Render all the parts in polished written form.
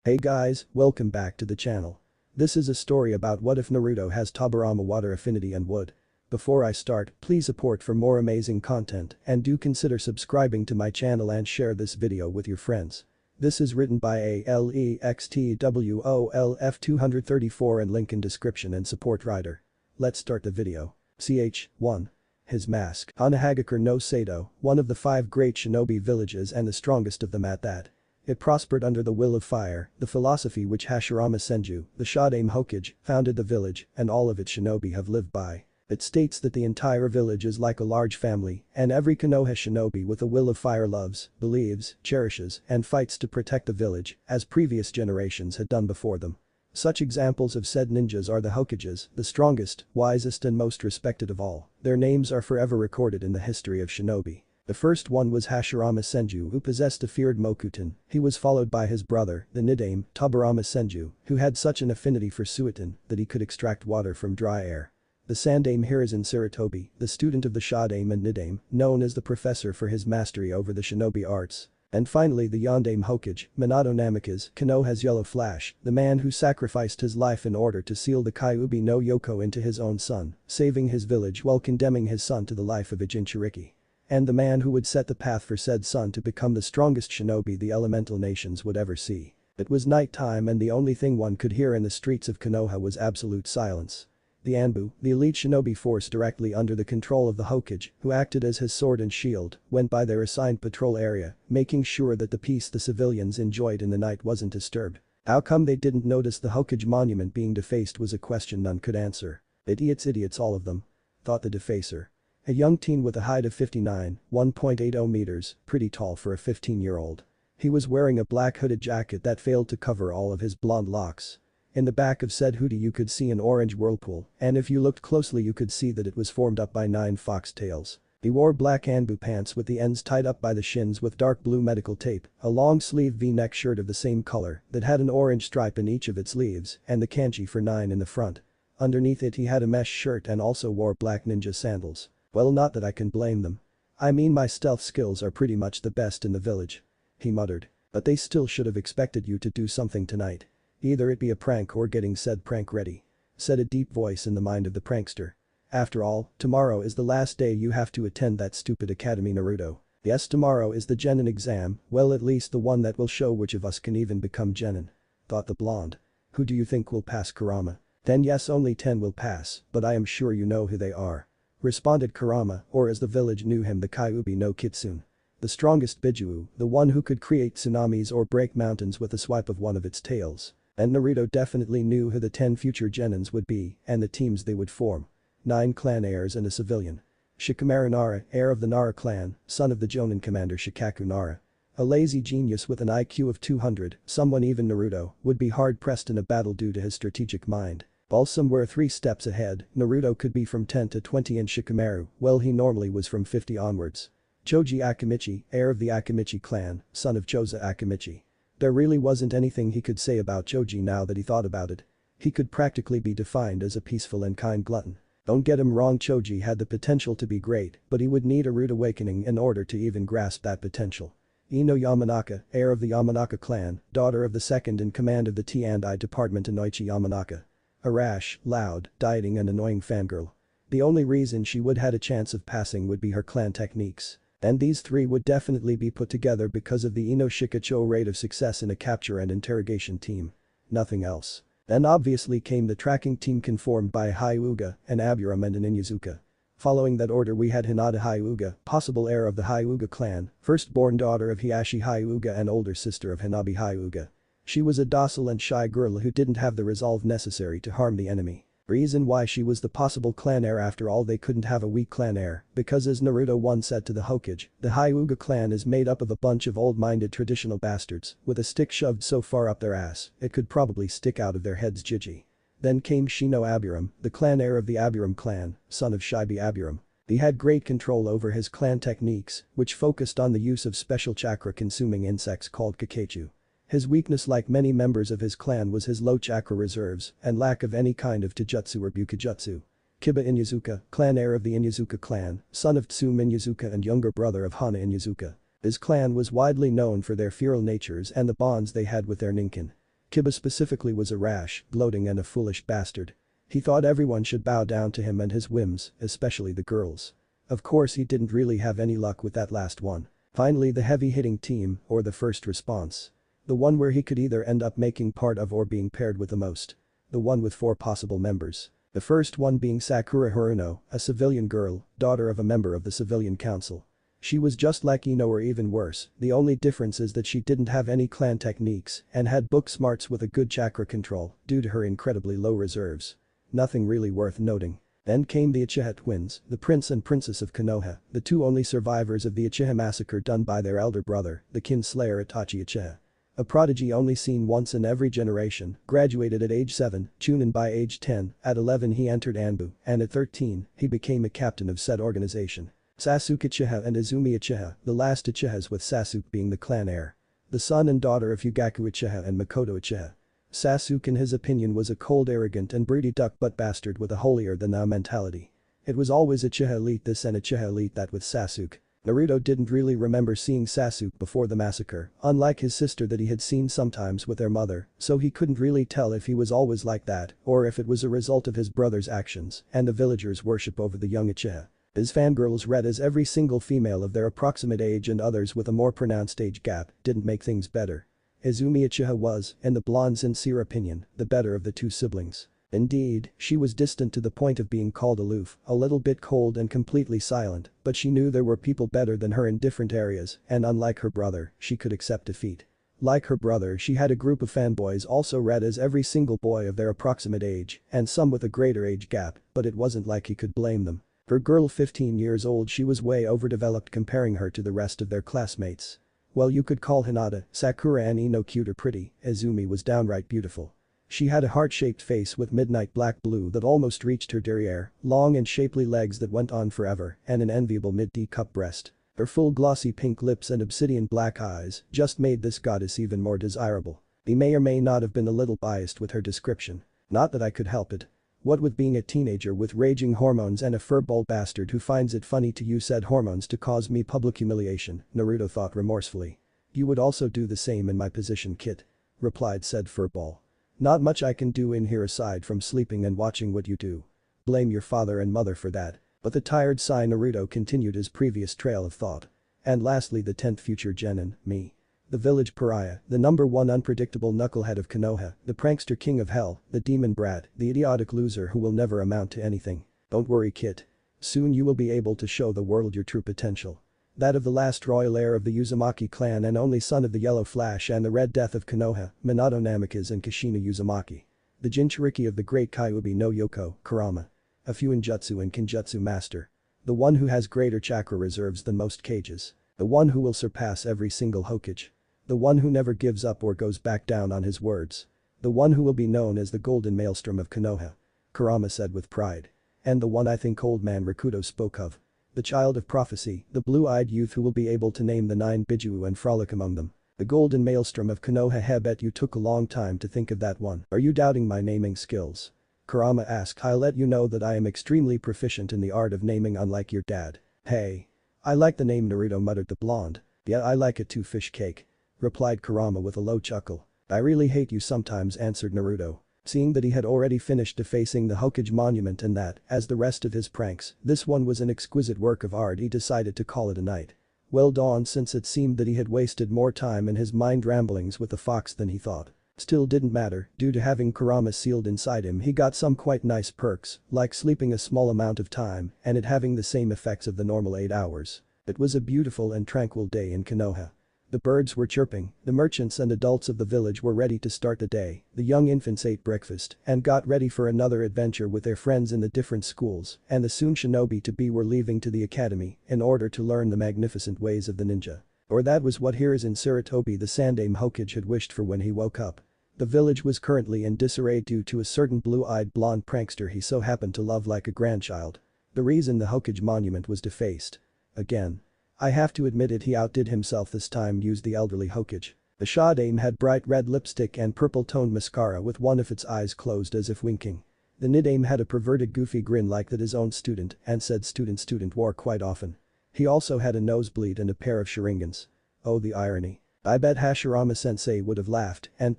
Hey guys, welcome back to the channel. This is a story about what if Naruto has Tobirama water affinity and would. Before I start, please support for more amazing content and do consider subscribing to my channel and share this video with your friends. This is written by ALEXTWOLF234 and link in description and support writer. Let's start the video. Ch1. His mask. Konohamaru no Sato, one of the 5 great shinobi villages and the strongest of them at that. It prospered under the will of fire, the philosophy which Hashirama Senju, the Shodaime Hokage, founded the village and all of its shinobi have lived by. It states that the entire village is like a large family and every Konoha shinobi with a will of fire loves, believes, cherishes, and fights to protect the village as previous generations had done before them. Such examples of said ninjas are the Hokages, the strongest, wisest and most respected of all. Their names are forever recorded in the history of shinobi. The first one was Hashirama Senju who possessed a feared Mokuton. He was followed by his brother, the Nidaime, Tobirama Senju, who had such an affinity for Suiton that he could extract water from dry air. The Sandaime Hiruzen Sarutobi, the student of the Shodaime and Nidaime, known as the professor for his mastery over the shinobi arts. And finally the Yondaime Hokage, Minato Namikaze, Konoha's Yellow Flash, the man who sacrificed his life in order to seal the Kyuubi no Yoko into his own son, saving his village while condemning his son to the life of a Jinchuriki. And the man who would set the path for said son to become the strongest shinobi the elemental nations would ever see. It was night time and the only thing one could hear in the streets of Konoha was absolute silence. The Anbu, the elite shinobi force directly under the control of the Hokage, who acted as his sword and shield, went by their assigned patrol area, making sure that the peace the civilians enjoyed in the night wasn't disturbed. How come they didn't notice the Hokage monument being defaced was a question none could answer. Idiots all of them. Thought the defacer. A young teen with a height of 59, 1.80 meters, pretty tall for a 15-year-old. He was wearing a black hooded jacket that failed to cover all of his blonde locks. In the back of said hoodie you could see an orange whirlpool, and if you looked closely you could see that it was formed up by 9 foxtails. He wore black Anbu pants with the ends tied up by the shins with dark blue medical tape, a long-sleeve V-neck shirt of the same color that had an orange stripe in each of its sleeves, and the kanji for 9 in the front. Underneath it he had a mesh shirt and also wore black ninja sandals. Well, not that I can blame them. I mean my stealth skills are pretty much the best in the village. He muttered. But they still should have expected you to do something tonight. Either it be a prank or getting said prank ready. Said a deep voice in the mind of the prankster. After all, tomorrow is the last day you have to attend that stupid academy Naruto. Yes, tomorrow is the Genin exam, well at least the one that will show which of us can even become Genin. Thought the blonde. Who do you think will pass Kurama? 10 yes only 10 will pass, but I am sure you know who they are. Responded Kurama, or as the village knew him the Kyuubi no Kitsune. The strongest Bijuu, the one who could create tsunamis or break mountains with a swipe of one of its tails. And Naruto definitely knew who the 10 future Genins would be and the teams they would form. 9 clan heirs and a civilian. Shikamaru Nara, heir of the Nara clan, son of the Jonin commander Shikaku Nara. A lazy genius with an IQ of 200, someone even Naruto would be hard-pressed in a battle due to his strategic mind. While some were 3 steps ahead, Naruto could be from 10 to 20 and Shikamaru, well he normally was from 50 onwards. Choji Akimichi, heir of the Akimichi clan, son of Choza Akimichi. There really wasn't anything he could say about Choji now that he thought about it. He could practically be defined as a peaceful and kind glutton. Don't get him wrong, Choji had the potential to be great, but he would need a rude awakening in order to even grasp that potential. Ino Yamanaka, heir of the Yamanaka clan, daughter of the second in command of the T&I department Inoichi Yamanaka. A rash, loud, dieting and annoying fangirl. The only reason she would had a chance of passing would be her clan techniques. And these 3 would definitely be put together because of the Ino Shikacho rate of success in a capture and interrogation team. Nothing else. Then obviously came the tracking team conformed by Hyuga, an Aburam and an Inyazuka. Following that order we had Hinata Hyuga, possible heir of the Hyuga clan, firstborn daughter of Hiashi Hyuga and older sister of Hanabi Hyuga. She was a docile and shy girl who didn't have the resolve necessary to harm the enemy. Reason why she was the possible clan heir after all they couldn't have a weak clan heir, because as Naruto once said to the Hokage, the Hyuga clan is made up of a bunch of old-minded traditional bastards with a stick shoved so far up their ass, it could probably stick out of their heads Jiji. Then came Shino Aburam, the clan heir of the Aburam clan, son of Shibi Aburam. He had great control over his clan techniques, which focused on the use of special chakra-consuming insects called Kakechu. His weakness like many members of his clan was his low chakra reserves and lack of any kind of taijutsu or bukijutsu. Kiba Inyazuka, clan heir of the Inyazuka clan, son of Tsume Inyazuka and younger brother of Hana Inyazuka. His clan was widely known for their feral natures and the bonds they had with their ninkin. Kiba specifically was a rash, gloating and a foolish bastard. He thought everyone should bow down to him and his whims, especially the girls. Of course he didn't really have any luck with that last one. Finally the heavy-hitting team, or the first response. The one where he could either end up making part of or being paired with the most. The one with 4 possible members. The first one being Sakura Haruno, a civilian girl, daughter of a member of the civilian council. She was just like Ino or even worse, the only difference is that she didn't have any clan techniques and had book smarts with a good chakra control due to her incredibly low reserves. Nothing really worth noting. Then came the Uchiha twins, the prince and princess of Konoha, the 2 only survivors of the Uchiha massacre done by their elder brother, the kinslayer Itachi Uchiha. A prodigy only seen once in every generation, graduated at age 7, Chunin by age 10, at 11 he entered Anbu, and at 13, he became a captain of said organization. Sasuke Uchiha and Izumi Uchiha, the last Uchihas with Sasuke being the clan heir. The son and daughter of Hyugaku Uchiha and Makoto Uchiha. Sasuke in his opinion was a cold, arrogant and greedy duck-butt bastard with a holier-than-thou mentality. It was always Uchiha elite this and Uchiha elite that with Sasuke. Naruto didn't really remember seeing Sasuke before the massacre, unlike his sister that he had seen sometimes with their mother, so he couldn't really tell if he was always like that or if it was a result of his brother's actions and the villagers' worship over the young Uchiha. His fangirls read as every single female of their approximate age and others with a more pronounced age gap didn't make things better. Izumi Uchiha was, in the blonde's sincere opinion, the better of the 2 siblings. Indeed, she was distant to the point of being called aloof, a little bit cold and completely silent, but she knew there were people better than her in different areas and unlike her brother, she could accept defeat. Like her brother she had a group of fanboys also read as every single boy of their approximate age and some with a greater age gap, but it wasn't like he could blame them. For a girl 15 years old she was way overdeveloped comparing her to the rest of their classmates. Well you could call Hinata, Sakura and Ino cute or pretty, Izumi was downright beautiful. She had a heart-shaped face with midnight black blue that almost reached her derriere, long and shapely legs that went on forever, and an enviable mid-D cup breast. Her full glossy pink lips and obsidian black eyes just made this goddess even more desirable. He may or may not have been a little biased with her description. Not that I could help it. What with being a teenager with raging hormones and a furball bastard who finds it funny to use said hormones to cause me public humiliation, Naruto thought remorsefully. You would also do the same in my position, kid. Replied said furball. Not much I can do in here aside from sleeping and watching what you do. Blame your father and mother for that. But the tired sigh Naruto continued his previous trail of thought. And lastly the 10th future genin, me. The village pariah, the number 1 unpredictable knucklehead of Konoha, the prankster king of hell, the demon brat, the idiotic loser who will never amount to anything. Don't worry kid. Soon you will be able to show the world your true potential. That of the last royal heir of the Uzumaki clan and only son of the Yellow Flash and the Red Death of Konoha, Minato Namikaze and Kashina Uzumaki. The Jinchuriki of the great Kyuubi no Yoko, Kurama. A Fuinjutsu and Kinjutsu master. The one who has greater chakra reserves than most Kages. The one who will surpass every single Hokage. The one who never gives up or goes back down on his words. The one who will be known as the Golden Maelstrom of Konoha. Kurama said with pride. And the one I think old man Rakuto spoke of. The child of prophecy, the blue-eyed youth who will be able to name the 9 Bijuu and frolic among them. The Golden Maelstrom of Konoha. Bet you took a long time to think of that one. Are you doubting my naming skills? Kurama asked. I'll let you know that I am extremely proficient in the art of naming unlike your dad. Hey. I like the name Naruto muttered the blonde. Yeah I like it too fish cake. Replied Kurama with a low chuckle. I really hate you sometimes answered Naruto. Seeing that he had already finished defacing the Hokage monument and that, as the rest of his pranks, this one was an exquisite work of art he decided to call it a night. Well done since it seemed that he had wasted more time in his mind ramblings with the fox than he thought. Still didn't matter, due to having Kurama sealed inside him he got some quite nice perks, like sleeping a small amount of time and it having the same effects of the normal 8 hours. It was a beautiful and tranquil day in Konoha. The birds were chirping, the merchants and adults of the village were ready to start the day, the young infants ate breakfast and got ready for another adventure with their friends in the different schools, and the soon shinobi to be were leaving to the academy in order to learn the magnificent ways of the ninja. Or that was what Hiruzen Sarutobi the Sandaime Hokage had wished for when he woke up. The village was currently in disarray due to a certain blue-eyed blonde prankster he so happened to love like a grandchild. The reason the Hokage monument was defaced. Again. I have to admit it, he outdid himself this time, used the elderly Hokage. The Sandaime had bright red lipstick and purple-toned mascara with one of its eyes closed as if winking. The Nidaime had a perverted goofy grin like that his own student and said student wore quite often. He also had a nosebleed and a pair of Sharingans. Oh the irony. I bet Hashirama-sensei would have laughed, and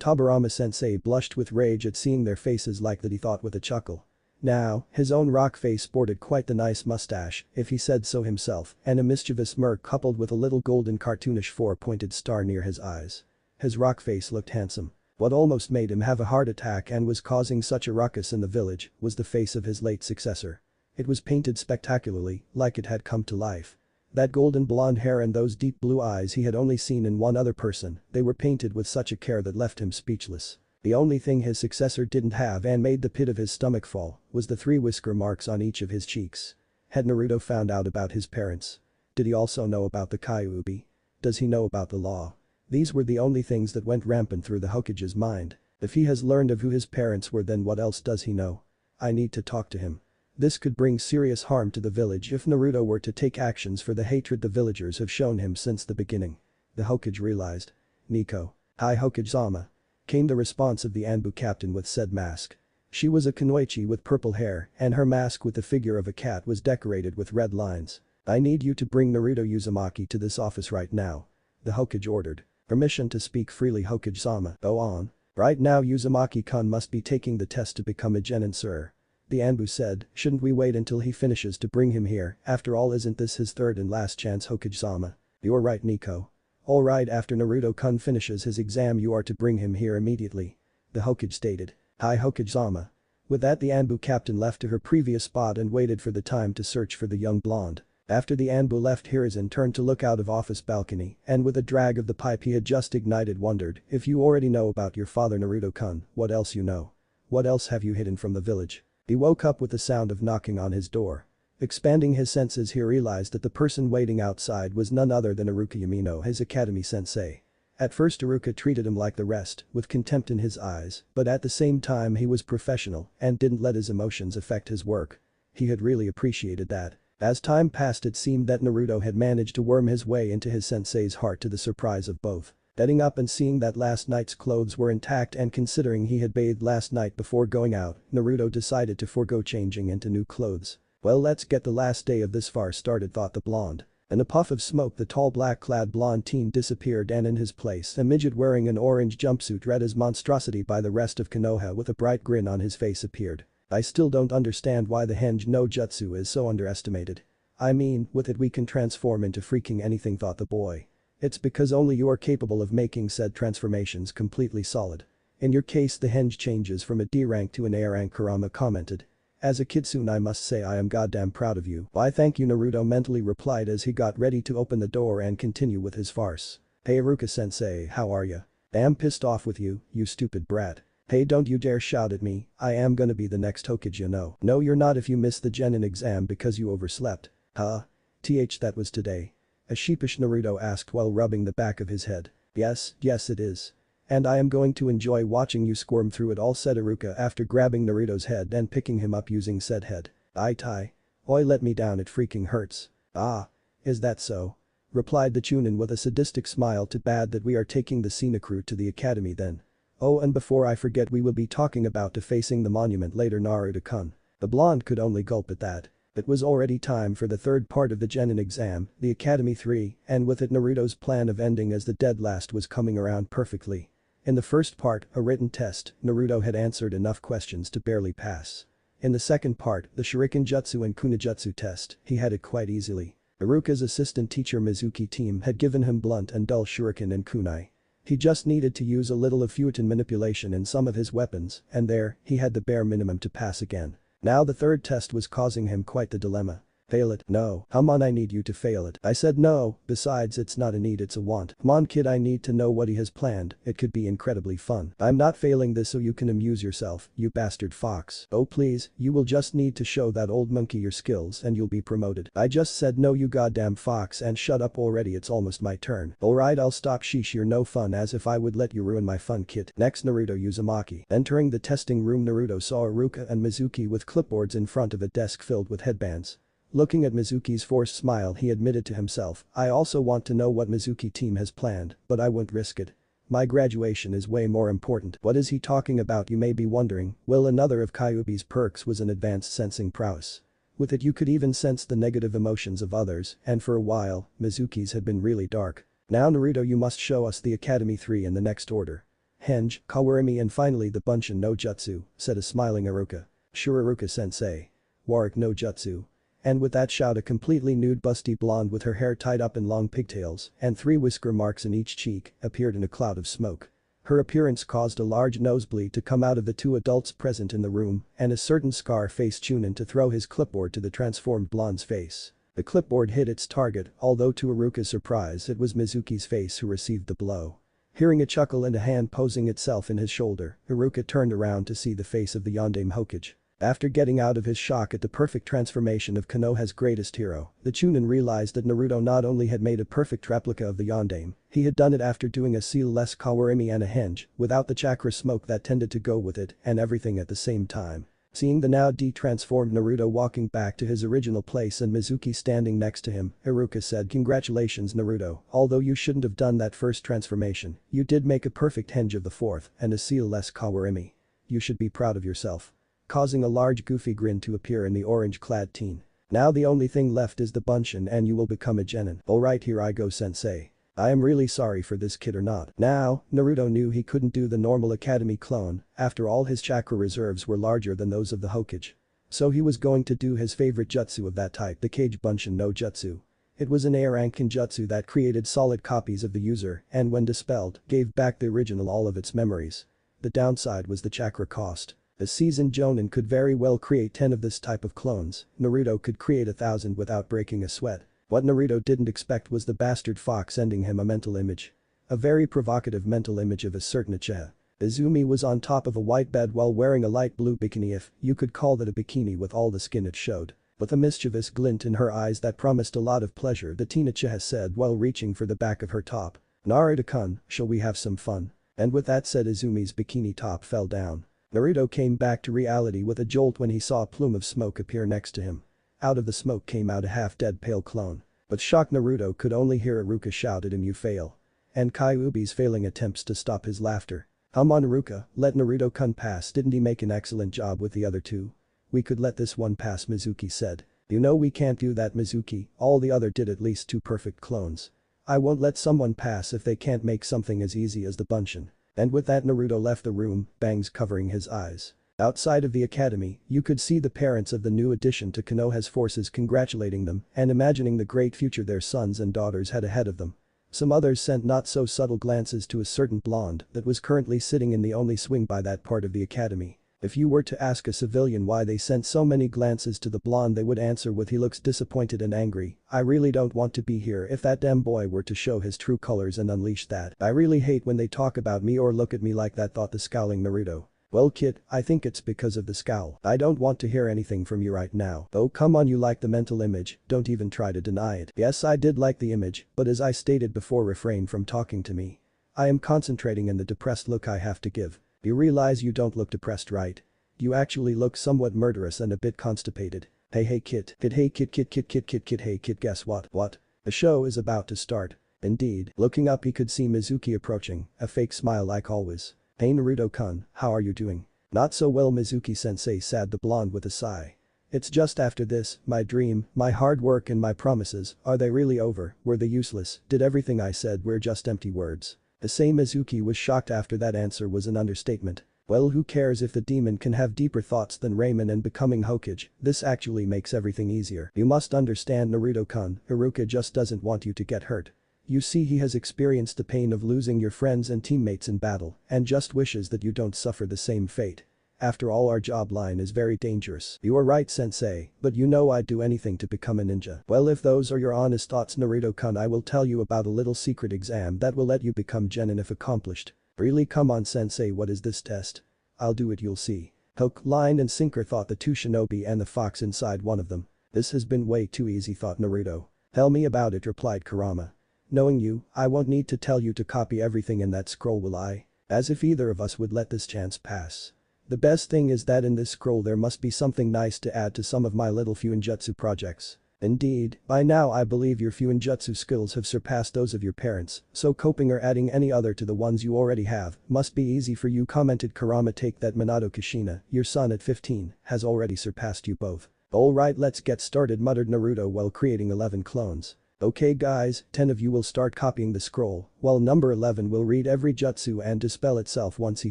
Tobirama-sensei blushed with rage at seeing their faces like that, he thought with a chuckle. Now, his own rock face sported quite the nice mustache, if he said so himself, and a mischievous smirk coupled with a little golden cartoonish four-pointed star near his eyes. His rock face looked handsome. What almost made him have a heart attack and was causing such a ruckus in the village was the face of his late successor. It was painted spectacularly, like it had come to life. That golden blonde hair and those deep blue eyes he had only seen in one other person, they were painted with such a care that left him speechless. The only thing his successor didn't have and made the pit of his stomach fall was the 3 whisker marks on each of his cheeks. Had Naruto found out about his parents? Did he also know about the Kyuubi? Does he know about the law? These were the only things that went rampant through the Hokage's mind. If he has learned of who his parents were, then what else does he know? I need to talk to him. This could bring serious harm to the village if Naruto were to take actions for the hatred the villagers have shown him since the beginning. The Hokage realized. Nico. Hi Hokage-sama. Came the response of the Anbu captain with said mask. She was a kunoichi with purple hair and her mask with the figure of a cat was decorated with red lines. I need you to bring Naruto Uzumaki to this office right now. The Hokage ordered. Permission to speak freely Hokage-sama. Go on. Right now Uzumaki-kun must be taking the test to become a genin, sir. The Anbu said, shouldn't we wait until he finishes to bring him here, after all isn't this his third and last chance Hokage-sama? You're right Nico. Alright, after Naruto-kun finishes his exam you are to bring him here immediately. The Hokage stated. Hi Hokage-sama. With that the Anbu captain left to her previous spot and waited for the time to search for the young blonde. After the Anbu left, Hiruzen turned to look out of office balcony and with a drag of the pipe he had just ignited wondered, if you already know about your father Naruto-kun, what else you know? What else have you hidden from the village? He woke up with the sound of knocking on his door. Expanding his senses, he realized that the person waiting outside was none other than Iruka Yamino, his academy sensei. At first Iruka treated him like the rest, with contempt in his eyes, but at the same time he was professional and didn't let his emotions affect his work. He had really appreciated that. As time passed it seemed that Naruto had managed to worm his way into his sensei's heart to the surprise of both. Getting up and seeing that last night's clothes were intact and considering he had bathed last night before going out, Naruto decided to forego changing into new clothes. Well, let's get the last day of this farce started, thought the blonde. In a puff of smoke the tall black-clad blonde teen disappeared and in his place a midget wearing an orange jumpsuit read as monstrosity by the rest of Konoha with a bright grin on his face appeared. I still don't understand why the Henge no Jutsu is so underestimated. I mean, with it we can transform into freaking anything, thought the boy. It's because only you are capable of making said transformations completely solid. In your case the Henge changes from a D rank to an A rank, Kurama commented. As a kitsune I must say I am goddamn proud of you. Why thank you, Naruto mentally replied as he got ready to open the door and continue with his farce. Hey Iruka-sensei, how are ya? Damn pissed off with you, you stupid brat. Hey, don't you dare shout at me, I am gonna be the next Hokage, you know. No you're not if you missed the genin exam because you overslept. Huh? That was today. A sheepish Naruto asked while rubbing the back of his head. Yes it is. And I am going to enjoy watching you squirm through it all, said Iruka after grabbing Naruto's head and picking him up using said head. Tai. Oi, let me down, it freaking hurts. Ah. Is that so? Replied the Chunin with a sadistic smile. Too bad that we are taking the scenic route to the academy then. Oh, and before I forget, we will be talking about defacing the monument later, Naruto-kun. The blonde could only gulp at that. It was already time for the third part of the genin exam, the Academy 3, and with it Naruto's plan of ending as the dead last was coming around perfectly. In the first part, a written test, Naruto had answered enough questions to barely pass. In the second part, the Shuriken Jutsu and Kunijutsu test, he had it quite easily. Iruka's assistant teacher Mizuki team had given him blunt and dull shuriken and kunai. He just needed to use a little of Futon manipulation in some of his weapons, and there, he had the bare minimum to pass again. Now the third test was causing him quite the dilemma. Fail it? No. Come on, I need you to fail it. I said no, besides it's not a need, it's a want. Come on kid, I need to know what he has planned, it could be incredibly fun. I'm not failing this so you can amuse yourself, you bastard fox. Oh please, you will just need to show that old monkey your skills and you'll be promoted. I just said no, you goddamn fox, and shut up already, it's almost my turn. Alright, I'll stop, sheesh, you're no fun, as if I would let you ruin my fun, kid. Next, Naruto Uzumaki. Entering the testing room, Naruto saw Iruka and Mizuki with clipboards in front of a desk filled with headbands. Looking at Mizuki's forced smile, he admitted to himself, I also want to know what Mizuki team has planned, but I won't risk it. My graduation is way more important. What is he talking about, you may be wondering? Well, another of Kyuubi's perks was an advanced sensing prowess. With it you could even sense the negative emotions of others, and for a while, Mizuki's had been really dark. Now Naruto, you must show us the Academy 3 in the next order. Henge, Kawarimi and finally the Bunshin no Jutsu, said a smiling Iruka. Sure Iruka-sensei. Warwick no Jutsu. And with that shout, a completely nude busty blonde with her hair tied up in long pigtails and 3 whisker marks in each cheek appeared in a cloud of smoke. Her appearance caused a large nosebleed to come out of the 2 adults present in the room and a certain scar-faced Chunin to throw his clipboard to the transformed blonde's face. The clipboard hit its target, although to Iruka's surprise it was Mizuki's face who received the blow. Hearing a chuckle and a hand posing itself in his shoulder, Iruka turned around to see the face of the Yondaime Hokage. After getting out of his shock at the perfect transformation of Konoha's greatest hero, the Chunin realized that Naruto not only had made a perfect replica of the Yondaime, he had done it after doing a seal-less Kawarimi and a henge, without the chakra smoke that tended to go with it, and everything at the same time. Seeing the now de-transformed Naruto walking back to his original place and Mizuki standing next to him, Iruka said, "Congratulations Naruto, although you shouldn't have done that first transformation, you did make a perfect henge of the fourth and a seal-less Kawarimi. You should be proud of yourself." Causing a large goofy grin to appear in the orange-clad teen. "Now the only thing left is the Bunshin and you will become a Genin." "Alright, here I go sensei. I am really sorry for this kid or not." Now, Naruto knew he couldn't do the normal academy clone, after all his chakra reserves were larger than those of the Hokage. So he was going to do his favorite jutsu of that type, the Kage Bunshin no Jutsu. It was an A-rank jutsu that created solid copies of the user and when dispelled, gave back the original all of its memories. The downside was the chakra cost. A seasoned jonin could very well create 10 of this type of clones, Naruto could create 1,000 without breaking a sweat. What Naruto didn't expect was the bastard fox sending him a mental image. A very provocative mental image of a certain Uchiha. Izumi was on top of a white bed while wearing a light blue bikini, if you could call that a bikini with all the skin it showed. With a mischievous glint in her eyes that promised a lot of pleasure, the teen Uchiha said while reaching for the back of her top. "Naruto-kun, shall we have some fun?" And with that said, Izumi's bikini top fell down. Naruto came back to reality with a jolt when he saw a plume of smoke appear next to him. Out of the smoke came out a half-dead pale clone. But shocked Naruto could only hear Iruka shout at him, "You fail." And Kyuubi's failing attempts to stop his laughter. "Come on Iruka, let Naruto-kun pass, didn't he make an excellent job with the other 2? We could let this one pass," Mizuki said. "You know we can't do that Mizuki, all the other did at least 2 perfect clones. I won't let someone pass if they can't make something as easy as the Bunshin." And with that Naruto left the room, bangs covering his eyes. Outside of the academy, you could see the parents of the new addition to Konoha's forces congratulating them and imagining the great future their sons and daughters had ahead of them. Some others sent not so subtle glances to a certain blonde that was currently sitting in the only swing by that part of the academy. If you were to ask a civilian why they sent so many glances to the blonde, they would answer with, "He looks disappointed and angry. I really don't want to be here if that damn boy were to show his true colors and unleash that. I really hate when they talk about me or look at me like that," thought the scowling Naruto. "Well kid, I think it's because of the scowl. I don't want to hear anything from you right now. Oh come on, you like the mental image, don't even try to deny it." "Yes, I did like the image, but as I stated before, refrain from talking to me. I am concentrating on the depressed look I have to give. You realize you don't look depressed, right? You actually look somewhat murderous and a bit constipated." Hey kid, hey kid, hey kid, guess what? What? The show is about to start." Indeed, looking up he could see Mizuki approaching, a fake smile like always. "Hey Naruto-kun, how are you doing?" "Not so well Mizuki-sensei," said the blonde with a sigh. "It's just after this, my dream, my hard work and my promises, are they really over? Were they useless? Did everything I said were just empty words?" The same Mizuki was shocked after that answer was an understatement. Well, who cares if the demon can have deeper thoughts than Ramen and becoming Hokage, this actually makes everything easier. "You must understand Naruto-kun, Iruka just doesn't want you to get hurt. You see, he has experienced the pain of losing your friends and teammates in battle and just wishes that you don't suffer the same fate. After all, our job line is very dangerous." "You are right sensei, but you know I'd do anything to become a ninja." "Well, if those are your honest thoughts Naruto-kun, I will tell you about a little secret exam that will let you become Genin if accomplished." "Really, come on sensei, what is this test?" "I'll do it, you'll see." Hook, line and sinker, thought the 2 shinobi and the fox inside one of them. "This has been way too easy," thought Naruto. "Tell me about it," replied Kurama. "Knowing you, I won't need to tell you to copy everything in that scroll, will I? As if either of us would let this chance pass. The best thing is that in this scroll there must be something nice to add to some of my little Fuinjutsu projects. Indeed, by now I believe your Fuinjutsu skills have surpassed those of your parents, so coping or adding any other to the ones you already have must be easy for you," commented Kurama. "Take that, Minato Kushina, your son at 15 has already surpassed you both." "Alright, let's get started," muttered Naruto while creating 11 clones. Okay guys, 10 of you will start copying the scroll, while number 11 will read every jutsu and dispel itself once he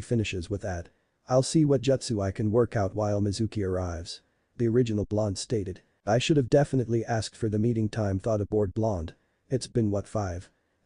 finishes with that. I'll see what jutsu I can work out while Mizuki arrives. The original blonde stated. I should have definitely asked for the meeting time, thought a bored blonde. It's been what,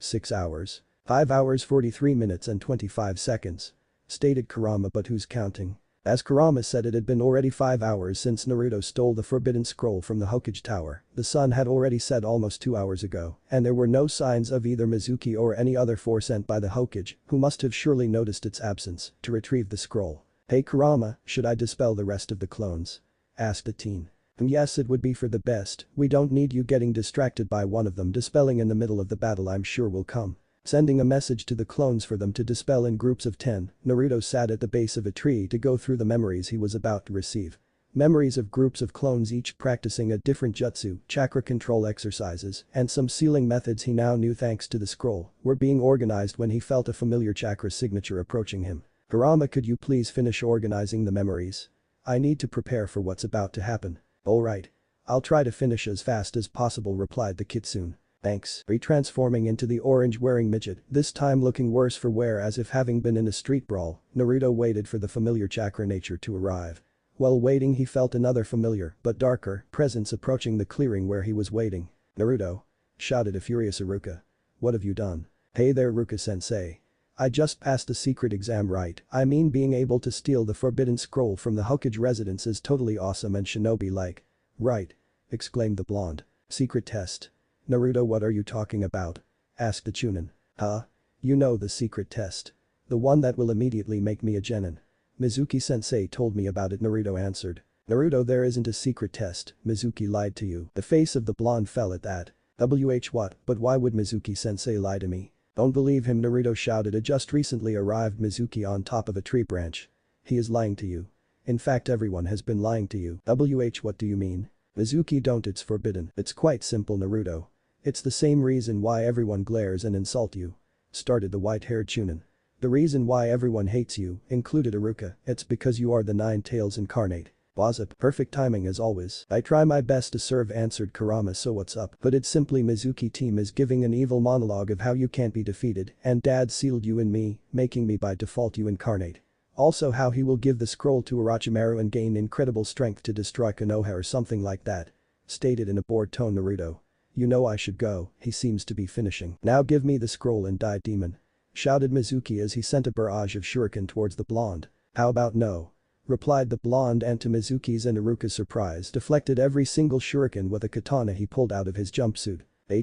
6 hours? 5 hours 43 minutes and 25 seconds. Stated Kurama, but who's counting? As Kurama said, it had been already 5 hours since Naruto stole the forbidden scroll from the Hokage tower. The sun had already set almost 2 hours ago, and there were no signs of either Mizuki or any other force sent by the Hokage, who must have surely noticed its absence, to retrieve the scroll. Hey Kurama, should I dispel the rest of the clones? Asked the teen. Yes, it would be for the best, we don't need you getting distracted by one of them dispelling in the middle of the battle, I'm sure will come. Sending a message to the clones for them to dispel in groups of 10, Naruto sat at the base of a tree to go through the memories he was about to receive. Memories of groups of clones each practicing a different jutsu, chakra control exercises, and some sealing methods he now knew thanks to the scroll, were being organized when he felt a familiar chakra signature approaching him. Kurama, could you please finish organizing the memories? I need to prepare for what's about to happen. Alright. I'll try to finish as fast as possible, replied the kitsune. Thanks. Retransforming into the orange-wearing midget, this time looking worse for wear as if having been in a street brawl, Naruto waited for the familiar chakra nature to arrive. While waiting, he felt another familiar, but darker, presence approaching the clearing where he was waiting. Naruto! Shouted a furious Iruka. What have you done? Hey there, Iruka-sensei. I just passed a secret exam, right? I mean, being able to steal the forbidden scroll from the Hokage residence is totally awesome and shinobi-like. Right. Exclaimed the blonde. Secret test. Naruto, what are you talking about? Asked the Chunin. Huh? You know, the secret test. The one that will immediately make me a genin. Mizuki-sensei told me about it, Naruto answered. Naruto, there isn't a secret test, Mizuki lied to you. The face of the blonde fell at that. What? But why would Mizuki-sensei lie to me? Don't believe him, Naruto shouted at just recently arrived Mizuki on top of a tree branch. He is lying to you. In fact, everyone has been lying to you. What do you mean? Mizuki, don't, it's forbidden. It's quite simple, Naruto. It's the same reason why everyone glares and insult you. Started the white-haired Chunin. The reason why everyone hates you, included Iruka, it's because you are the Nine Tails incarnate. Was it? Perfect timing as always. I try my best to serve, answered Kurama, so what's up? But it's simply Mizuki team is giving an evil monologue of how you can't be defeated and dad sealed you in me, making me by default you incarnate. Also how he will give the scroll to Orochimaru and gain incredible strength to destroy Konoha or something like that. Stated in a bored tone Naruto. You know I should go, he seems to be finishing. Now give me the scroll and die, demon. Shouted Mizuki as he sent a barrage of shuriken towards the blonde. How about no? Replied the blonde, and to Mizuki's and Iruka's surprise deflected every single shuriken with a katana he pulled out of his jumpsuit.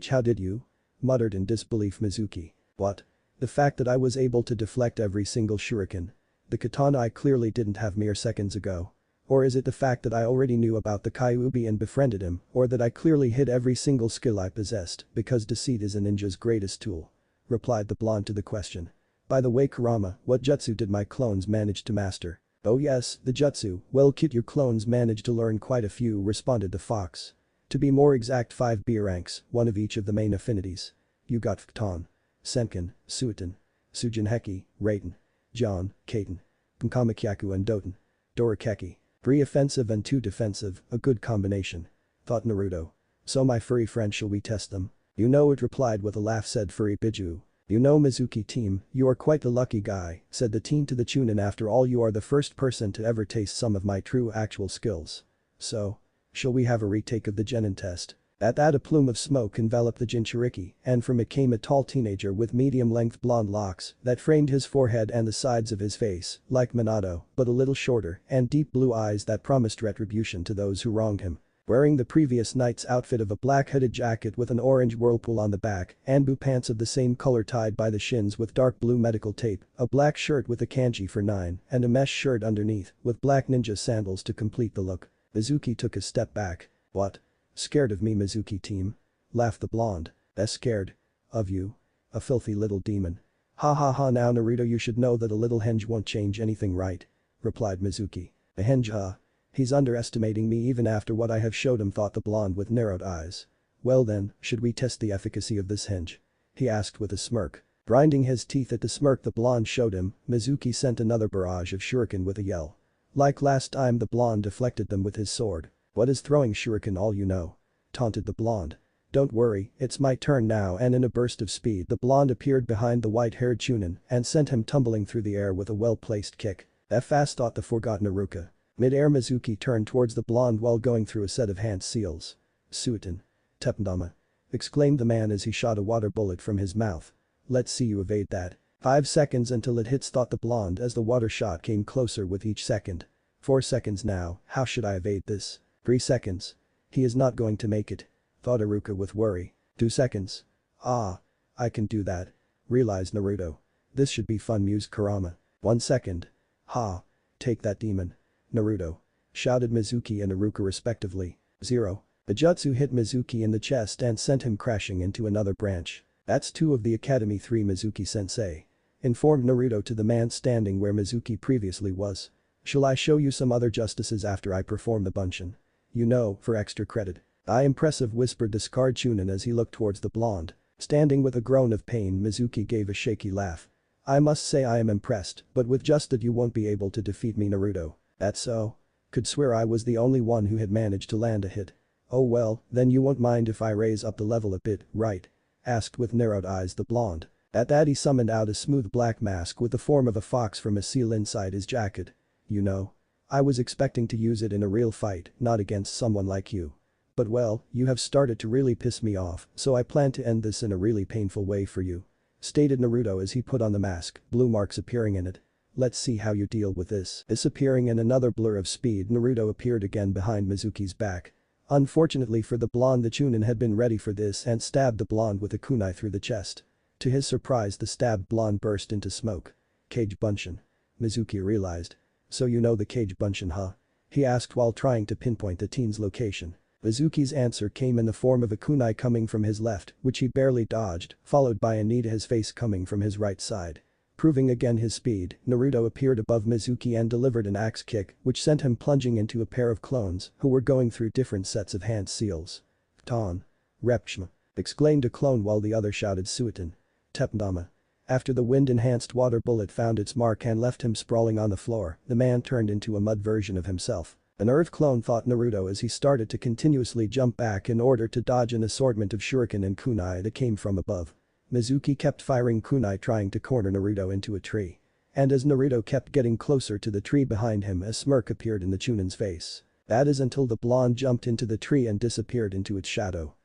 How did you? Muttered in disbelief Mizuki. What? The fact that I was able to deflect every single shuriken. The katana I clearly didn't have mere seconds ago. Or is it the fact that I already knew about the Kyuubi and befriended him, or that I clearly hid every single skill I possessed because deceit is a ninja's greatest tool? Replied the blonde to the question. By the way, Kurama, what jutsu did my clones manage to master? Oh yes, the jutsu, well kid, your clones managed to learn quite a few, responded the fox. To be more exact, 5 B ranks, 1 of each of the main affinities. You got Futon, Senkin, Suiton, Sujinheki, Raiten, Jon, Kaiten, Kankamakyaku and Doten. Dorakeki. 3 offensive and 2 defensive, a good combination. Thought Naruto. So my furry friend, shall we test them? You know it, replied with a laugh said Furry Biju. You know, Mizuki team, you are quite the lucky guy, said the teen to the Chunin. After all, you are the first person to ever taste some of my true actual skills. So? Shall we have a retake of the genin test? At that, a plume of smoke enveloped the Jinchuriki, and from it came a tall teenager with medium-length blonde locks that framed his forehead and the sides of his face, like Minato, but a little shorter, and deep blue eyes that promised retribution to those who wronged him. Wearing the previous night's outfit of a black hooded jacket with an orange whirlpool on the back, and boot pants of the same color tied by the shins with dark blue medical tape, a black shirt with a kanji for 9, and a mesh shirt underneath, with black ninja sandals to complete the look. Mizuki took a step back. What? Scared of me, Mizuki team? Laughed the blonde. Scared? Of you? A filthy little demon. Ha ha ha, now Naruto, you should know that a little henge won't change anything, right? Replied Mizuki. A henge, huh? He's underestimating me even after what I have showed him, thought the blonde with narrowed eyes. Well then, should we test the efficacy of this henge? He asked with a smirk. Grinding his teeth at the smirk the blonde showed him, Mizuki sent another barrage of shuriken with a yell. Like last time, the blonde deflected them with his sword. What is throwing shuriken all you know? Taunted the blonde. Don't worry, it's my turn now, and in a burst of speed the blonde appeared behind the white-haired Chunin and sent him tumbling through the air with a well-placed kick. That fast, thought the forgotten Iruka. Mid-air Mizuki turned towards the blonde while going through a set of hand seals. "Suitin. Tepndama," exclaimed the man as he shot a water bullet from his mouth. "Let's see you evade that." 5 seconds until it hits, thought the blonde as the water shot came closer with each second. 4 seconds now, how should I evade this? 3 seconds. He is not going to make it, thought Iruka with worry. 2 seconds. Ah. I can do that, realized Naruto. This should be fun, mused Kurama. 1 second. Ha. Take that, demon. Naruto, shouted Mizuki and Iruka respectively. 0. The jutsu hit Mizuki in the chest and sent him crashing into another branch. "That's 2 of the Academy 3, Mizuki-sensei," informed Naruto to the man standing where Mizuki previously was. "Shall I show you some other justices after I perform the bunshin? You know, for extra credit." Impressive," whispered the scarred Chunin as he looked towards the blonde. Standing with a groan of pain, Mizuki gave a shaky laugh. "I must say I am impressed, but with just that you won't be able to defeat me, Naruto." "That's so? Could swear I was the only one who had managed to land a hit." "Oh well, then you won't mind if I raise up the level a bit, right?" asked with narrowed eyes the blonde. At that he summoned out a smooth black mask with the form of a fox from a seal inside his jacket. "You know, I was expecting to use it in a real fight, not against someone like you. But well, you have started to really piss me off, so I plan to end this in a really painful way for you," stated Naruto as he put on the mask, blue marks appearing in it. "Let's see how you deal with this." Disappearing in another blur of speed, Naruto appeared again behind Mizuki's back. Unfortunately for the blonde, the Chunin had been ready for this and stabbed the blonde with a kunai through the chest. To his surprise, the stabbed blonde burst into smoke. "Kage bunshin," Mizuki realized. "So you know the Kage bunshin, huh?" he asked while trying to pinpoint the teen's location. Mizuki's answer came in the form of a kunai coming from his left, which he barely dodged, followed by a knee to his face coming from his right side. Proving again his speed, Naruto appeared above Mizuki and delivered an axe kick, which sent him plunging into a pair of clones who were going through different sets of hand seals. "Ton. Repshma," exclaimed a clone while the other shouted Suitin. Tepndama. After the wind-enhanced water bullet found its mark and left him sprawling on the floor, the man turned into a mud version of himself. An earth clone, thought Naruto as he started to continuously jump back in order to dodge an assortment of shuriken and kunai that came from above. Mizuki kept firing kunai trying to corner Naruto into a tree. And as Naruto kept getting closer to the tree behind him, a smirk appeared in the Chunin's face. That is until the blonde jumped into the tree and disappeared into its shadow.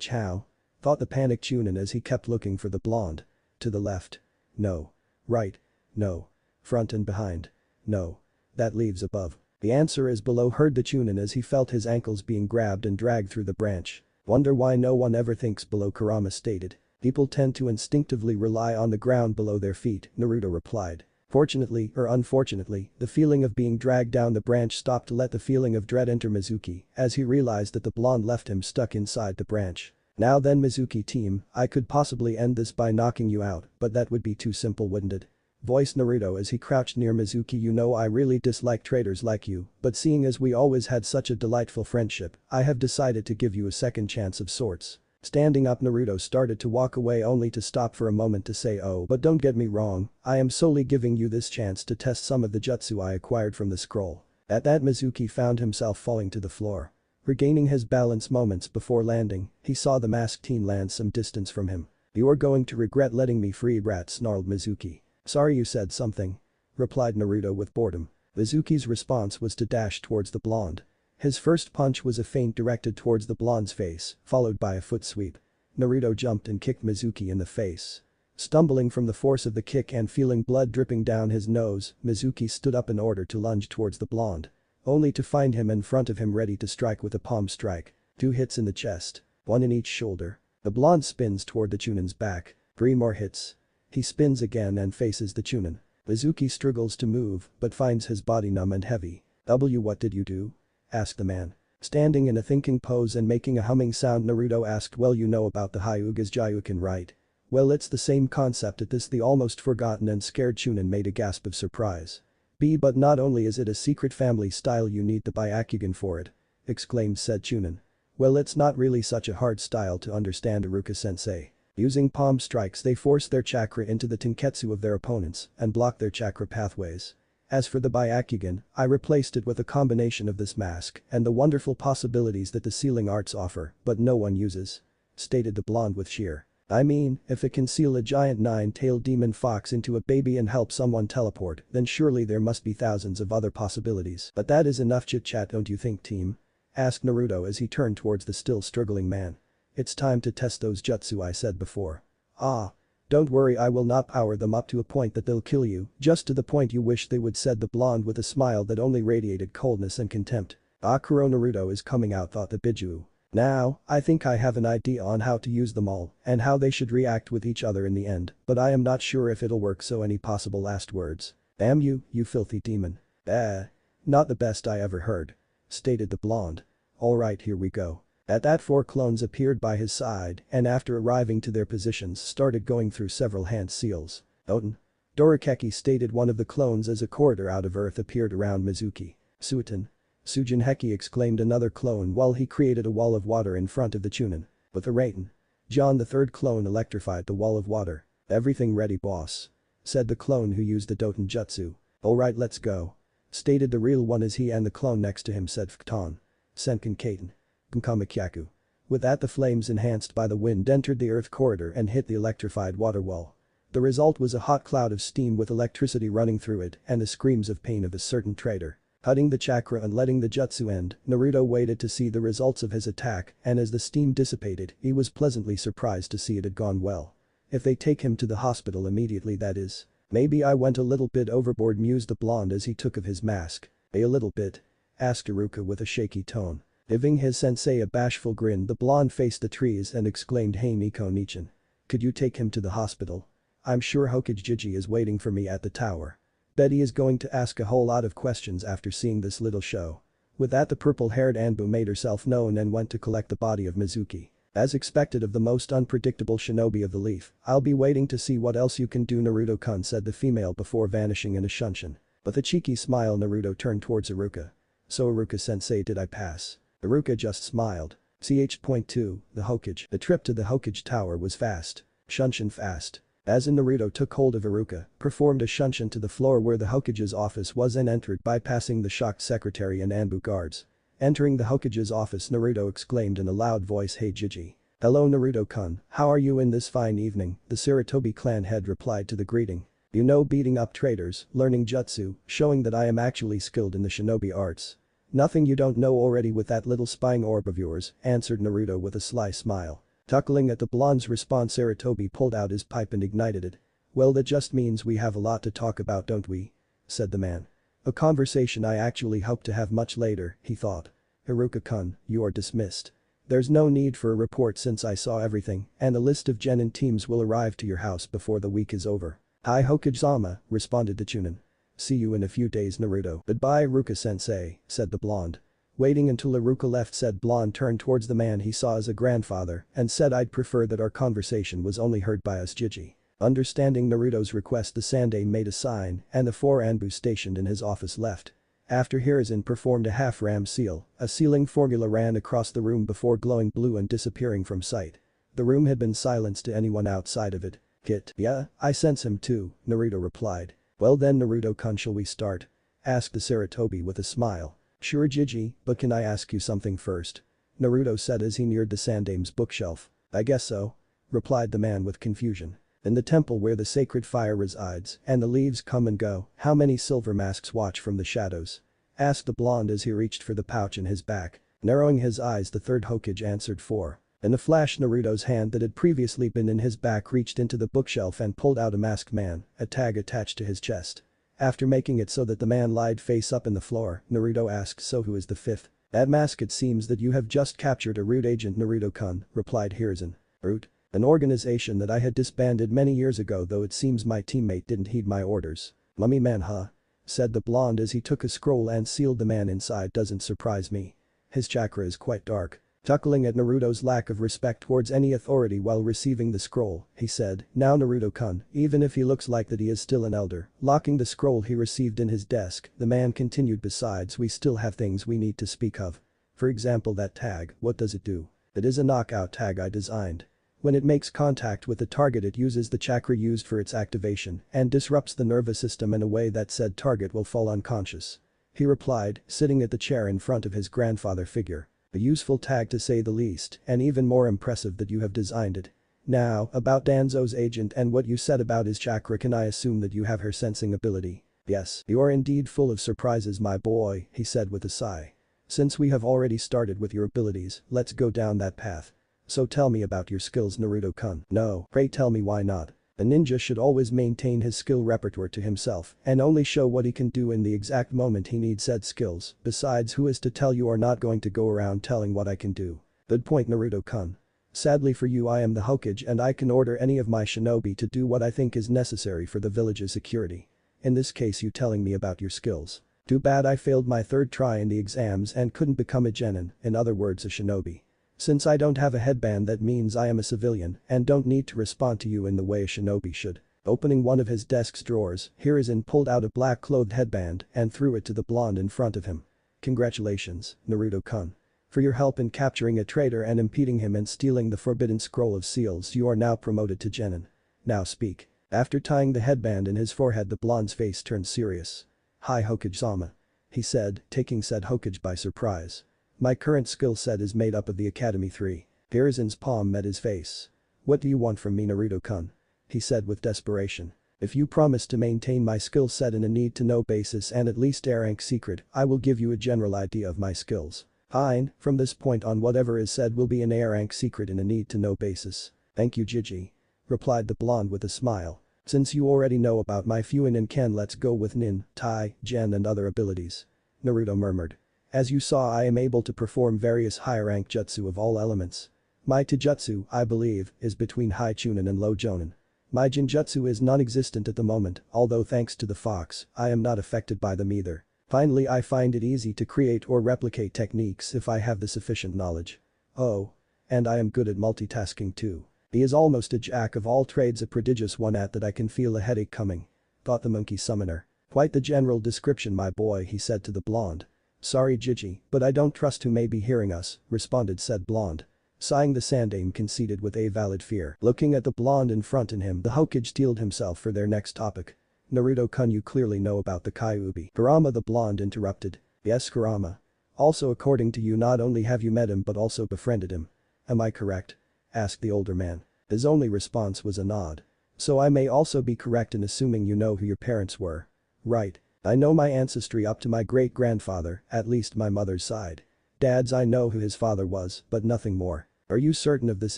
How? Thought the panicked Chunin as he kept looking for the blonde. To the left. No. Right. No. Front and behind. No. That leaves above. The answer is below, heard the Chunin as he felt his ankles being grabbed and dragged through the branch. Wonder why no one ever thinks below, Kurama stated. People tend to instinctively rely on the ground below their feet, Naruto replied. Fortunately or unfortunately, the feeling of being dragged down the branch stopped to let the feeling of dread enter Mizuki as he realized that the blonde left him stuck inside the branch. "Now then, Mizuki team, I could possibly end this by knocking you out, but that would be too simple, wouldn't it?" voiced Naruto as he crouched near Mizuki. "You know I really dislike traitors like you, but seeing as we always had such a delightful friendship, I have decided to give you a second chance of sorts." Standing up, Naruto started to walk away only to stop for a moment to say, "Oh, but don't get me wrong, I am solely giving you this chance to test some of the jutsu I acquired from the scroll." At that, Mizuki found himself falling to the floor. Regaining his balance moments before landing, he saw the masked teen land some distance from him. "You are going to regret letting me free, rat," snarled Mizuki. "Sorry you said something," replied Naruto with boredom. Mizuki's response was to dash towards the blonde. His first punch was a feint directed towards the blonde's face, followed by a foot sweep. Naruto jumped and kicked Mizuki in the face. Stumbling from the force of the kick and feeling blood dripping down his nose, Mizuki stood up in order to lunge towards the blonde. Only to find him in front of him ready to strike with a palm strike. 2 hits in the chest. 1 in each shoulder. The blonde spins toward the Chunin's back. 3 more hits. He spins again and faces the Chunin. Mizuki struggles to move, but finds his body numb and heavy. What did you do?" asked the man. Standing in a thinking pose and making a humming sound, Naruto asked, "Well, you know about the Hyuga's Jayuken, right?" "Well, it's the same concept." At this, the almost forgotten and scared Chunin made a gasp of surprise. But not only is it a secret family style, you need the Byakugan for it," exclaimed said Chunin. "Well, it's not really such a hard style to understand, Iruka-sensei. Using palm strikes, they force their chakra into the tenketsu of their opponents and block their chakra pathways. As for the Byakugan, I replaced it with a combination of this mask and the wonderful possibilities that the sealing arts offer, but no one uses." stated the blonde with sheer. I mean, if it can seal a giant nine-tailed demon fox into a baby and help someone teleport, then surely there must be thousands of other possibilities. But that is enough chit-chat, don't you think, team? Asked Naruto as he turned towards the still struggling man. It's time to test those jutsu I said before. Ah. Don't worry, I will not power them up to a point that they'll kill you, just to the point you wish they would, said the blonde with a smile that only radiated coldness and contempt. Akuro Naruto is coming out, thought the Biju. Now, I think I have an idea on how to use them all and how they should react with each other in the end, but I am not sure if it'll work, so any possible last words? Damn you, you filthy demon. Not the best I ever heard. Stated the blonde. Alright, here we go. At that, 4 clones appeared by his side and after arriving to their positions started going through several hand seals. Oten. Dorikeki, stated one of the clones as a corridor out of earth appeared around Mizuki. Suiten. Sujinheki, exclaimed another clone while he created a wall of water in front of the Chunin. But the Raiten. John, the third clone, electrified the wall of water. Everything ready, boss. Said the clone who used the Doten Jutsu. Alright, let's go. Stated the real one as he and the clone next to him said Fukton. Senkin Kaiten. Kunkamakiaku. With that, the flames enhanced by the wind entered the earth corridor and hit the electrified water wall. The result was a hot cloud of steam with electricity running through it and the screams of pain of a certain traitor. Cutting the chakra and letting the jutsu end, Naruto waited to see the results of his attack, and as the steam dissipated, he was pleasantly surprised to see it had gone well. If they take him to the hospital immediately, that is. Maybe I went a little bit overboard, mused the blonde as he took of his mask. A little bit? Asked Iruka with a shaky tone. Giving his sensei a bashful grin, the blonde faced the trees and exclaimed, "Hey Nico Nichin. Could you take him to the hospital? I'm sure Hokage Jiji is waiting for me at the tower. Betty is going to ask a whole lot of questions after seeing this little show." With that, the purple-haired Anbu made herself known and went to collect the body of Mizuki. As expected of the most unpredictable shinobi of the leaf, "I'll be waiting to see what else you can do, Naruto-kun," said the female before vanishing in a shunshin. With a cheeky smile, Naruto turned towards Iruka. "So Iruka-sensei, did I pass?" Iruka just smiled. Ch.2, the Hokage. The trip to the Hokage tower was fast. Shunshin fast. As in, Naruto took hold of Iruka, performed a shunshin to the floor where the Hokage's office was and entered, bypassing the shocked secretary and Anbu guards. Entering the Hokage's office, Naruto exclaimed in a loud voice, "Hey Jiji." "Hello Naruto-kun, how are you in this fine evening?" the Sarutobi clan head replied to the greeting. "You know, beating up traitors, learning jutsu, showing that I am actually skilled in the shinobi arts." "Nothing you don't know already with that little spying orb of yours," answered Naruto with a sly smile. Chuckling at the blonde's response, Sarutobi pulled out his pipe and ignited it. "Well, that just means we have a lot to talk about, don't we?" said the man. "A conversation I actually hope to have much later," he thought. "Iruka-kun, you are dismissed. There's no need for a report since I saw everything, and a list of Genin teams will arrive to your house before the week is over." "Hi Hokage-sama," responded the Chunin. "See you in a few days, Naruto." "Goodbye Iruka-sensei," said the blonde. Waiting until Iruka left, said blonde turned towards the man he saw as a grandfather and said, "I'd prefer that our conversation was only heard by us Jiji." Understanding Naruto's request, the Sandaime made a sign and the 4 Anbu stationed in his office left. After Hiruzen performed a half-ram seal, a sealing formula ran across the room before glowing blue and disappearing from sight. The room had been silenced to anyone outside of it. "Kit, yeah, I sense him too," Naruto replied. "Well then Naruto-kun, shall we start?" asked the Sarutobi with a smile. "Sure Jiji, but can I ask you something first?" Naruto said as he neared the Sandaime's bookshelf. "I guess so," replied the man with confusion. "In the temple where the sacred fire resides and the leaves come and go, how many silver masks watch from the shadows?" asked the blonde as he reached for the pouch in his back. Narrowing his eyes, the third Hokage answered 4. In a flash, Naruto's hand that had previously been in his back reached into the bookshelf and pulled out a masked man, a tag attached to his chest. After making it so that the man lied face up in the floor, Naruto asked, "So who is the 5th? That mask, it seems that you have just captured a Root agent, Naruto-kun," replied Hiruzen. "Root? An organization that I had disbanded many years ago, though it seems my teammate didn't heed my orders." "Mummy man, huh?" said the blonde as he took a scroll and sealed the man inside. "Doesn't surprise me. His chakra is quite dark." Chuckling at Naruto's lack of respect towards any authority while receiving the scroll, he said, "Now Naruto-kun, even if he looks like that, he is still an elder." Locking the scroll he received in his desk, the man continued, "Besides, we still have things we need to speak of. For example, that tag, what does it do?" "It is a knockout tag I designed. When it makes contact with the target, it uses the chakra used for its activation and disrupts the nervous system in a way that said target will fall unconscious," he replied, sitting at the chair in front of his grandfather figure. A useful tag to say the least, and even more impressive that you have designed it. Now, about Danzo's agent and what you said about his chakra, can I assume that you have her sensing ability? Yes, you are indeed full of surprises, my boy, he said with a sigh. Since we have already started with your abilities, let's go down that path. So tell me about your skills, Naruto-kun. No, pray tell me why not. A ninja should always maintain his skill repertoire to himself and only show what he can do in the exact moment he needs said skills. Besides, who is to tell you are not going to go around telling what I can do? Good point, Naruto-kun. Sadly for you, I am the Hokage and I can order any of my shinobi to do what I think is necessary for the village's security. In this case, you telling me about your skills. Too bad I failed my third try in the exams and couldn't become a genin, in other words a shinobi. Since I don't have a headband, that means I am a civilian and don't need to respond to you in the way a shinobi should. Opening one of his desk's drawers, Hiruzen pulled out a black-clothed headband and threw it to the blonde in front of him. Congratulations, Naruto-kun. For your help in capturing a traitor and impeding him in stealing the forbidden scroll of seals, you are now promoted to genin. Now speak. After tying the headband in his forehead, the blonde's face turned serious. Hi Hokage-sama, he said, taking said Hokage by surprise. My current skill set is made up of the Academy 3. Hiruzen's palm met his face. What do you want from me, Naruto-kun? He said with desperation. If you promise to maintain my skill set in a need-to-know basis and at least A-rank secret, I will give you a general idea of my skills. Fine, from this point on whatever is said will be an A-rank secret in a need-to-know basis. Thank you, Gigi, replied the blonde with a smile. Since you already know about my Fuin and Ken, let's go with Nin, Tai, Gen and other abilities. Naruto murmured. As you saw, I am able to perform various high-rank jutsu of all elements. My Taijutsu, I believe, is between High Chunin and Low Jonin. My Jinjutsu is non-existent at the moment, although thanks to the fox, I am not affected by them either. Finally, I find it easy to create or replicate techniques if I have the sufficient knowledge. Oh. And I am good at multitasking too. He is almost a jack of all trades, a prodigious one at that. I can feel a headache coming, thought the monkey summoner. Quite the general description, my boy, he said to the blonde. Sorry Gigi, but I don't trust who may be hearing us, responded said blonde. Sighing, the Sandaime conceded with a valid fear. Looking at the blonde in front of him, the Hokage steeled himself for their next topic. Naruto-kun, you clearly know about the Kyuubi. Kurama, the blonde interrupted. Yes, Kurama. Also, according to you, not only have you met him but also befriended him. Am I correct? Asked the older man. His only response was a nod. So I may also be correct in assuming you know who your parents were. Right. I know my ancestry up to my great-grandfather, at least my mother's side. Dad's, I know who his father was, but nothing more. Are you certain of this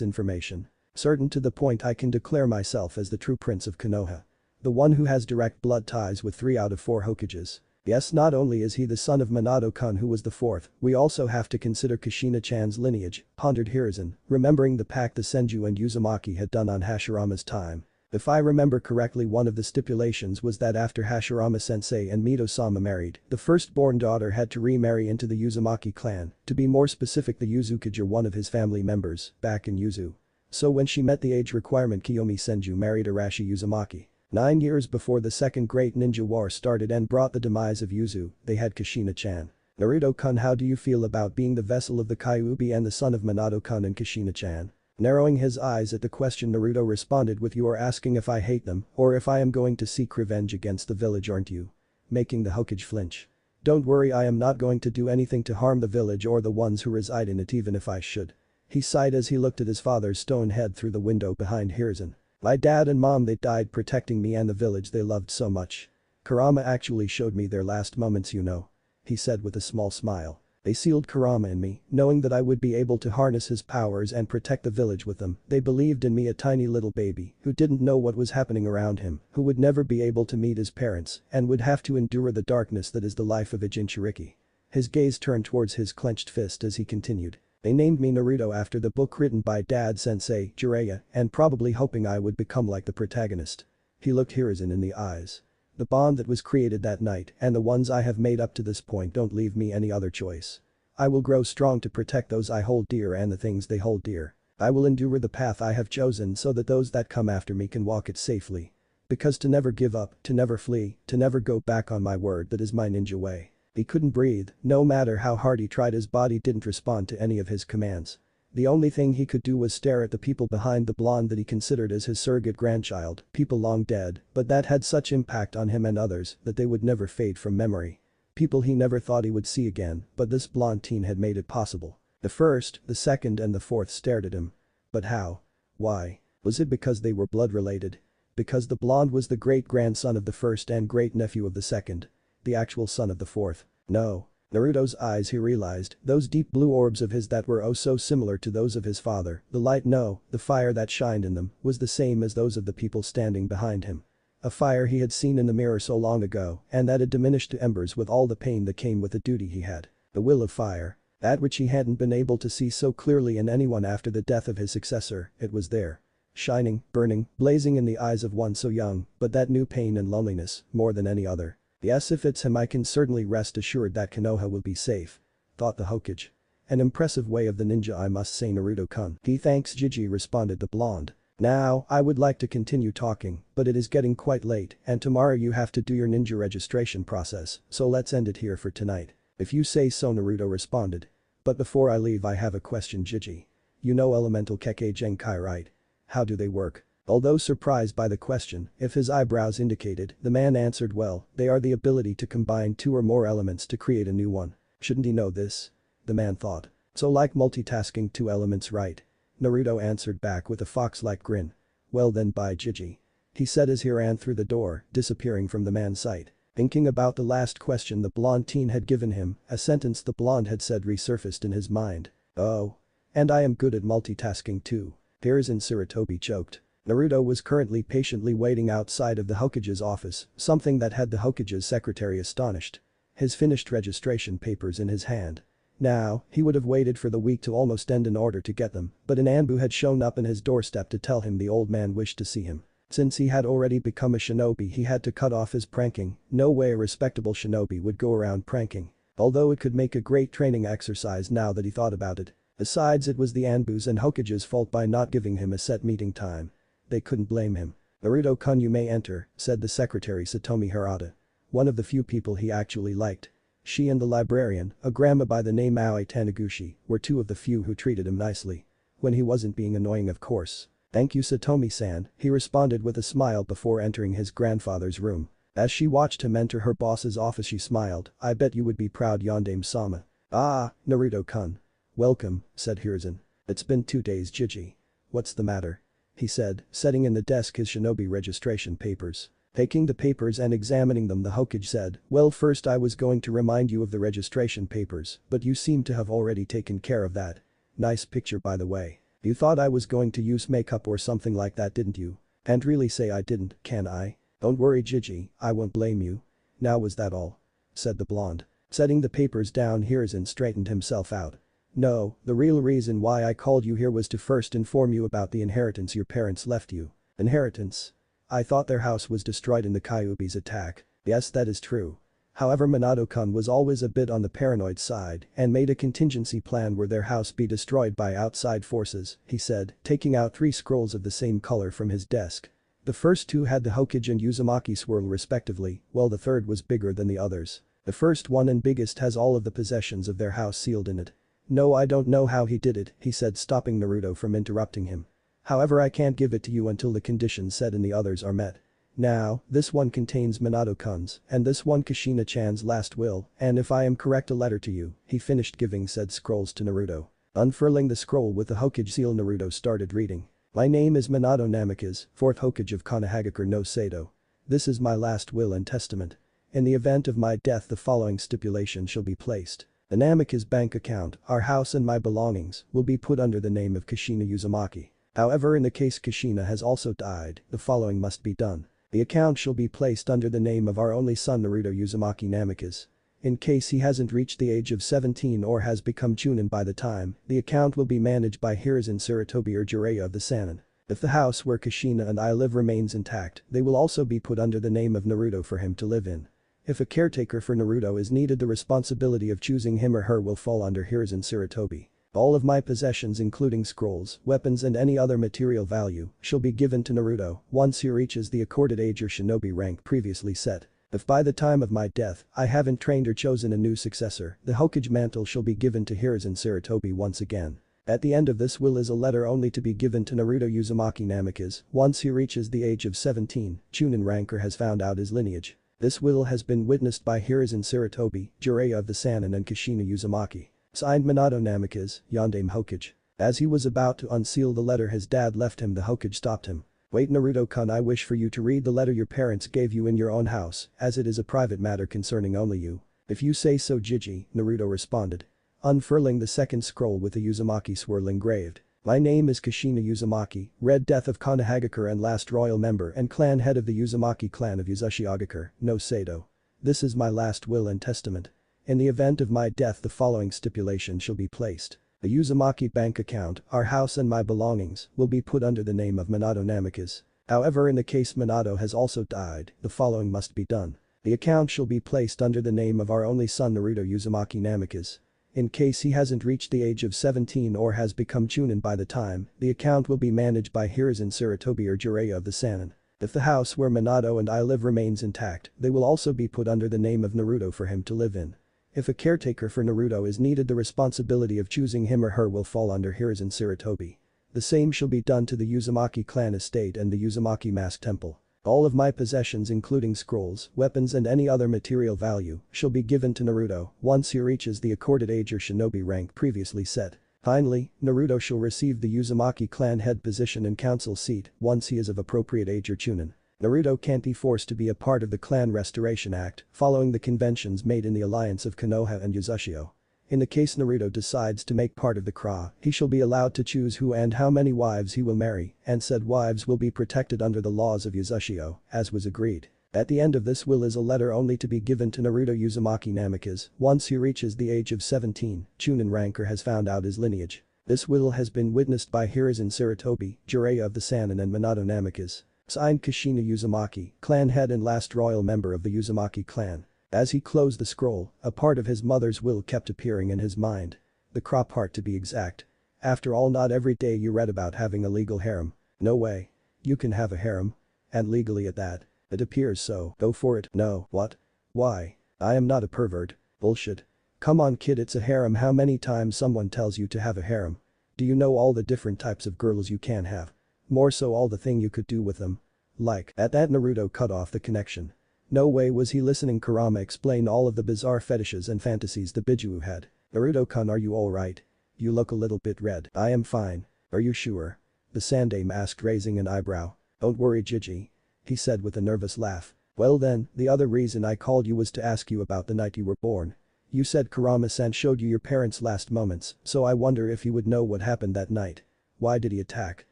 information? Certain to the point I can declare myself as the true prince of Konoha. The one who has direct blood ties with 3 out of 4 Hokages. Yes, not only is he the son of Minato-kun, who was the 4th, we also have to consider Kushina-chan's lineage, pondered Hiruzen, remembering the pact the Senju and Uzumaki had done on Hashirama's time. If I remember correctly, one of the stipulations was that after Hashirama-sensei and Mito-sama married, the firstborn daughter had to remarry into the Uzumaki clan, to be more specific the Uzukage or one of his family members, back in Uzu. So when she met the age requirement, Kiyomi Senju married Arashi Uzumaki. 9 years before the Second Great Ninja War started and brought the demise of Uzu, they had Kushina-chan. Naruto-kun, how do you feel about being the vessel of the Kyuubi and the son of Minato-kun and Kushina-chan? Narrowing his eyes at the question, Naruto responded with, you are asking if I hate them or if I am going to seek revenge against the village, aren't you? Making the Hokage flinch. Don't worry, I am not going to do anything to harm the village or the ones who reside in it, even if I should. He sighed as he looked at his father's stone head through the window behind Hiruzen. My dad and mom, they died protecting me and the village they loved so much. Kurama actually showed me their last moments, you know. He said with a small smile. They sealed Kurama in me, knowing that I would be able to harness his powers and protect the village with them. They believed in me, a tiny little baby who didn't know what was happening around him, who would never be able to meet his parents and would have to endure the darkness that is the life of a Jinchuriki. His gaze turned towards his clenched fist as he continued. They named me Naruto after the book written by Dad-sensei, Jiraiya, and probably hoping I would become like the protagonist. He looked Hiruzen in the eyes. The bond that was created that night and the ones I have made up to this point don't leave me any other choice. I will grow strong to protect those I hold dear and the things they hold dear. I will endure the path I have chosen so that those that come after me can walk it safely. Because to never give up, to never flee, to never go back on my word, that is my ninja way. He couldn't breathe, no matter how hard he tried, his body didn't respond to any of his commands. The only thing he could do was stare at the people behind the blonde that he considered as his surrogate grandchild, people long dead, but that had such impact on him and others that they would never fade from memory. People he never thought he would see again, but this blonde teen had made it possible. The first, the second and the fourth stared at him. But how? Why? Was it because they were blood related? Because the blonde was the great-grandson of the first and great-nephew of the second? The actual son of the fourth? No. Naruto's eyes, he realized, those deep blue orbs of his that were oh so similar to those of his father, the light no, the fire that shined in them, was the same as those of the people standing behind him. A fire he had seen in the mirror so long ago and that had diminished to embers with all the pain that came with the duty he had. The will of fire. That which he hadn't been able to see so clearly in anyone after the death of his successor, it was there. Shining, burning, blazing in the eyes of one so young, but that knew pain and loneliness more than any other. Yes, if it's him I can certainly rest assured that Konoha will be safe. Thought the Hokage. An impressive way of the ninja I must say Naruto-kun. He thanks Gigi responded the blonde. Now, I would like to continue talking, but it is getting quite late and tomorrow you have to do your ninja registration process, so let's end it here for tonight. If you say so Naruto responded. But before I leave I have a question Gigi. You know elemental Kekkei Genkai right? How do they work? Although surprised by the question, if his eyebrows indicated, the man answered well, they are the ability to combine two or more elements to create a new one. Shouldn't he know this? The man thought. So like multitasking two elements right? Naruto answered back with a fox-like grin. Well then bye Gigi. He said as he ran through the door, disappearing from the man's sight. Thinking about the last question the blonde teen had given him, a sentence the blonde had said resurfaced in his mind. Oh. And I am good at multitasking too. Hiruzen Sarutobi choked. Naruto was currently patiently waiting outside of the Hokage's office, something that had the Hokage's secretary astonished. His finished registration papers in his hand. Now, he would have waited for the week to almost end in order to get them, but an Anbu had shown up in his doorstep to tell him the old man wished to see him. Since he had already become a shinobi he had to cut off his pranking, no way a respectable shinobi would go around pranking. Although it could make a great training exercise now that he thought about it. Besides it was the Anbu's and Hokage's fault by not giving him a set meeting time. They couldn't blame him. Naruto-kun you may enter, said the secretary Satomi Harada. One of the few people he actually liked. She and the librarian, a grandma by the name Aoi Taniguchi, were two of the few who treated him nicely. When he wasn't being annoying of course. Thank you Satomi-san, he responded with a smile before entering his grandfather's room. As she watched him enter her boss's office she smiled, I bet you would be proud Yondaime-sama. Ah, Naruto-kun. Welcome, said Hiruzen. It's been 2 days Gigi. What's the matter? He said, setting in the desk his shinobi registration papers. Taking the papers and examining them the Hokage said, well first I was going to remind you of the registration papers, but you seem to have already taken care of that. Nice picture by the way. You thought I was going to use makeup or something like that didn't you? Can't really say I didn't, can I? Don't worry Gigi, I won't blame you. Now was that all? Said the blonde. Setting the papers down Hiruzen straightened himself out. No, the real reason why I called you here was to first inform you about the inheritance your parents left you. Inheritance? I thought their house was destroyed in the Kyuubi's attack. Yes that is true. However Minato-kun was always a bit on the paranoid side and made a contingency plan where their house be destroyed by outside forces, he said, taking out 3 scrolls of the same color from his desk. The first 2 had the Hokage and Uzumaki swirl respectively, while the third was bigger than the others. The first one and biggest has all of the possessions of their house sealed in it. No I don't know how he did it, he said stopping Naruto from interrupting him. However I can't give it to you until the conditions set in the others are met. Now, this one contains Minato-kun's, and this one Kushina-chan's last will, and if I am correct a letter to you, he finished giving said scrolls to Naruto. Unfurling the scroll with the Hokage seal Naruto started reading. My name is Minato Namikaze, 4th Hokage of Konohamaru no Sado. This is my last will and testament. In the event of my death the following stipulation shall be placed. The Namikaze bank account, our house and my belongings, will be put under the name of Kushina Uzumaki. However in the case Kushina has also died, the following must be done. The account shall be placed under the name of our only son Naruto Uzumaki Namikaze. In case he hasn't reached the age of 17 or has become Chunin by the time, the account will be managed by Hiruzen Sarutobi or Jiraiya of the Sannin. If the house where Kushina and I live remains intact, they will also be put under the name of Naruto for him to live in. If a caretaker for Naruto is needed the responsibility of choosing him or her will fall under Hiruzen Sarutobi. All of my possessions including scrolls, weapons and any other material value shall be given to Naruto once he reaches the accorded age or shinobi rank previously set. If by the time of my death I haven't trained or chosen a new successor, the Hokage mantle shall be given to Hiruzen Sarutobi once again. At the end of this will is a letter only to be given to Naruto Uzumaki Namikaze once he reaches the age of 17, Chunin rank or has found out his lineage. This will has been witnessed by Hiruzen Sarutobi, Jiraiya of the Sannin and Kushina Uzumaki. Signed Minato Namikaze, Yondaime Hokage. As he was about to unseal the letter his dad left him, the Hokage stopped him. Wait, Naruto-kun, I wish for you to read the letter your parents gave you in your own house, as it is a private matter concerning only you. If you say so, Jiji, Naruto responded. Unfurling the second scroll with the Uzumaki swirl engraved. My name is Kushina Uzumaki, Red Death of Konohamaru and last royal member and clan head of the Uzumaki clan of Uzashigakure, no Sado. This is my last will and testament. In the event of my death, the following stipulation shall be placed. The Uzumaki bank account, our house and my belongings, will be put under the name of Minato Namikaze. However, in the case Minato has also died, the following must be done. The account shall be placed under the name of our only son Naruto Uzumaki Namikaze. In case he hasn't reached the age of 17 or has become Chunin by the time, the account will be managed by Hiruzen Sarutobi or Jiraiya of the Sannin. If the house where Minato and I live remains intact, they will also be put under the name of Naruto for him to live in. If a caretaker for Naruto is needed, the responsibility of choosing him or her will fall under Hiruzen Sarutobi. The same shall be done to the Uzumaki clan estate and the Uzumaki Mask Temple. All of my possessions including scrolls, weapons and any other material value shall be given to Naruto once he reaches the accorded age or shinobi rank previously set. Finally, Naruto shall receive the Uzumaki clan head position and council seat once he is of appropriate age or Chunin. Naruto can't be forced to be a part of the Clan Restoration Act following the conventions made in the alliance of Konoha and Uzashio. In the case Naruto decides to make part of the CRA, he shall be allowed to choose who and how many wives he will marry, and said wives will be protected under the laws of Uzashio, as was agreed. At the end of this will is a letter only to be given to Naruto Uzumaki Namikaze once he reaches the age of 17, Chunin rank or has found out his lineage. This will has been witnessed by Hiruzen Sarutobi, Jiraiya of the Sannin and Minato Namikaze. Signed Kushina Uzumaki, clan head and last royal member of the Uzumaki clan. As he closed the scroll, a part of his mother's will kept appearing in his mind. The CRA part to be exact. After all, not every day you read about having a legal harem. No way. You can have a harem. And legally at that. It appears so. Go for it. No. What? Why? I am not a pervert. Bullshit. Come on kid, it's a harem. How many times someone tells you to have a harem? Do you know all the different types of girls you can have? More so all the thing you could do with them. Like, at that Naruto cut off the connection. No way was he listening. Kurama explained all of the bizarre fetishes and fantasies the Biju had. Naruto-kun, are you alright? You look a little bit red. I am fine. Are you sure? The Sandaime asked, raising an eyebrow. Don't worry Jiji. He said with a nervous laugh. Well then, the other reason I called you was to ask you about the night you were born. You said Kurama-san showed you your parents' last moments, so I wonder if you would know what happened that night. Why did he attack?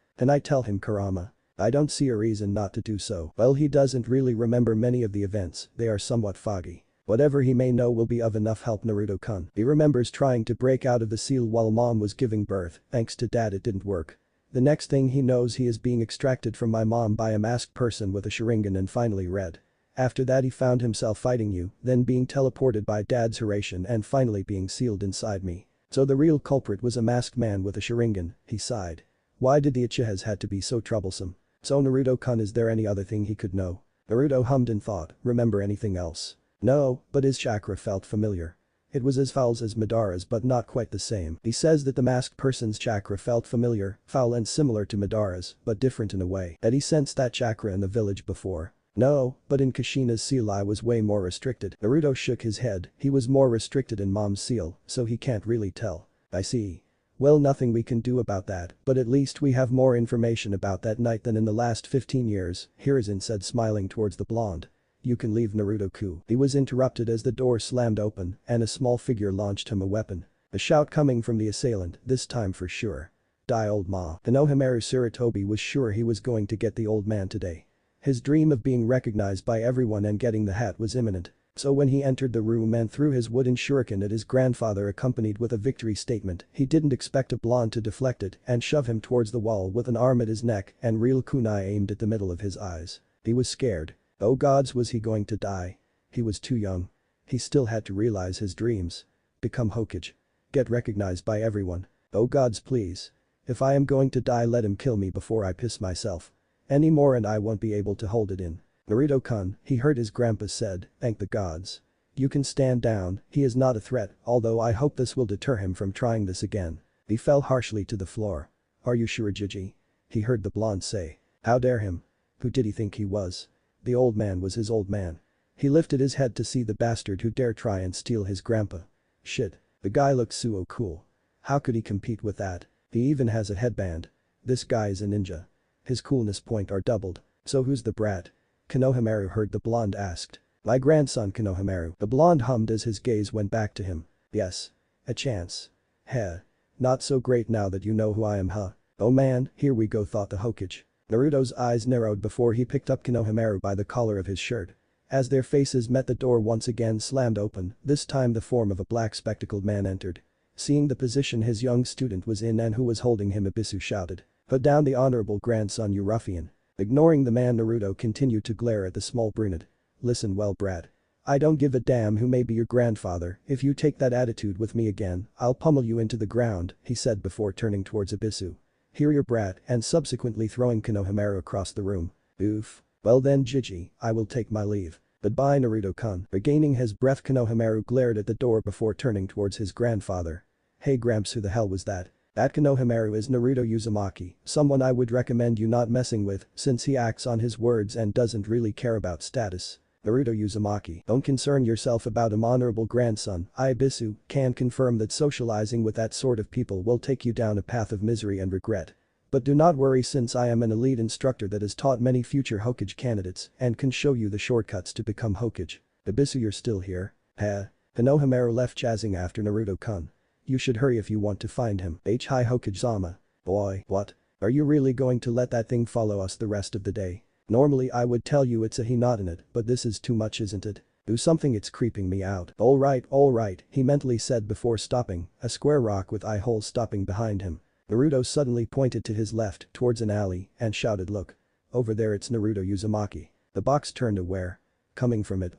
Can I tell him, Kurama? I don't see a reason not to do so. Well, he doesn't really remember many of the events, they are somewhat foggy. Whatever he may know will be of enough help, Naruto-kun. He remembers trying to break out of the seal while mom was giving birth, thanks to dad it didn't work. The next thing he knows, he is being extracted from my mom by a masked person with a Sharingan and finally red. After that he found himself fighting you, then being teleported by dad's Hiraishin and finally being sealed inside me. So the real culprit was a masked man with a Sharingan, he sighed. Why did the Uchihas had to be so troublesome? So Naruto-kun, is there any other thing he could know? Naruto hummed and thought, remember anything else? No, but his chakra felt familiar. It was as foul as Madara's but not quite the same. He says that the masked person's chakra felt familiar, foul and similar to Madara's, but different in a way. That he sensed that chakra in the village before. No, but in Kushina's seal I was way more restricted. Naruto shook his head, he was more restricted in mom's seal, so he can't really tell. I see. Well, nothing we can do about that, but at least we have more information about that night than in the last 15 years, Hiruzen said, smiling towards the blonde. You can leave, Naruto-kun. He was interrupted as the door slammed open and a small figure launched him a weapon. A shout coming from the assailant, this time for sure. Die old ma. Konohamaru Sarutobi was sure he was going to get the old man today. His dream of being recognized by everyone and getting the hat was imminent. So when he entered the room and threw his wooden shuriken at his grandfather accompanied with a victory statement, he didn't expect a blonde to deflect it and shove him towards the wall with an arm at his neck and real kunai aimed at the middle of his eyes. He was scared. Oh gods, was he going to die? He was too young. He still had to realize his dreams. Become Hokage. Get recognized by everyone. Oh gods, please. If I am going to die, let him kill me before I piss myself. Any more and I won't be able to hold it in. Naruto-kun, he heard his grandpa said, thank the gods. You can stand down, he is not a threat, although I hope this will deter him from trying this again. He fell harshly to the floor. Are you sure, Jiji? He heard the blonde say. How dare him? Who did he think he was? The old man was his old man. He lifted his head to see the bastard who dare try and steal his grandpa. Shit. The guy looks so cool. How could he compete with that? He even has a headband. This guy is a ninja. His coolness point are doubled. So who's the brat? Konohamaru heard the blonde asked. My grandson Konohamaru. The blonde hummed as his gaze went back to him. Yes. A chance. Heh. Not so great now that you know who I am, huh? Oh man, here we go, thought the Hokage. Naruto's eyes narrowed before he picked up Konohamaru by the collar of his shirt. As their faces met, the door once again slammed open, this time the form of a black spectacled man entered. Seeing the position his young student was in and who was holding him, Ibisu shouted. Put down the honorable grandson, you ruffian. Ignoring the man, Naruto continued to glare at the small brunette. Listen well, brat. I don't give a damn who may be your grandfather, if you take that attitude with me again, I'll pummel you into the ground, he said before turning towards Ibisu. Hear your brat, and subsequently throwing Konohamaru across the room. Oof. Well then, Gigi, I will take my leave. Goodbye, Naruto-kun. Regaining his breath, Konohamaru glared at the door before turning towards his grandfather. Hey Gramps, who the hell was that? That Konohamaru is Naruto Uzumaki, someone I would recommend you not messing with since he acts on his words and doesn't really care about status. Naruto Uzumaki, don't concern yourself about him, honorable grandson. I, Ibisu, can confirm that socializing with that sort of people will take you down a path of misery and regret. But do not worry, since I am an elite instructor that has taught many future Hokage candidates and can show you the shortcuts to become Hokage. Ibisu, you're still here? Heh. Konohamaru left jazzing after Naruto-kun. You should hurry if you want to find him. Hi Hokage-sama. Boy, what? Are you really going to let that thing follow us the rest of the day? Normally I would tell you it's a Hinata, but this is too much, isn't it? Do something, it's creeping me out. Alright, he mentally said before stopping, a square rock with eye holes stopping behind him. Naruto suddenly pointed to his left towards an alley and shouted, look. Over there, it's Naruto Uzumaki. The box turned aware. Coming from it,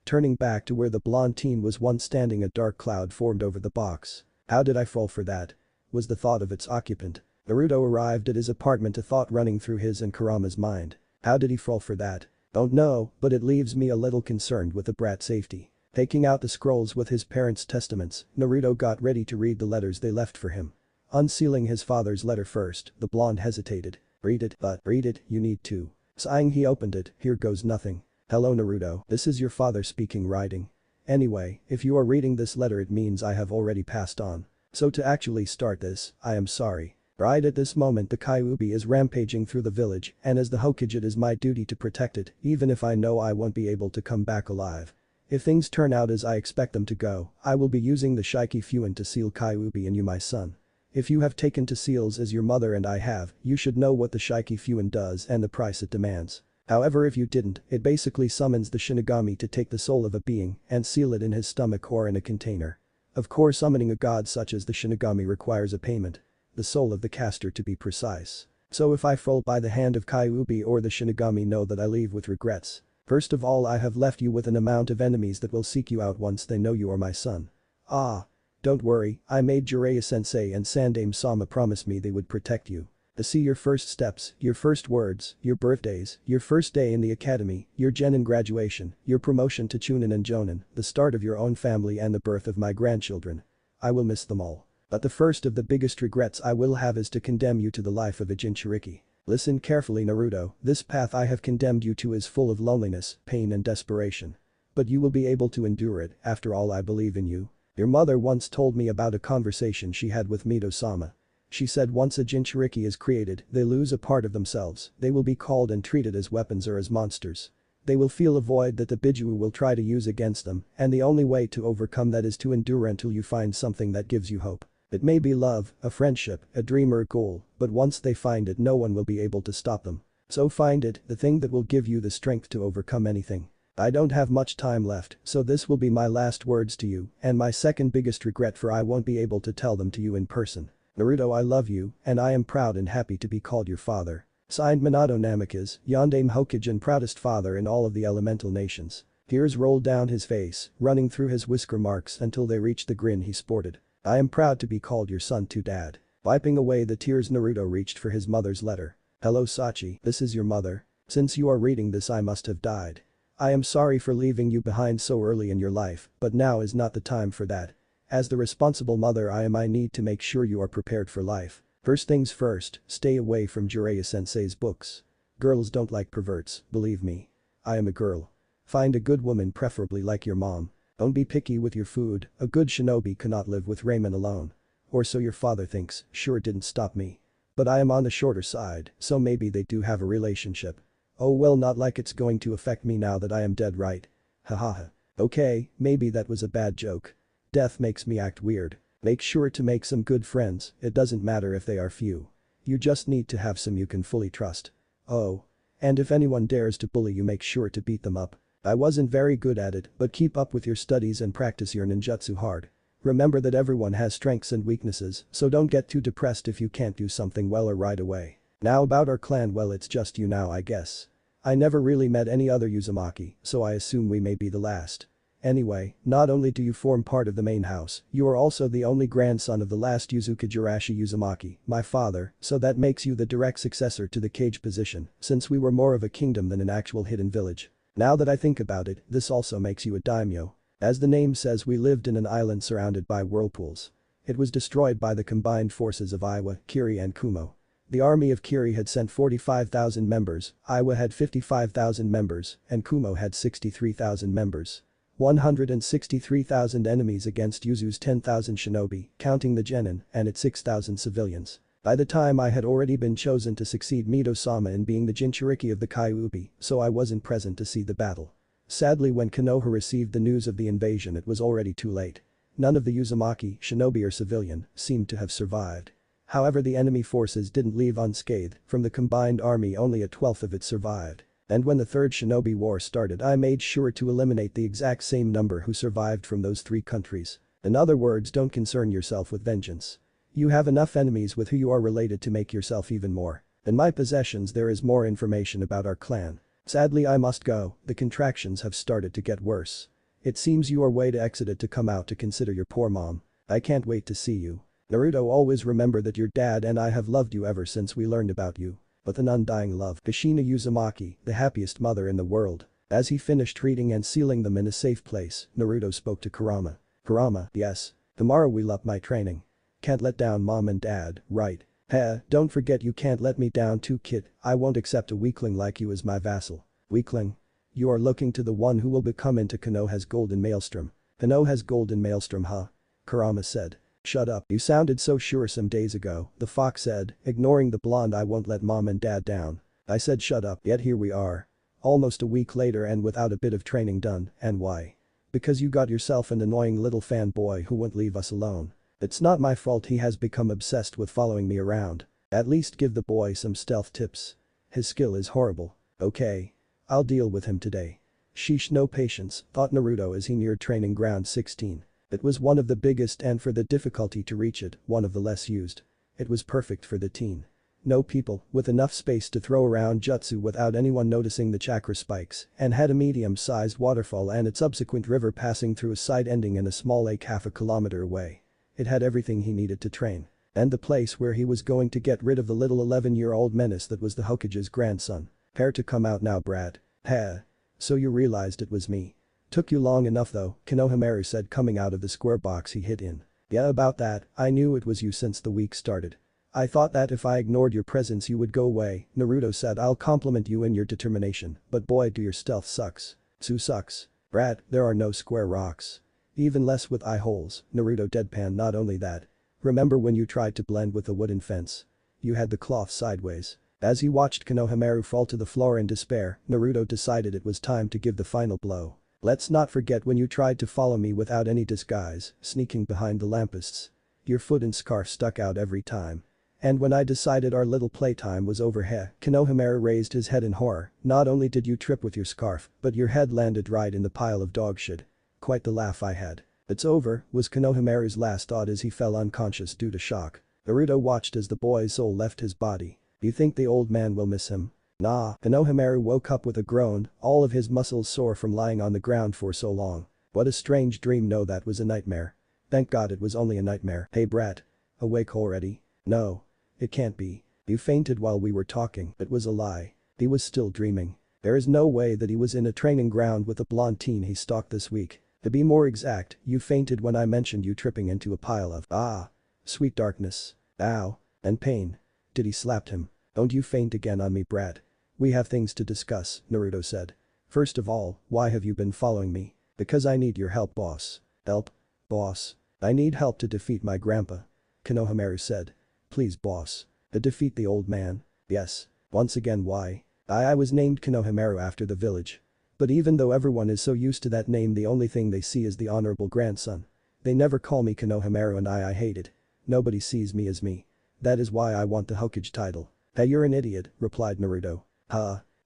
Turning back to where the blonde teen was once standing, a dark cloud formed over the box. How did I fall for that? Was the thought of its occupant. Naruto arrived at his apartment, a thought running through his and Kurama's mind. How did he fall for that? Don't know, but it leaves me a little concerned with the brat's safety. Taking out the scrolls with his parents' testaments, Naruto got ready to read the letters they left for him. Unsealing his father's letter first, the blonde hesitated. Read it, you need to. Sighing, he opened it. Here goes nothing. Hello Naruto, this is your father speaking, writing. Anyway, if you are reading this letter, it means I have already passed on. So to actually start this, I am sorry. Right at this moment the Kyuubi is rampaging through the village, and as the Hokage it is my duty to protect it, even if I know I won't be able to come back alive. If things turn out as I expect them to go, I will be using the Shiki Fuin to seal Kyuubi and you, my son. If you have taken to seals as your mother and I have, you should know what the Shiki Fuin does and the price it demands. However, if you didn't, it basically summons the Shinigami to take the soul of a being and seal it in his stomach or in a container. Of course, summoning a god such as the Shinigami requires a payment. The soul of the caster, to be precise. So if I fall by the hand of Kyuubi or the Shinigami, know that I leave with regrets. First of all, I have left you with an amount of enemies that will seek you out once they know you are my son. Don't worry, I made Jiraiya-sensei and Sandaime-sama promise me they would protect you. To see your first steps, your first words, your birthdays, your first day in the academy, your Genin graduation, your promotion to Chunin and Jonin, the start of your own family and the birth of my grandchildren. I will miss them all. But the first of the biggest regrets I will have is to condemn you to the life of a Jinchuriki. Listen carefully, Naruto, this path I have condemned you to is full of loneliness, pain and desperation. But you will be able to endure it, after all I believe in you. Your mother once told me about a conversation she had with Mito-sama. She said once a Jinchuriki is created, they lose a part of themselves, they will be called and treated as weapons or as monsters. They will feel a void that the Bijuu will try to use against them, and the only way to overcome that is to endure until you find something that gives you hope. It may be love, a friendship, a dream or a goal, but once they find it no one will be able to stop them. So find it, the thing that will give you the strength to overcome anything. I don't have much time left, so this will be my last words to you, and my second biggest regret, for I won't be able to tell them to you in person. Naruto, I love you, and I am proud and happy to be called your father. Signed, Minato Namikaze, Yondaime Hokage and proudest father in all of the elemental nations. Tears rolled down his face, running through his whisker marks until they reached the grin he sported. I am proud to be called your son too, Dad. Wiping away the tears, Naruto reached for his mother's letter. Hello Sachi, this is your mother. Since you are reading this, I must have died. I am sorry for leaving you behind so early in your life, but now is not the time for that. As the responsible mother I need to make sure you are prepared for life. First things first, stay away from Jiraiya-sensei's books. Girls don't like perverts, believe me. I am a girl. Find a good woman, preferably like your mom. Don't be picky with your food, a good shinobi cannot live with ramen alone. Or so your father thinks, sure it didn't stop me. But I am on the shorter side, so maybe they do have a relationship. Oh well, not like it's going to affect me now that I am dead, right? Hahaha. Okay, maybe that was a bad joke. Death makes me act weird. Make sure to make some good friends, it doesn't matter if they are few. You just need to have some you can fully trust. Oh. And if anyone dares to bully you, make sure to beat them up. I wasn't very good at it, but keep up with your studies and practice your ninjutsu hard. Remember that everyone has strengths and weaknesses, so don't get too depressed if you can't do something well or right away. Now about our clan, well, it's just you now, I guess. I never really met any other Uzumaki, so I assume we may be the last. Anyway, not only do you form part of the main house, you are also the only grandson of the last Yuzuka Jirashi Uzumaki, my father, so that makes you the direct successor to the Kage position, since we were more of a kingdom than an actual hidden village. Now that I think about it, this also makes you a daimyo. As the name says, we lived in an island surrounded by whirlpools. It was destroyed by the combined forces of Iwa, Kiri and Kumo. The army of Kiri had sent 45,000 members, Iwa had 55,000 members, and Kumo had 63,000 members. 163,000 enemies against Yuzu's 10,000 shinobi, counting the Genin, and its 6,000 civilians. By the time I had already been chosen to succeed Mito-sama in being the Jinchuriki of the Kyuubi, so I wasn't present to see the battle. Sadly, when Konoha received the news of the invasion, it was already too late. None of the Uzumaki, shinobi or civilian, seemed to have survived. However, the enemy forces didn't leave unscathed, from the combined army only a twelfth of it survived. And when the third shinobi war started, I made sure to eliminate the exact same number who survived from those three countries. In other words, don't concern yourself with vengeance. You have enough enemies with who you are related to make yourself even more. In my possessions there is more information about our clan. Sadly, I must go, the contractions have started to get worse. It seems you are way to exited to come out to consider your poor mom. I can't wait to see you. Naruto, always remember that your dad and I have loved you ever since we learned about you. With an undying love, Kushina Uzumaki, the happiest mother in the world. As he finished reading and sealing them in a safe place, Naruto spoke to Kurama. Kurama, yes. Tomorrow we'll up my training. Can't let down mom and dad, right? Heh, don't forget you can't let me down too, kid. I won't accept a weakling like you as my vassal. Weakling? You are looking to the one who will become into Konoha's golden maelstrom. Konoha's golden maelstrom, huh? Kurama said. Shut up, you sounded so sure some days ago, the fox said, ignoring the blonde. I won't let mom and dad down. I said shut up, yet here we are. Almost a week later and without a bit of training done, and why? Because you got yourself an annoying little fanboy who won't leave us alone. It's not my fault he has become obsessed with following me around. At least give the boy some stealth tips. His skill is horrible. Okay. I'll deal with him today. Sheesh, no patience, thought Naruto as he neared training ground 16. It was one of the biggest and for the difficulty to reach it, one of the less used. It was perfect for the teen. No people, with enough space to throw around jutsu without anyone noticing the chakra spikes, and had a medium-sized waterfall and its subsequent river passing through a side ending in a small lake half a kilometer away. It had everything he needed to train. And the place where he was going to get rid of the little 11-year-old menace that was the Hokage's grandson. Prepare to come out now, brat. Heh. So you realized it was me. Took you long enough though, Konohamaru said, coming out of the square box he hid in. Yeah, about that, I knew it was you since the week started. I thought that if I ignored your presence you would go away, Naruto said. I'll compliment you in your determination, but boy do your stealth sucks. Tsu sucks. Brat, there are no square rocks. Even less with eye holes, Naruto deadpan. Not only that. Remember when you tried to blend with a wooden fence? You had the cloth sideways. As he watched Konohamaru fall to the floor in despair, Naruto decided it was time to give the final blow. Let's not forget when you tried to follow me without any disguise, sneaking behind the lampposts. Your foot and scarf stuck out every time. And when I decided our little playtime was over, Konohamaru raised his head in horror. Not only did you trip with your scarf, but your head landed right in the pile of dog shit. Quite the laugh I had. It's over, was Konohamaru's last thought as he fell unconscious due to shock. Naruto watched as the boy's soul left his body. You think the old man will miss him? Nah, Konohamaru woke up with a groan, all of his muscles sore from lying on the ground for so long. What a strange dream. No, that was a nightmare. Thank God it was only a nightmare. Hey brat. Awake already? No. It can't be. You fainted while we were talking. It was a lie. He was still dreaming. There is no way that he was in a training ground with a blonde teen he stalked this week. To be more exact, you fainted when I mentioned you tripping into a pile of sweet darkness. Ow. And pain. Did he slap him? Don't you faint again on me, brat. We have things to discuss, Naruto said. First of all, why have you been following me? Because I need your help, boss. Help? Boss. I need help to defeat my grandpa. Konohamaru said. Please, boss. To defeat the old man? Yes. Once again, why? I was named Konohamaru after the village. But even though everyone is so used to that name, the only thing they see is the honorable grandson. They never call me Konohamaru and I hate it. Nobody sees me as me. That is why I want the Hokage title. Hey, you're an idiot, replied Naruto.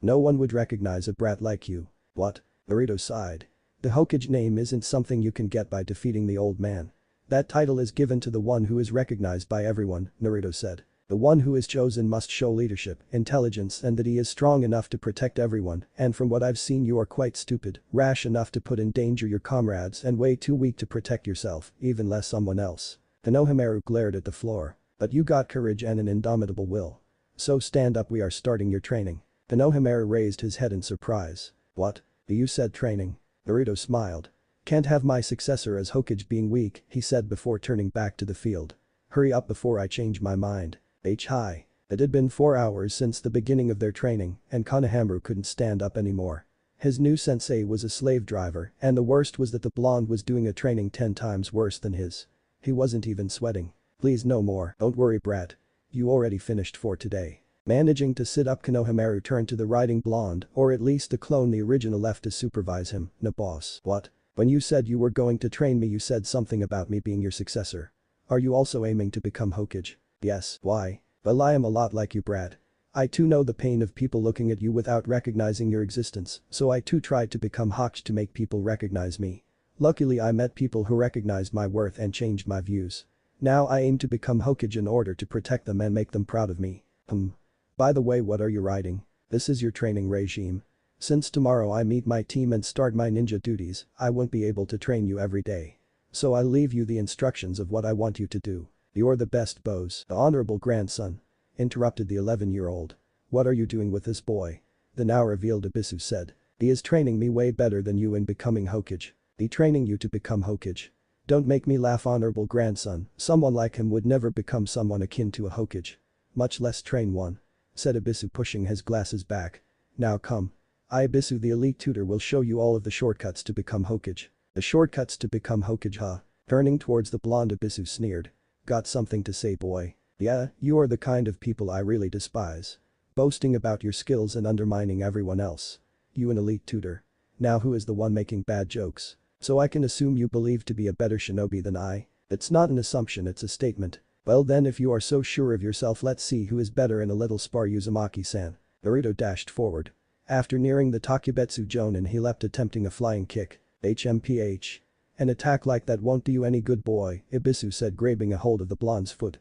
No one would recognize a brat like you. What? Naruto sighed. The Hokage name isn't something you can get by defeating the old man. That title is given to the one who is recognized by everyone, Naruto said. The one who is chosen must show leadership, intelligence and that he is strong enough to protect everyone, and from what I've seen you are quite stupid, rash enough to put in danger your comrades and way too weak to protect yourself, even less someone else. Konohamaru glared at the floor. But you got courage and an indomitable will. So stand up, we are starting your training. Konohamaru raised his head in surprise. What? You said training? Naruto smiled. Can't have my successor as Hokage being weak, he said before turning back to the field. Hurry up before I change my mind. Hi. It had been 4 hours since the beginning of their training and Konohamaru couldn't stand up anymore. His new sensei was a slave driver and the worst was that the blonde was doing a training 10 times worse than his. He wasn't even sweating. Please no more, don't worry brat. You already finished for today. Managing to sit up, Konohamaru turned to the riding blonde, or at least the clone the original left to supervise him. No boss. What? When you said you were going to train me you said something about me being your successor. Are you also aiming to become Hokage? Yes. Why? Well, I am a lot like you brat. I too know the pain of people looking at you without recognizing your existence, so I too tried to become Hokage to make people recognize me. Luckily I met people who recognized my worth and changed my views. Now I aim to become Hokage in order to protect them and make them proud of me. By the way, what are you riding? This is your training regime. Since tomorrow I meet my team and start my ninja duties, I won't be able to train you every day. So I leave you the instructions of what I want you to do. You're the best boss. The honorable grandson. Interrupted the 11-year-old. What are you doing with this boy? The now revealed Abisu said. He is training me way better than you in becoming Hokage. He training you to become Hokage. Don't make me laugh, honorable grandson. Someone like him would never become someone akin to a Hokage. Much less train one. Said Abisu pushing his glasses back. Now come. I Abisu the elite tutor will show you all of the shortcuts to become Hokage. The shortcuts to become Hokage, huh? Turning towards the blonde, Abisu sneered. Got something to say, boy? Yeah, you are the kind of people I really despise. Boasting about your skills and undermining everyone else. You an elite tutor. Now who is the one making bad jokes? So I can assume you believe to be a better shinobi than I? It's not an assumption, it's a statement. Well then, if you are so sure of yourself, let's see who is better in a little spar, Uzumaki-san. Naruto dashed forward. After nearing the Takebetsu Jonin he leapt, attempting a flying kick. HMPH. An attack like that won't do you any good, boy, Abisu said, grabbing a hold of the blonde's foot.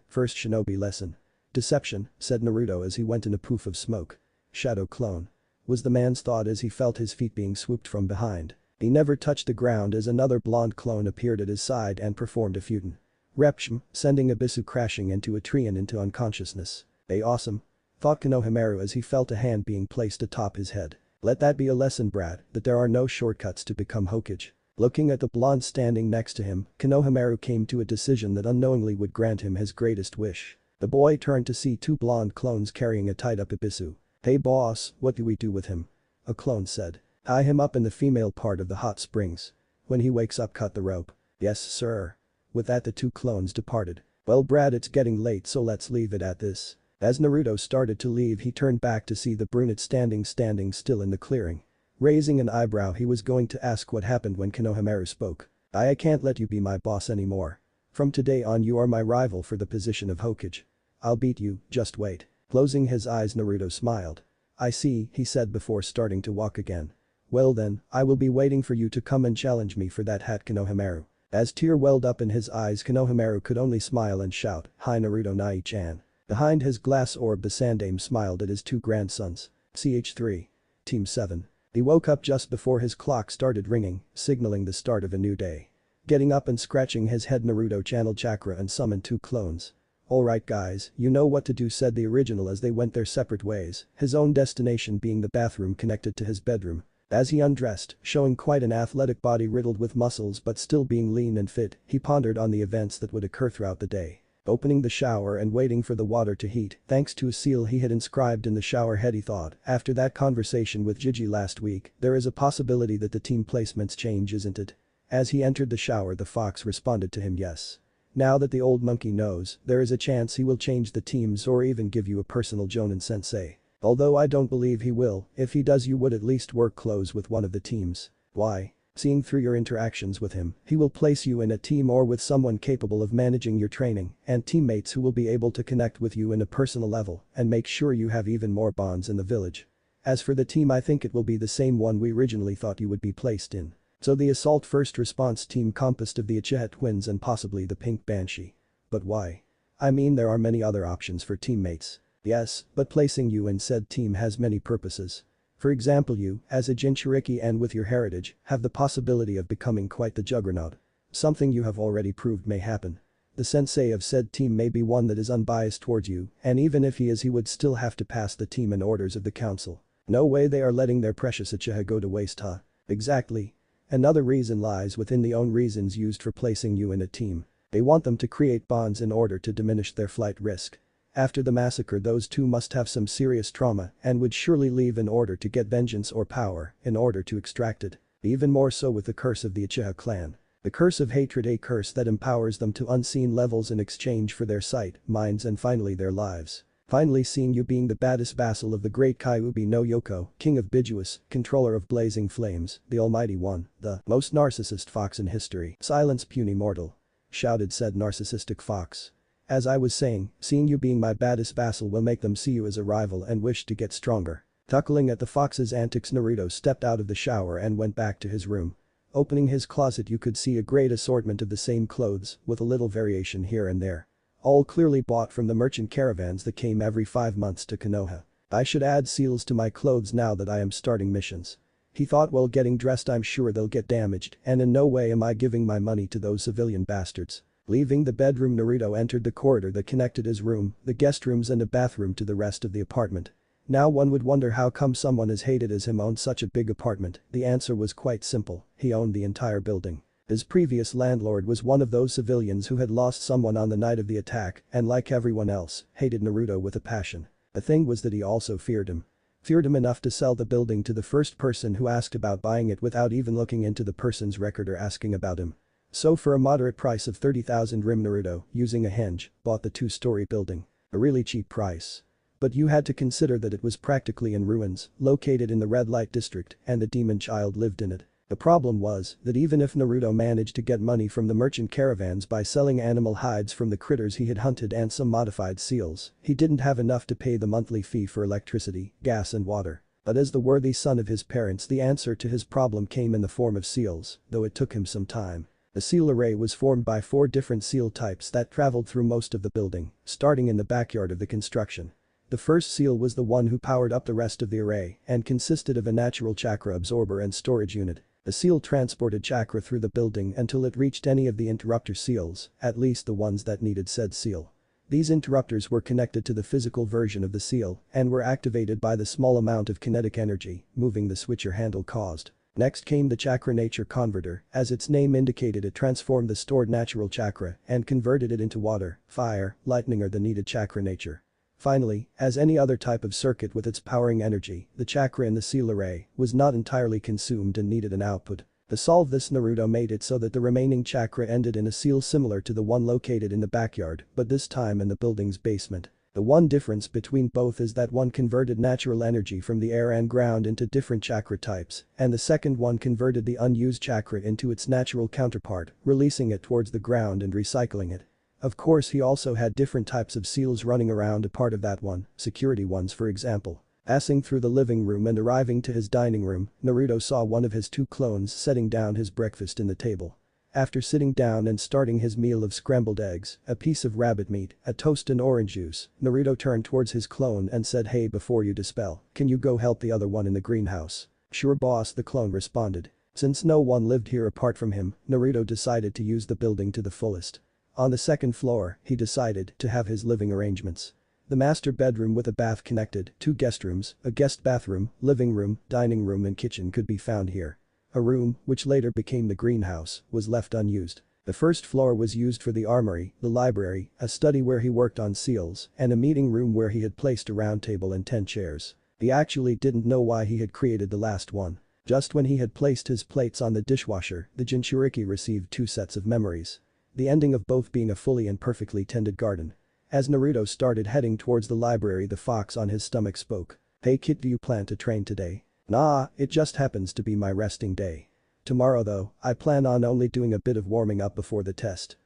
First shinobi lesson. Deception, said Naruto as he went in a poof of smoke. Shadow clone. Was the man's thought as he felt his feet being swooped from behind. He never touched the ground as another blonde clone appeared at his side and performed a Futen. Repshim, sending Abisu crashing into a tree and into unconsciousness. Awesome. Thought Konohamaru as he felt a hand being placed atop his head. Let that be a lesson, brat, that there are no shortcuts to become Hokage. Looking at the blonde standing next to him, Konohamaru came to a decision that unknowingly would grant him his greatest wish. The boy turned to see 2 blonde clones carrying a tied-up Abisu. Hey boss, what do we do with him? A clone said. Tie him up in the female part of the hot springs. When he wakes up, cut the rope. Yes sir. With that the 2 clones departed. Well Brad, it's getting late, so let's leave it at this. As Naruto started to leave he turned back to see the brunette standing still in the clearing. Raising an eyebrow he was going to ask what happened when Konohamaru spoke. I can't let you be my boss anymore. From today on you are my rival for the position of Hokage. I'll beat you, just wait. Closing his eyes Naruto smiled. I see, he said before starting to walk again. Well then, I will be waiting for you to come and challenge me for that hat, Konohamaru. As tear welled up in his eyes Konohamaru could only smile and shout, hi Naruto Nai-chan. Behind his glass orb the Sandaime smiled at his 2 grandsons. CH3. Team 7. He woke up just before his clock started ringing, signaling the start of a new day. Getting up and scratching his head Naruto channeled chakra and summoned 2 clones. Alright guys, you know what to do, said the original as they went their separate ways, his own destination being the bathroom connected to his bedroom. As he undressed, showing quite an athletic body riddled with muscles but still being lean and fit, he pondered on the events that would occur throughout the day. opening the shower and waiting for the water to heat, thanks to a seal he had inscribed in the shower head. He thought, after that conversation with Gigi last week, there is a possibility that the team placements change, isn't it? As he entered the shower, the fox responded to him, yes. Now that the old monkey knows, there is a chance he will change the teams or even give you a personal Jonin sensei. Although I don't believe he will, if he does you would at least work close with one of the teams. Why? Seeing through your interactions with him, he will place you in a team or with someone capable of managing your training and teammates who will be able to connect with you in a personal level and make sure you have even more bonds in the village. As for the team, I think it will be the same one we originally thought you would be placed in. So the assault first response team composed of the Uchiha twins and possibly the Pink Banshee. But why? I mean, there are many other options for teammates. Yes, but placing you in said team has many purposes. For example, you, as a Jinchuriki and with your heritage, have the possibility of becoming quite the juggernaut. Something you have already proved may happen. The sensei of said team may be one that is unbiased towards you, and even if he is, he would still have to pass the team and orders of the council. No way they are letting their precious Uchiha go to waste, huh? Exactly. Another reason lies within the own reasons used for placing you in a team. They want them to create bonds in order to diminish their flight risk. After the massacre, those two must have some serious trauma and would surely leave in order to get vengeance or power in order to extract it. Even more so with the curse of the Uchiha clan. The curse of hatred, a curse that empowers them to unseen levels in exchange for their sight, minds and finally their lives. Finally, seeing you being the baddest vassal of the great Kyuubi no Yoko, king of Bijuas, controller of blazing flames, the almighty one, the most narcissist fox in history. Silence, puny mortal. Shouted said narcissistic fox. As I was saying, seeing you being my baddest vassal will make them see you as a rival and wish to get stronger. Chuckling at the fox's antics, Naruto stepped out of the shower and went back to his room. Opening his closet, you could see a great assortment of the same clothes, with a little variation here and there. All clearly bought from the merchant caravans that came every 5 months to Konoha. I should add seals to my clothes now that I am starting missions. He thought, while getting dressed, I'm sure they'll get damaged, and in no way am I giving my money to those civilian bastards. Leaving the bedroom, Naruto entered the corridor that connected his room, the guest rooms and a bathroom to the rest of the apartment. Now one would wonder how come someone as hated as him owned such a big apartment. The answer was quite simple, he owned the entire building. His previous landlord was one of those civilians who had lost someone on the night of the attack and, like everyone else, hated Naruto with a passion. The thing was that he also feared him. Feared him enough to sell the building to the first person who asked about buying it without even looking into the person's record or asking about him. So for a moderate price of 30,000 rim, Naruto, using a henge, bought the 2-story building. A really cheap price. But you had to consider that it was practically in ruins, located in the red light district, and the demon child lived in it. The problem was that even if Naruto managed to get money from the merchant caravans by selling animal hides from the critters he had hunted and some modified seals, he didn't have enough to pay the monthly fee for electricity, gas and water. But as the worthy son of his parents, the answer to his problem came in the form of seals, though it took him some time. The seal array was formed by 4 different seal types that traveled through most of the building, starting in the backyard of the construction. The first seal was the one who powered up the rest of the array and consisted of a natural chakra absorber and storage unit. The seal transported chakra through the building until it reached any of the interrupter seals, at least the ones that needed said seal. These interrupters were connected to the physical version of the seal and were activated by the small amount of kinetic energy moving the switcher handle caused. Next came the chakra nature converter. As its name indicated, it transformed the stored natural chakra and converted it into water, fire, lightning or the needed chakra nature. Finally, as any other type of circuit with its powering energy, the chakra in the seal array was not entirely consumed and needed an output. To solve this, Naruto made it so that the remaining chakra ended in a seal similar to the one located in the backyard, but this time in the building's basement. The one difference between both is that one converted natural energy from the air and ground into different chakra types, and the second one converted the unused chakra into its natural counterpart, releasing it towards the ground and recycling it. Of course, he also had different types of seals running around a part of that one, security ones for example. Passing through the living room and arriving to his dining room, Naruto saw one of his 2 clones setting down his breakfast in the table. After sitting down and starting his meal of scrambled eggs, a piece of rabbit meat, a toast and orange juice, Naruto turned towards his clone and said, "Hey, before you dispel, can you go help the other one in the greenhouse?" "Sure boss," the clone responded. Since no one lived here apart from him, Naruto decided to use the building to the fullest. On the 2nd floor, he decided to have his living arrangements. The master bedroom with a bath connected, 2 guest rooms, a guest bathroom, living room, dining room and kitchen could be found here. A room, which later became the greenhouse, was left unused. The first floor was used for the armory, the library, a study where he worked on seals, and a meeting room where he had placed a round table and 10 chairs. He actually didn't know why he had created the last one. Just when he had placed his plates on the dishwasher, the Jinchuriki received 2 sets of memories. The ending of both being a fully and perfectly tended garden. As Naruto started heading towards the library, the fox on his stomach spoke. "Hey kid, do you plan to train today?" "Nah, it just happens to be my resting day. Tomorrow though, I plan on only doing a bit of warming up before the test."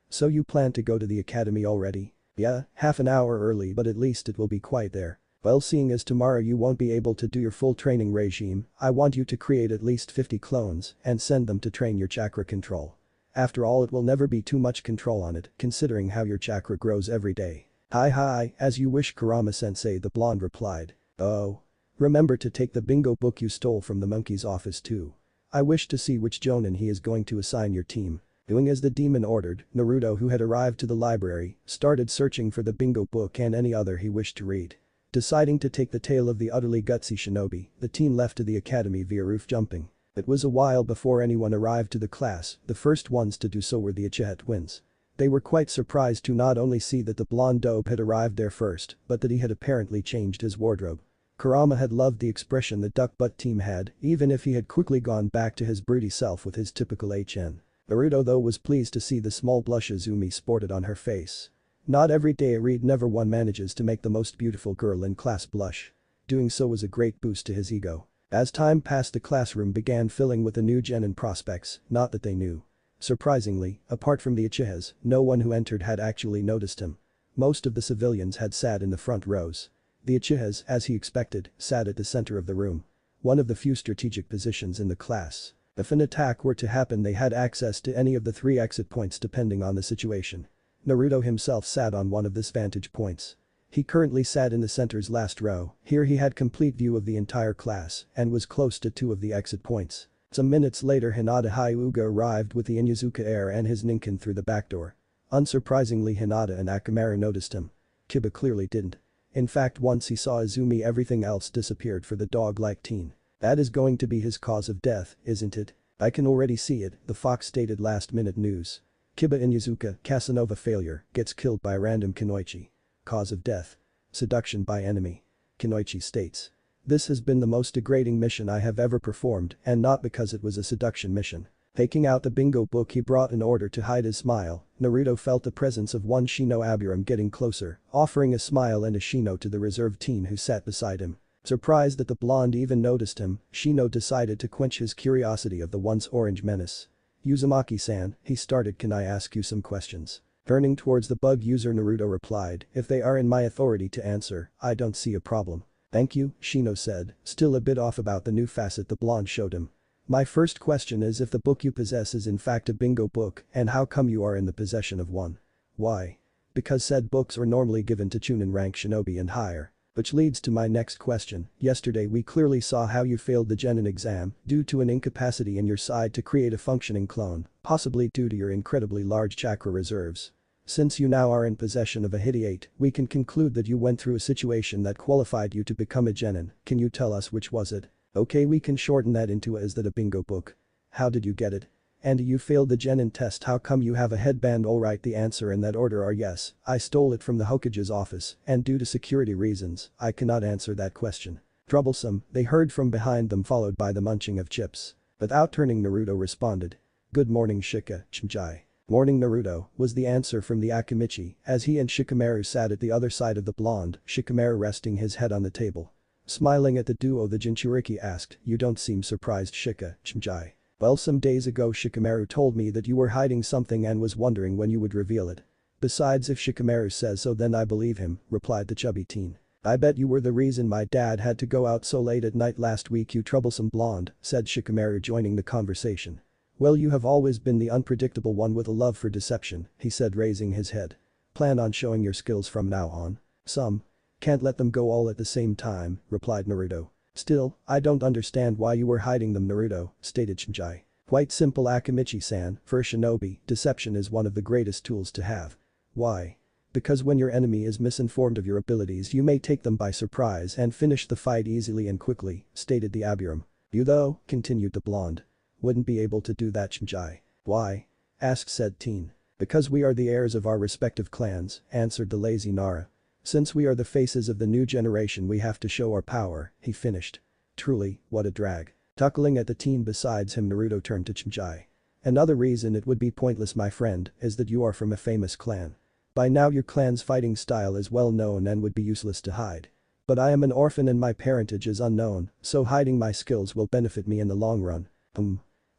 So you plan to go to the academy already?" "Yeah, half an hour early, but at least it will be quiet there." "Well, seeing as tomorrow you won't be able to do your full training regime, I want you to create at least 50 clones and send them to train your chakra control. After all, it will never be too much control on it, considering how your chakra grows every day." Hi, as you wish, Kurama-sensei," the blonde replied. "Oh. Remember to take the bingo book you stole from the monkey's office too. I wish to see which Jonin he is going to assign your team." Doing as the demon ordered, Naruto, who had arrived to the library, started searching for the bingo book and any other he wished to read. Deciding to take the tale of the utterly gutsy shinobi, the team left to the academy via roof jumping. It was a while before anyone arrived to the class, the first ones to do so were the Uchiha twins. They were quite surprised to not only see that the blonde dope had arrived there first, but that he had apparently changed his wardrobe. Kurama had loved the expression the duck butt team had, even if he had quickly gone back to his broody self with his typical HN. Naruto though was pleased to see the small blush Izumi sported on her face. Not every day a read never one manages to make the most beautiful girl in class blush. Doing so was a great boost to his ego. As time passed, the classroom began filling with the new Genin prospects, not that they knew. Surprisingly, apart from the Uchihas, no one who entered had actually noticed him. Most of the civilians had sat in the front rows. The Uchihas, as he expected, sat at the center of the room. One of the few strategic positions in the class. If an attack were to happen, they had access to any of the 3 exit points depending on the situation. Naruto himself sat on one of these vantage points. He currently sat in the center's last row. Here he had complete view of the entire class and was close to 2 of the exit points. Some minutes later, Hinata Hyuga arrived with the Inyazuka heir and his ninkin through the back door. Unsurprisingly, Hinata and Akamaru noticed him. Kiba clearly didn't. In fact, once he saw Izumi, everything else disappeared for the dog-like teen. "That is going to be his cause of death, isn't it?" "I can already see it," the fox stated last-minute news. Kiba Inyazuka, Casanova failure, gets killed by random Kunoichi. Cause of death. Seduction by enemy. Kunoichi states. "This has been the most degrading mission I have ever performed, and not because it was a seduction mission." Taking out the bingo book he brought in order to hide his smile, Naruto felt the presence of one Shino Aburam getting closer, offering a smile and a Shino to the reserve teen who sat beside him. Surprised that the blonde even noticed him, Shino decided to quench his curiosity of the once orange menace. "Uzumaki-san," he started, "can I ask you some questions?" Turning towards the bug user, Naruto replied, "If they are in my authority to answer, I don't see a problem." "Thank you," Shino said, still a bit off about the new facet the blonde showed him. "My first question is if the book you possess is in fact a bingo book, and how come you are in the possession of one?" "Why?" "Because said books are normally given to Chunin rank shinobi and higher. Which leads to my next question. Yesterday we clearly saw how you failed the Genin exam due to an incapacity in your side to create a functioning clone, possibly due to your incredibly large chakra reserves. Since you now are in possession of a Hidiate, we can conclude that you went through a situation that qualified you to become a Genin. Can you tell us which was it?" "Okay, we can shorten that into is that a bingo book. How did you get it? And you failed the Genin test, how come you have a headband?" "Alright, the answer in that order are yes, I stole it from the Hokage's office, and due to security reasons, I cannot answer that question." "Troublesome," they heard from behind them, followed by the munching of chips. Without turning, Naruto responded. "Good morning, Shika, Chimjai." "Morning, Naruto," was the answer from the Akimichi as he and Shikamaru sat at the other side of the blonde, Shikamaru resting his head on the table. Smiling at the duo, the Jinchuriki asked, "You don't seem surprised, Shika, Chimjai." "Well, some days ago Shikamaru told me that you were hiding something and was wondering when you would reveal it. Besides, if Shikamaru says so then I believe him," replied the chubby teen. "I bet you were the reason my dad had to go out so late at night last week, you troublesome blonde," said Shikamaru, joining the conversation. "Well, you have always been the unpredictable one with a love for deception," he said, raising his head. "Plan on showing your skills from now on?" "Some. Can't let them go all at the same time," replied Naruto. "Still, I don't understand why you were hiding them, Naruto," stated Shinji. "Quite simple, Akimichi-san, for a shinobi, deception is one of the greatest tools to have." "Why?" "Because when your enemy is misinformed of your abilities you may take them by surprise and finish the fight easily and quickly," stated the Aburam. "You though," continued the blonde, "wouldn't be able to do that, Shinji." "Why?" asked said teen. Because we are the heirs of our respective clans, answered the lazy Nara. Since we are the faces of the new generation we have to show our power, he finished. Truly, what a drag. Chuckling at the teen besides him Naruto turned to Chimchai. Another reason it would be pointless my friend is that you are from a famous clan. By now your clan's fighting style is well known and would be useless to hide. But I am an orphan and my parentage is unknown, so hiding my skills will benefit me in the long run.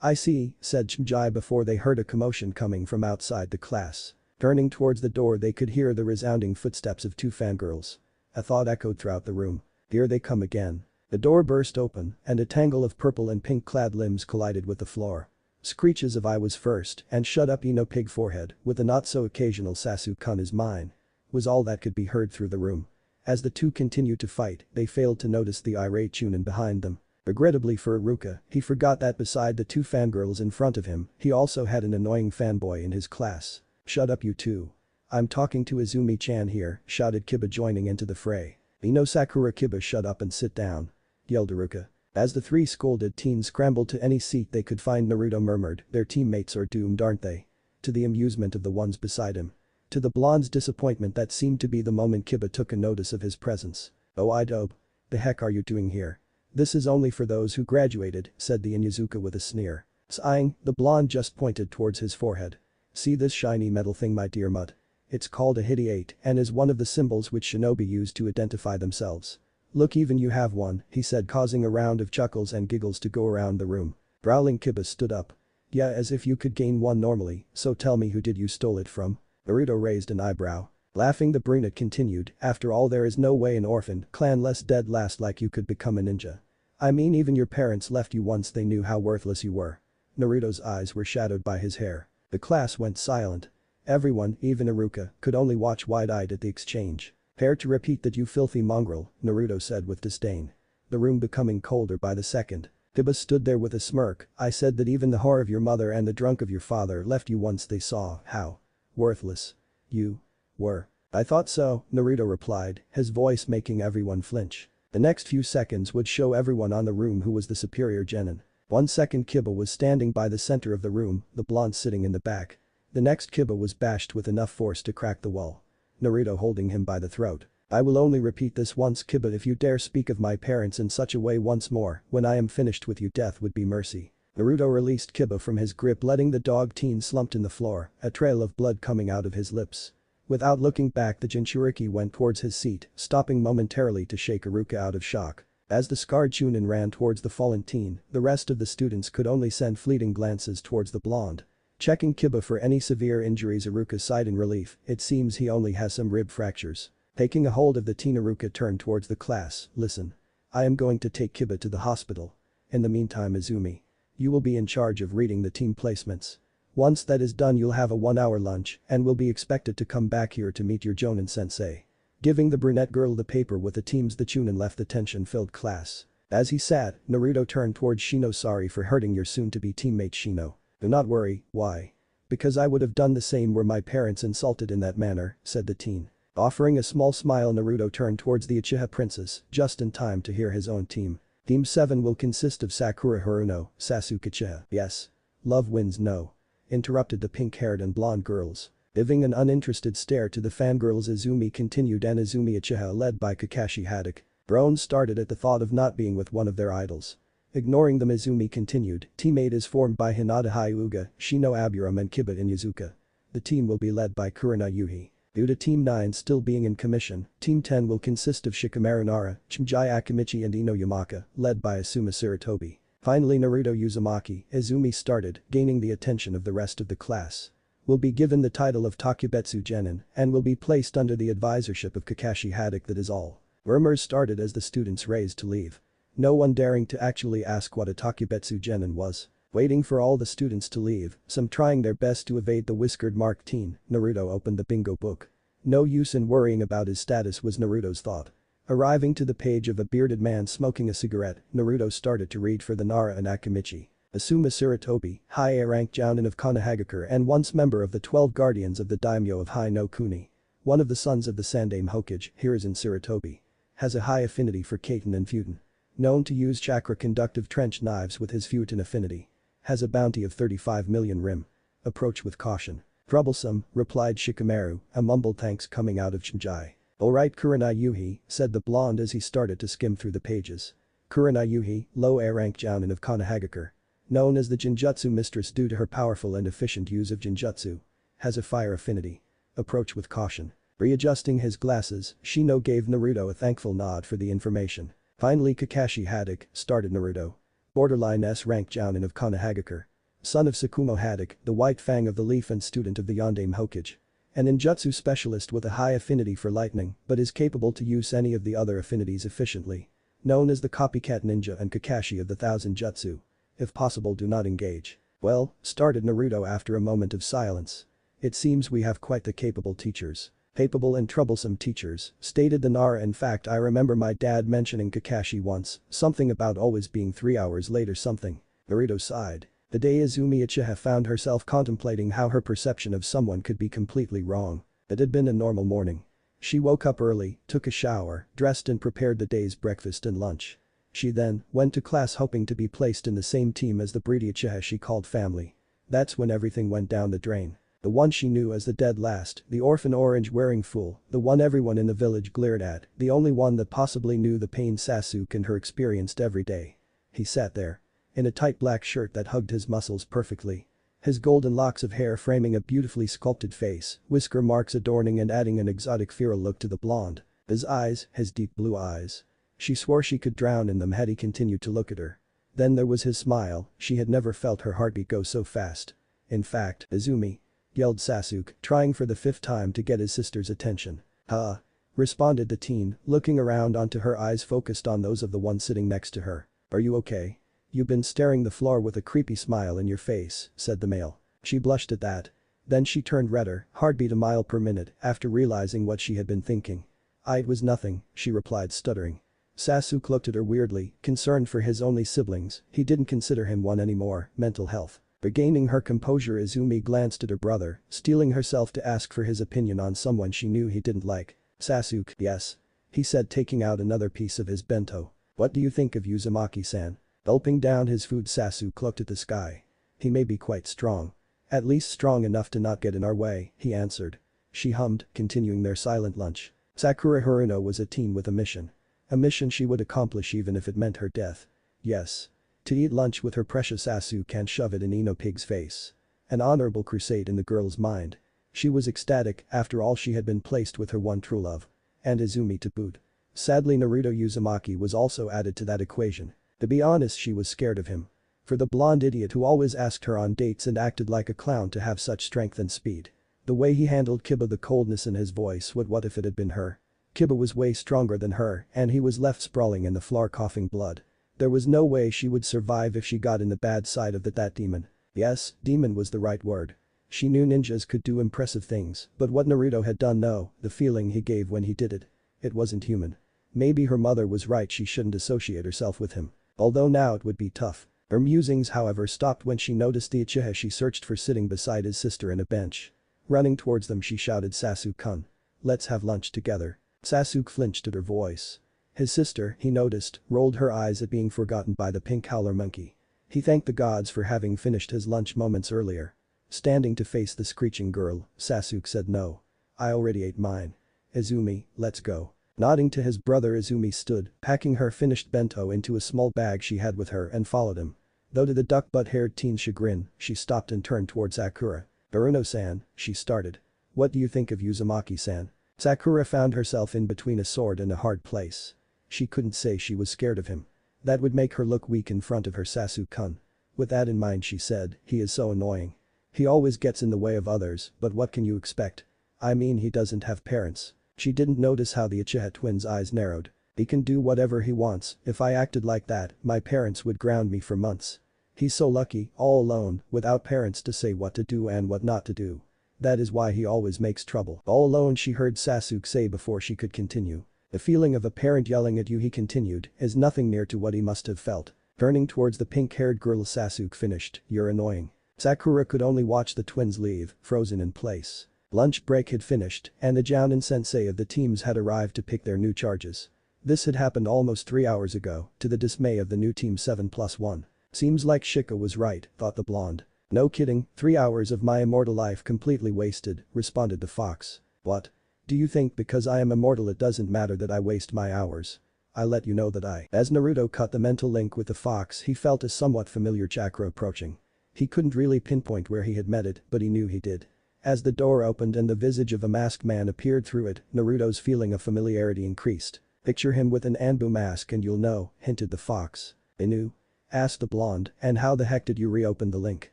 I see, said Chimchai before they heard a commotion coming from outside the class. Turning towards the door they could hear the resounding footsteps of two fangirls. A thought echoed throughout the room. Here they come again. The door burst open and a tangle of purple and pink-clad limbs collided with the floor. Screeches of "I was first" and "shut up Ino pig forehead" with a not-so-occasional "Sasuke-kun is mine" was all that could be heard through the room. As the two continued to fight, they failed to notice the irate Chunin behind them. Regrettably for Iruka, he forgot that beside the two fangirls in front of him, he also had an annoying fanboy in his class. "Shut up you two. I'm talking to Izumi-chan here," shouted Kiba joining into the fray. "Ino Sakura Kiba shut up and sit down," yelled Iruka. As the three scolded teens scrambled to any seat they could find Naruto murmured, "Their teammates are doomed aren't they?" To the amusement of the ones beside him. To the blonde's disappointment that seemed to be the moment Kiba took a notice of his presence. "Oh Idobe. The heck are you doing here?" "This is only for those who graduated," said the Inyazuka with a sneer. Sighing, the blonde just pointed towards his forehead. "See this shiny metal thing my dear mutt? It's called a hideate and is one of the symbols which shinobi use to identify themselves. Look even you have one," he said causing a round of chuckles and giggles to go around the room. Growling Kiba stood up. "Yeah as if you could gain one normally, so tell me who did you stole it from?" Naruto raised an eyebrow. Laughing the brunette continued, "After all there is no way an orphan, clanless dead last like you could become a ninja. I mean even your parents left you once they knew how worthless you were." Naruto's eyes were shadowed by his hair. The class went silent. Everyone, even Iruka, could only watch wide-eyed at the exchange. "Care to repeat that you filthy mongrel," Naruto said with disdain. The room becoming colder by the second. Kiba stood there with a smirk. "I said that even the whore of your mother and the drunk of your father left you once they saw how worthless you were." "I thought so," Naruto replied, his voice making everyone flinch. The next few seconds would show everyone on the room who was the superior genin. 1 second Kiba was standing by the center of the room, the blonde sitting in the back. The next Kiba was bashed with enough force to crack the wall. Naruto holding him by the throat. "I will only repeat this once Kiba if you dare speak of my parents in such a way once more, when I am finished with you death would be mercy." Naruto released Kiba from his grip letting the dog teen slumped in the floor, a trail of blood coming out of his lips. Without looking back the Jinchuriki went towards his seat, stopping momentarily to shake Iruka out of shock. As the scarred Chunin ran towards the fallen teen, the rest of the students could only send fleeting glances towards the blonde. Checking Kiba for any severe injuries Iruka sighed in relief, it seems he only has some rib fractures. Taking a hold of the teen Iruka turned towards the class, "Listen. I am going to take Kiba to the hospital. In the meantime Izumi. You will be in charge of reading the team placements. Once that is done you'll have a 1-hour lunch and will be expected to come back here to meet your Jonin sensei." Giving the brunette girl the paper with the teams the Chunin left the tension-filled class. As he sat, Naruto turned towards Shino. "Sorry for hurting your soon-to-be teammate Shino. Do not worry, why? Because I would have done the same were my parents insulted in that manner," said the teen. Offering a small smile Naruto turned towards the Uchiha princess, just in time to hear his own team. "Team 7 will consist of Sakura Haruno, Sasuke Uchiha." "Yes. Love wins no," interrupted the pink-haired and blonde girls. Giving an uninterested stare to the fangirls Izumi continued and Izumi Uchiha led by Kakashi Haddock. Groans started at the thought of not being with one of their idols. Ignoring them Izumi continued, "Team 8 is formed by Hinata Hyuga, Shino Aburam and Kiba Inyazuka. The team will be led by Kurina Yuhi. Due to Team 9 still being in commission, Team 10 will consist of Shikamaru Nara, Chimjai Akimichi and Ino Yamaka, led by Asuma Sarutobi. Finally Naruto Uzumaki," Izumi started, gaining the attention of the rest of the class. "Will be given the title of Takubetsu Genin and will be placed under the advisorship of Kakashi Haddock that is all." Murmurs started as the students raised to leave. No one daring to actually ask what a Takubetsu Genin was. Waiting for all the students to leave, some trying their best to evade the whiskered marked teen, Naruto opened the bingo book. No use in worrying about his status was Naruto's thought. Arriving to the page of a bearded man smoking a cigarette, Naruto started to read for the Nara and Akimichi. Asuma Sarutobi, high A-rank Jounin of Konohamaru and once member of the 12 guardians of the daimyo of Hai no Kuni. One of the sons of the Sandaime Hokage, Hiruzen Sarutobi. Has a high affinity for Kaiten and Futon. Known to use chakra-conductive trench knives with his Futon affinity. Has a bounty of 35 million rim. approach with caution. Troublesome, replied Shikamaru, a mumbled thanks coming out of Shinjai. Alright Kurenai Yuhi, said the blonde as he started to skim through the pages. Kurenai Yuhi, low A-rank jounin of Konohamaru. Known as the Jinjutsu mistress due to her powerful and efficient use of Jinjutsu. Has a fire affinity. Approach with caution. Readjusting his glasses, Shino gave Naruto a thankful nod for the information. Finally Kakashi Haddock, started Naruto. Borderline S-rank jounin of Konohamaru. Son of Tsukumo Haddock, the White Fang of the Leaf and student of the Yondaime Hokage. An ninjutsu specialist with a high affinity for lightning but is capable to use any of the other affinities efficiently. Known as the copycat ninja and Kakashi of the Thousand Jutsu. If possible do not engage. Well, started Naruto after a moment of silence. It seems we have quite the capable teachers. Capable and troublesome teachers, stated the Nara. In fact I remember my dad mentioning Kakashi once, something about always being 3 hours late or something. Naruto sighed. The day Izumi Uchiha found herself contemplating how her perception of someone could be completely wrong. It had been a normal morning. She woke up early, took a shower, dressed and prepared the day's breakfast and lunch. She then went to class hoping to be placed in the same team as the breedy Uchiha she called family. That's when everything went down the drain. The one she knew as the dead last, the orphan orange-wearing fool, the one everyone in the village glared at, the only one that possibly knew the pain Sasuke and her experienced every day. He sat there. In a tight black shirt that hugged his muscles perfectly. His golden locks of hair framing a beautifully sculpted face, whisker marks adorning and adding an exotic feral look to the blonde. His eyes, his deep blue eyes. She swore she could drown in them had he continued to look at her. Then there was his smile, she had never felt her heartbeat go so fast. In fact, Izumi, yelled Sasuke, trying for the 5th time to get his sister's attention. Huh? Responded the teen, looking around onto her eyes focused on those of the one sitting next to her. Are you okay? You've been staring the floor with a creepy smile in your face, said the male. She blushed at that. Then she turned redder, heartbeat a mile per minute, after realizing what she had been thinking. It was nothing, she replied stuttering. Sasuke looked at her weirdly, concerned for his only siblings, he didn't consider him one anymore, mental health. Regaining her composure Izumi glanced at her brother, steeling herself to ask for his opinion on someone she knew he didn't like. Sasuke, yes. He said taking out another piece of his bento. What do you think of Uzumaki-san? Gulping down his food Sasuke looked at the sky. He may be quite strong. At least strong enough to not get in our way, he answered. She hummed, continuing their silent lunch. Sakura Haruno was a teen with a mission. A mission she would accomplish even if it meant her death. Yes. To eat lunch with her precious Sasuke and shove it in Ino Pig's face. An honorable crusade in the girl's mind. She was ecstatic after all she had been placed with her one true love. And Izumi to boot. Sadly Naruto Uzumaki was also added to that equation. To be honest she was scared of him. For the blonde idiot who always asked her on dates and acted like a clown to have such strength and speed. The way he handled Kiba, the coldness in his voice, what if it had been her? Kiba was way stronger than her and he was left sprawling in the floor coughing blood. There was no way she would survive if she got in the bad side of that demon. Yes, demon was the right word. She knew ninjas could do impressive things, but what Naruto had done the feeling he gave when he did it. It wasn't human. Maybe her mother was right, she shouldn't associate herself with him. Although now it would be tough. Her musings however stopped when she noticed the Uchiha she searched for sitting beside his sister in a bench. Running towards them she shouted, Sasuke-kun. Let's have lunch together. Sasuke flinched at her voice. His sister, he noticed, rolled her eyes at being forgotten by the pink howler monkey. He thanked the gods for having finished his lunch moments earlier. Standing to face the screeching girl, Sasuke said no. I already ate mine. Izumi, let's go. Nodding to his brother Izumi stood, packing her finished bento into a small bag she had with her and followed him. Though to the duck-butt-haired teen's chagrin, she stopped and turned towards Sakura. Haruno-san, she started. What do you think of Uzumaki-san? Sakura found herself in between a sword and a hard place. She couldn't say she was scared of him. That would make her look weak in front of her Sasuke-kun. With that in mind she said, he is so annoying. He always gets in the way of others, but what can you expect? I mean he doesn't have parents. She didn't notice how the Uchiha twins' eyes narrowed. He can do whatever he wants, if I acted like that, my parents would ground me for months. He's so lucky, all alone, without parents to say what to do and what not to do. That is why he always makes trouble. All alone, she heard Sasuke say before she could continue. The feeling of a parent yelling at you, he continued, is nothing near to what he must have felt. Turning towards the pink-haired girl, Sasuke finished, you're annoying. Sakura could only watch the twins leave, frozen in place. Lunch break had finished, and the Jounin sensei of the teams had arrived to pick their new charges. This had happened almost 3 hours ago, to the dismay of the new team 7+1. Seems like Shika was right, thought the blonde. No kidding, 3 hours of my immortal life completely wasted, responded the fox. What? Do you think because I am immortal it doesn't matter that I waste my hours? I let you know that As Naruto cut the mental link with the fox he felt a somewhat familiar chakra approaching. He couldn't really pinpoint where he had met it, but he knew he did. As the door opened and the visage of a masked man appeared through it, Naruto's feeling of familiarity increased. Picture him with an Anbu mask and you'll know, hinted the fox. Inu? Asked the blonde, and how the heck did you reopen the link?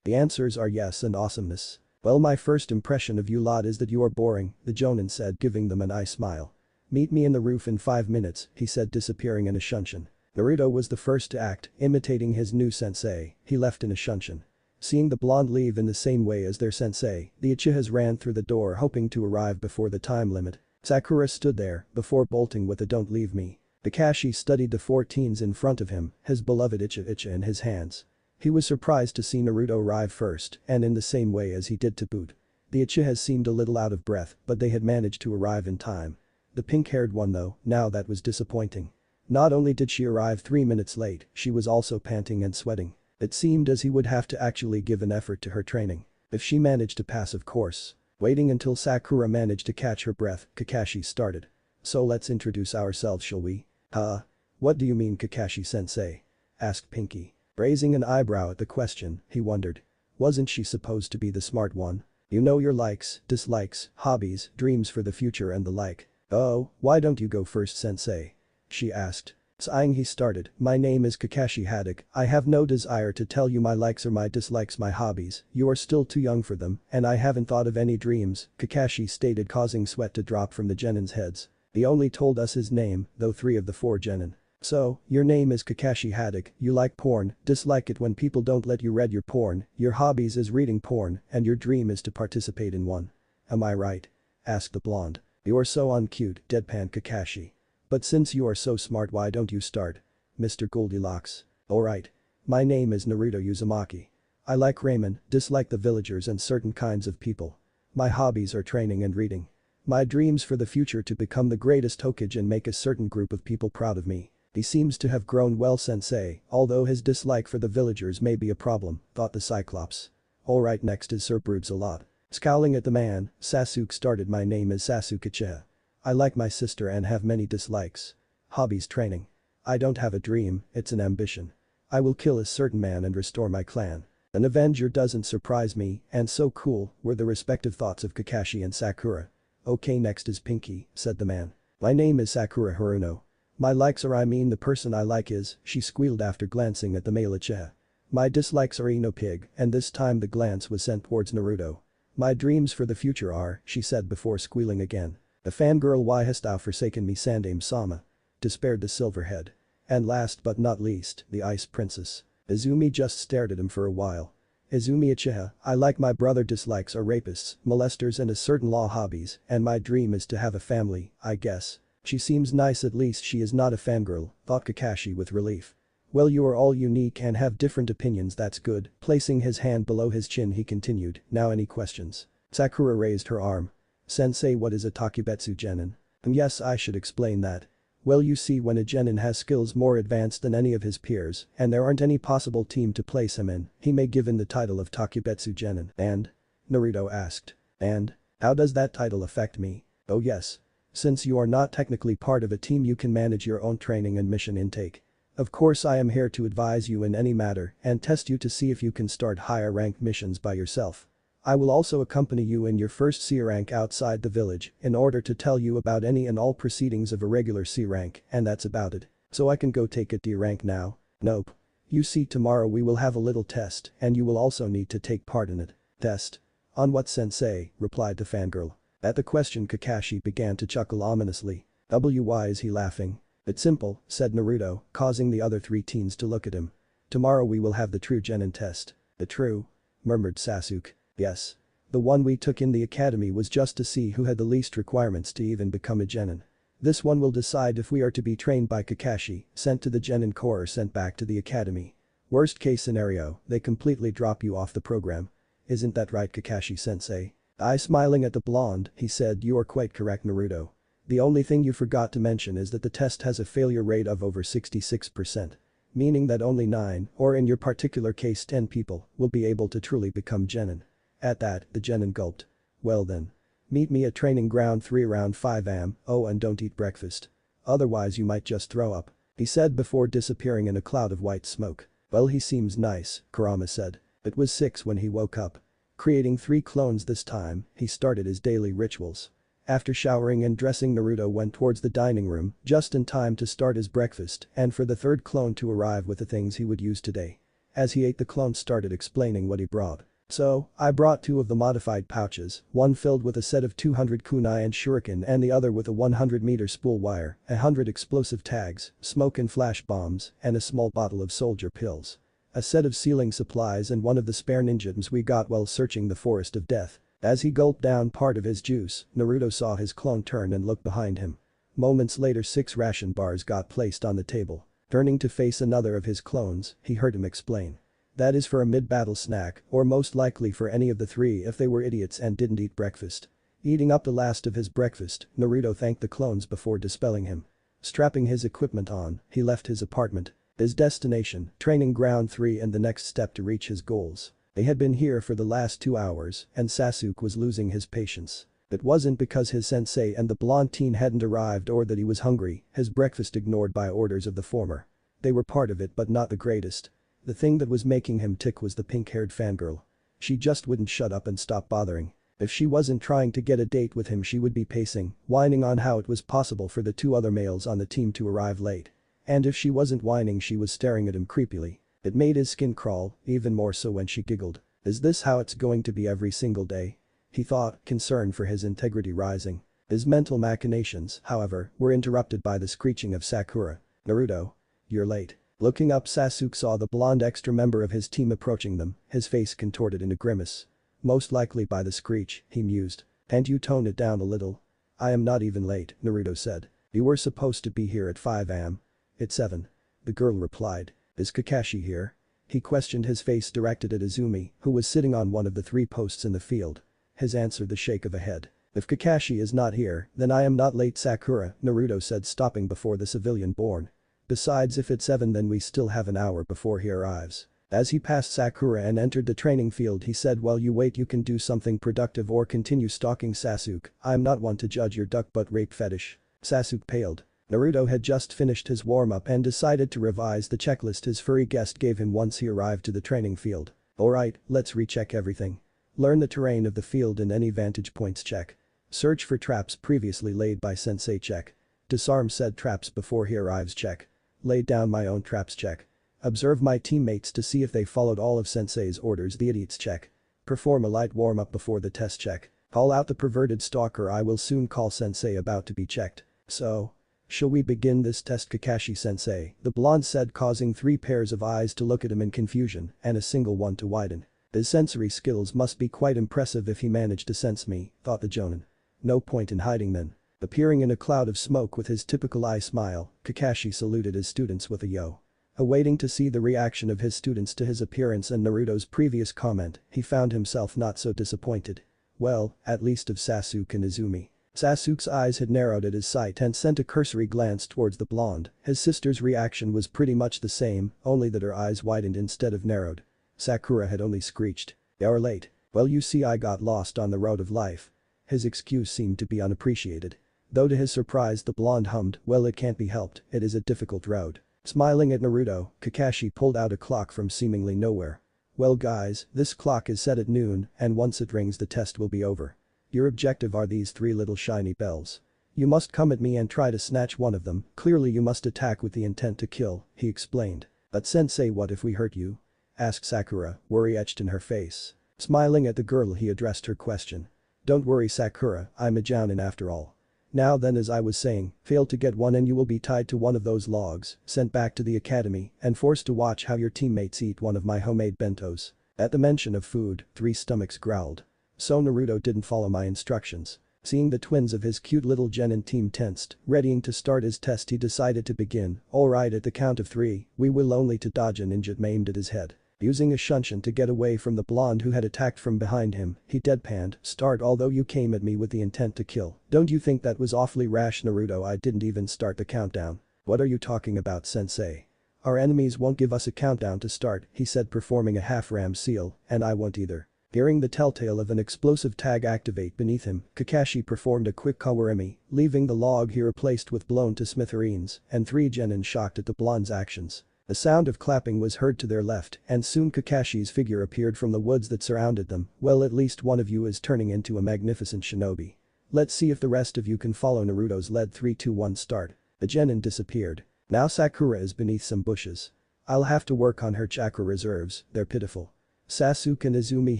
The answers are yes and awesomeness. Well, my first impression of you lot is that you are boring, the Jonin said, giving them an eye smile. Meet me in the roof in 5 minutes, he said, disappearing in a shunshin. Naruto was the first to act, imitating his new sensei. He left in a shunshin. Seeing the blonde leave in the same way as their sensei, the Uchihas ran through the door hoping to arrive before the time limit. Sakura stood there, before bolting with a "Don't leave me." Kakashi studied the 4 teens in front of him, his beloved Icha in his hands. He was surprised to see Naruto arrive first, and in the same way as he did to boot. The Uchihas seemed a little out of breath, but they had managed to arrive in time. The pink-haired one though, now that was disappointing. Not only did she arrive 3 minutes late, she was also panting and sweating. It seemed as he would have to actually give an effort to her training. If she managed to pass, of course. Waiting until Sakura managed to catch her breath, Kakashi started. So let's introduce ourselves, shall we? Huh? What do you mean, Kakashi-sensei? Asked Pinky. Raising an eyebrow at the question, he wondered. Wasn't she supposed to be the smart one? You know your likes, dislikes, hobbies, dreams for the future and the like. Oh, why don't you go first, sensei? She asked. Sighing, he started, my name is Kakashi Haddock. I have no desire to tell you my likes or my dislikes, my hobbies. You are still too young for them, and I haven't thought of any dreams, Kakashi stated, causing sweat to drop from the Genin's heads. He only told us his name, though 3 of the 4 Genin. So, your name is Kakashi Haddock, you like porn, dislike it when people don't let you read your porn, your hobbies is reading porn, and your dream is to participate in one. Am I right? Asked the blonde. You're so uncute, deadpan Kakashi. But since you are so smart, why don't you start? Mr. Goldilocks. Alright. My name is Naruto Uzumaki. I like ramen, dislike the villagers and certain kinds of people. My hobbies are training and reading. My dreams for the future to become the greatest Hokage and make a certain group of people proud of me. He seems to have grown well, sensei, although his dislike for the villagers may be a problem, thought the Cyclops. Alright, next is Sir Broods a lot. Scowling at the man, Sasuke started, my name is Sasuke Uchiha. I like my sister and have many dislikes. Hobbies, training. I don't have a dream, it's an ambition. I will kill a certain man and restore my clan. An Avenger doesn't surprise me, and so cool, were the respective thoughts of Kakashi and Sakura. Okay, next is Pinky, said the man. My name is Sakura Haruno. My likes are, I mean the person I like is, she squealed after glancing at the male Uchiha. My dislikes are Ino Pig, and this time the glance was sent towards Naruto. My dreams for the future are, she said before squealing again. The fangirl, why hast thou forsaken me, Sandame-sama? Despaired the Silverhead. And last but not least, the Ice Princess. Izumi just stared at him for a while. Izumi Uchiha, I like my brother, dislikes are rapists, molesters and a certain law, hobbies, and my dream is to have a family, I guess. She seems nice, at least she is not a fangirl, thought Kakashi with relief. Well, you are all unique and have different opinions, that's good. Placing his hand below his chin he continued, now any questions? Sakura raised her arm. Sensei, what is a Takubetsu Genin? Yes, I should explain that. Well, you see, when a Genin has skills more advanced than any of his peers, and there aren't any possible team to place him in, he may given the title of Takubetsu Genin. And? Naruto asked. And? How does that title affect me? Oh yes. Since you are not technically part of a team, you can manage your own training and mission intake. Of course, I am here to advise you in any matter and test you to see if you can start higher ranked missions by yourself. I will also accompany you in your first C rank outside the village in order to tell you about any and all proceedings of a regular C rank, and that's about it. So I can go take a D rank now? Nope. You see, tomorrow we will have a little test and you will also need to take part in it. Test? On what, sensei? Replied the fangirl. At the question, Kakashi began to chuckle ominously. Why is he laughing? It's simple, said Naruto, causing the other 3 teens to look at him. Tomorrow we will have the true Genin test. The true? Murmured Sasuke. Yes. The one we took in the academy was just to see who had the least requirements to even become a Genin. This one will decide if we are to be trained by Kakashi, sent to the Genin Corps or sent back to the academy. Worst case scenario, they completely drop you off the program. Isn't that right, Kakashi-sensei? Smiling at the blonde, he said, you are quite correct, Naruto. The only thing you forgot to mention is that the test has a failure rate of over 66%. Meaning that only 9, or in your particular case 10 people, will be able to truly become Genin. At that, the Genin gulped. Well then. Meet me at training ground 3 around 5 am, oh and don't eat breakfast. Otherwise you might just throw up. He said before disappearing in a cloud of white smoke. Well he seems nice, Kurama said. It was 6 when he woke up. Creating 3 clones this time, he started his daily rituals. After showering and dressing, Naruto went towards the dining room just in time to start his breakfast and for the 3rd clone to arrive with the things he would use today. As he ate, the clone started explaining what he brought. So, I brought 2 of the modified pouches, one filled with a set of 200 kunai and shuriken and the other with a 100-meter spool wire, 100 explosive tags, smoke and flash bombs, and a small bottle of soldier pills. A set of sealing supplies and one of the spare ninjums we got while searching the forest of death. As he gulped down part of his juice, Naruto saw his clone turn and look behind him. Moments later 6 ration bars got placed on the table. Turning to face another of his clones, he heard him explain. That is for a mid-battle snack, or most likely for any of the 3 if they were idiots and didn't eat breakfast. Eating up the last of his breakfast, Naruto thanked the clones before dispelling him. Strapping his equipment on, he left his apartment. His destination, training ground 3 and the next step to reach his goals. They had been here for the last 2 hours and Sasuke was losing his patience. It wasn't because his sensei and the blonde teen hadn't arrived or that he was hungry, his breakfast ignored by orders of the former. They were part of it but not the greatest. The thing that was making him tick was the pink-haired fangirl. She just wouldn't shut up and stop bothering. If she wasn't trying to get a date with him she would be pacing, whining on how it was possible for the 2 other males on the team to arrive late. And if she wasn't whining she was staring at him creepily. It made his skin crawl, even more so when she giggled. Is this how it's going to be every single day? He thought, concern for his integrity rising. His mental machinations, however, were interrupted by the screeching of Sakura. Naruto. You're late. Looking up, Sasuke saw the blonde extra member of his team approaching them, his face contorted in a grimace. Most likely by the screech, he mused. Can't you tone it down a little? I am not even late, Naruto said. You were supposed to be here at 5 am. It's 7. The girl replied. Is Kakashi here? He questioned, his face directed at Izumi, who was sitting on one of the 3 posts in the field. His answer the shake of a head. If Kakashi is not here, then I am not late, Sakura, Naruto said, stopping before the civilian born. Besides, if it's 7 then we still have an hour before he arrives. As he passed Sakura and entered the training field he said, while you wait you can do something productive or continue stalking Sasuke. I'm not one to judge your duck butt rape fetish. Sasuke paled. Naruto had just finished his warm-up and decided to revise the checklist his furry guest gave him once he arrived to the training field. Alright, let's recheck everything. Learn the terrain of the field and any vantage points check. Search for traps previously laid by sensei check. Disarm said traps before he arrives check. Lay down my own traps check. Observe my teammates to see if they followed all of sensei's orders, the idiots check. Perform a light warm-up before the test check. Call out the perverted stalker, I will soon call sensei about to be checked. So. Shall we begin this test, Kakashi-sensei? The blonde said, causing 3 pairs of eyes to look at him in confusion and a single one to widen. His sensory skills must be quite impressive if he managed to sense me, thought the Jonin. No point in hiding then. Appearing in a cloud of smoke with his typical eye smile, Kakashi saluted his students with a yo. Awaiting to see the reaction of his students to his appearance and Naruto's previous comment, he found himself not so disappointed. Well, at least of Sasuke and Izumi. Sasuke's eyes had narrowed at his sight and sent a cursory glance towards the blonde. His sister's reaction was pretty much the same, only that her eyes widened instead of narrowed. Sakura had only screeched. You're late. Well, you see, I got lost on the road of life. His excuse seemed to be unappreciated. Though to his surprise the blonde hummed, well, it can't be helped, it is a difficult road. Smiling at Naruto, Kakashi pulled out a clock from seemingly nowhere. Well guys, this clock is set at noon and once it rings the test will be over. Your objective are these 3 little shiny bells. You must come at me and try to snatch one of them, clearly you must attack with the intent to kill, he explained. But sensei, what if we hurt you? Asked Sakura, worry etched in her face. Smiling at the girl he addressed her question. Don't worry Sakura, I'm a jounin after all. Now then, as I was saying, fail to get one and you will be tied to one of those logs, sent back to the academy, and forced to watch how your teammates eat one of my homemade bentos. At the mention of food, 3 stomachs growled. So Naruto didn't follow my instructions. Seeing the twins of his cute little Genin team tensed, readying to start his test, he decided to begin. Alright, at the count of 3, we will only to dodge a ninja aimed at his head. Using a shunshin to get away from the blonde who had attacked from behind him, he deadpanned, start, although you came at me with the intent to kill. Don't you think that was awfully rash, Naruto? I didn't even start the countdown. What are you talking about, sensei? Our enemies won't give us a countdown to start, he said, performing a half-ram seal, and I won't either. Hearing the telltale of an explosive tag activate beneath him, Kakashi performed a quick kawarimi, leaving the log he replaced with blown to smithereens, and 3 genin shocked at the blonde's actions. The sound of clapping was heard to their left, and soon Kakashi's figure appeared from the woods that surrounded them. Well, at least one of you is turning into a magnificent shinobi. Let's see if the rest of you can follow Naruto's lead. 3, 2, 1 start. The genin disappeared. Now Sakura is beneath some bushes. I'll have to work on her chakra reserves, they're pitiful. Sasuke and Izumi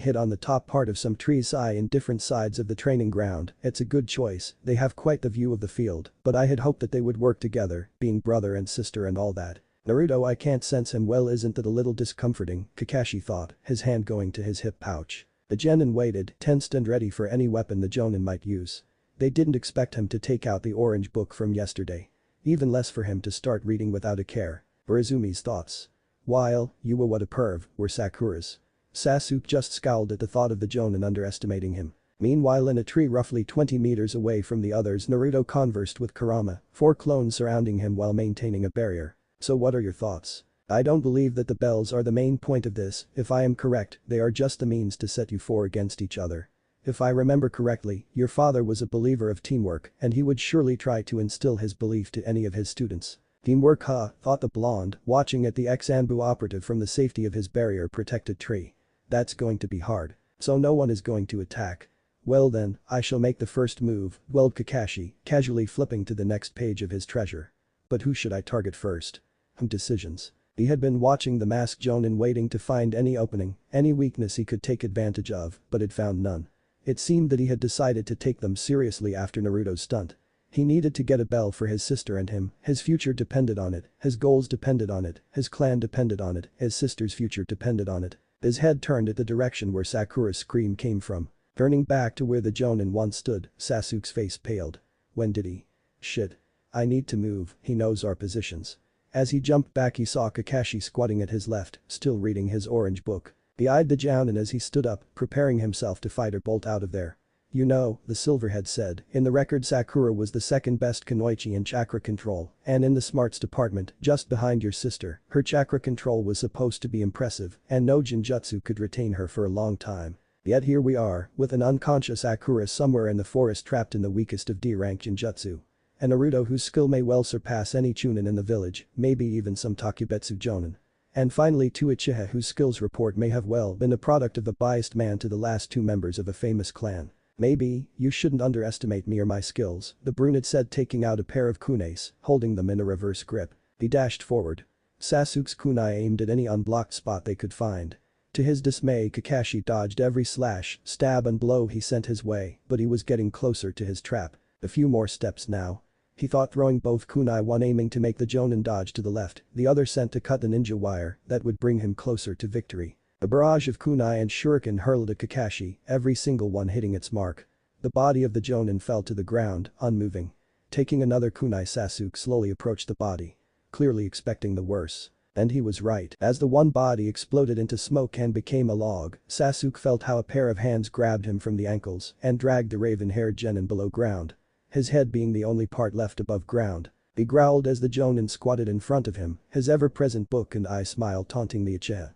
hid on the top part of some trees in different sides of the training ground. It's a good choice, they have quite the view of the field, but I had hoped that they would work together, being brother and sister and all that. Naruto, I can't sense him. Well, isn't that a little discomforting, Kakashi thought, his hand going to his hip pouch. The genin waited, tensed and ready for any weapon the jonin might use. They didn't expect him to take out the orange book from yesterday. Even less for him to start reading without a care. Were Izumi's thoughts. While, you were what a perv, were Sakura's. Sasuke just scowled at the thought of the jonin underestimating him. Meanwhile, in a tree roughly 20 meters away from the others, Naruto conversed with Kurama, 4 clones surrounding him while maintaining a barrier. So what are your thoughts? I don't believe that the bells are the main point of this. If I am correct, they are just the means to set you 4 against each other. If I remember correctly, your father was a believer of teamwork, and he would surely try to instill his belief to any of his students. Teamwork, huh, thought the blonde, watching at the ex-Anbu operative from the safety of his barrier-protected tree. That's going to be hard. So no one is going to attack. Well then, I shall make the first move, wailed Kakashi, casually flipping to the next page of his treasure. But who should I target first? Decisions. He had been watching the masked jonin, waiting to find any opening, any weakness he could take advantage of, but had found none. It seemed that he had decided to take them seriously after Naruto's stunt. He needed to get a bell for his sister and him, his future depended on it, his goals depended on it, his clan depended on it, his sister's future depended on it. His head turned at the direction where Sakura's scream came from. Turning back to where the jonin once stood, Sasuke's face paled. When did he? Shit. I need to move, he knows our positions. As he jumped back, he saw Kakashi squatting at his left, still reading his orange book. He eyed the jonin as he stood up, preparing himself to fight or bolt out of there. You know, the Silverhead said, in the record Sakura was the second best kunoichi in chakra control, and in the smarts department, just behind your sister, her chakra control was supposed to be impressive, and no genjutsu could retain her for a long time. Yet here we are, with an unconscious Sakura somewhere in the forest trapped in the weakest of D-rank genjutsu. And Naruto, whose skill may well surpass any chunin in the village, maybe even some Takubetsu jonin. And finally 2 Uchiha, whose skills report may have well been the product of a biased man to the last 2 members of a famous clan. Maybe, you shouldn't underestimate me or my skills, the brunette said, taking out a pair of kunais, holding them in a reverse grip. He dashed forward. Sasuke's kunai aimed at any unblocked spot they could find. To his dismay, Kakashi dodged every slash, stab and blow he sent his way, but he was getting closer to his trap. A few more steps now. He thought, throwing both kunai, one aiming to make the jonin dodge to the left, the other sent to cut the ninja wire that would bring him closer to victory. A barrage of kunai and shuriken hurled at Kakashi, every single one hitting its mark. The body of the jonin fell to the ground, unmoving. Taking another kunai, Sasuke slowly approached the body. Clearly expecting the worst. And he was right. As the one body exploded into smoke and became a log, Sasuke felt how a pair of hands grabbed him from the ankles and dragged the raven-haired genin below ground. His head being the only part left above ground. He growled as the jonin squatted in front of him, his ever-present book and eye smile taunting the Uchiha.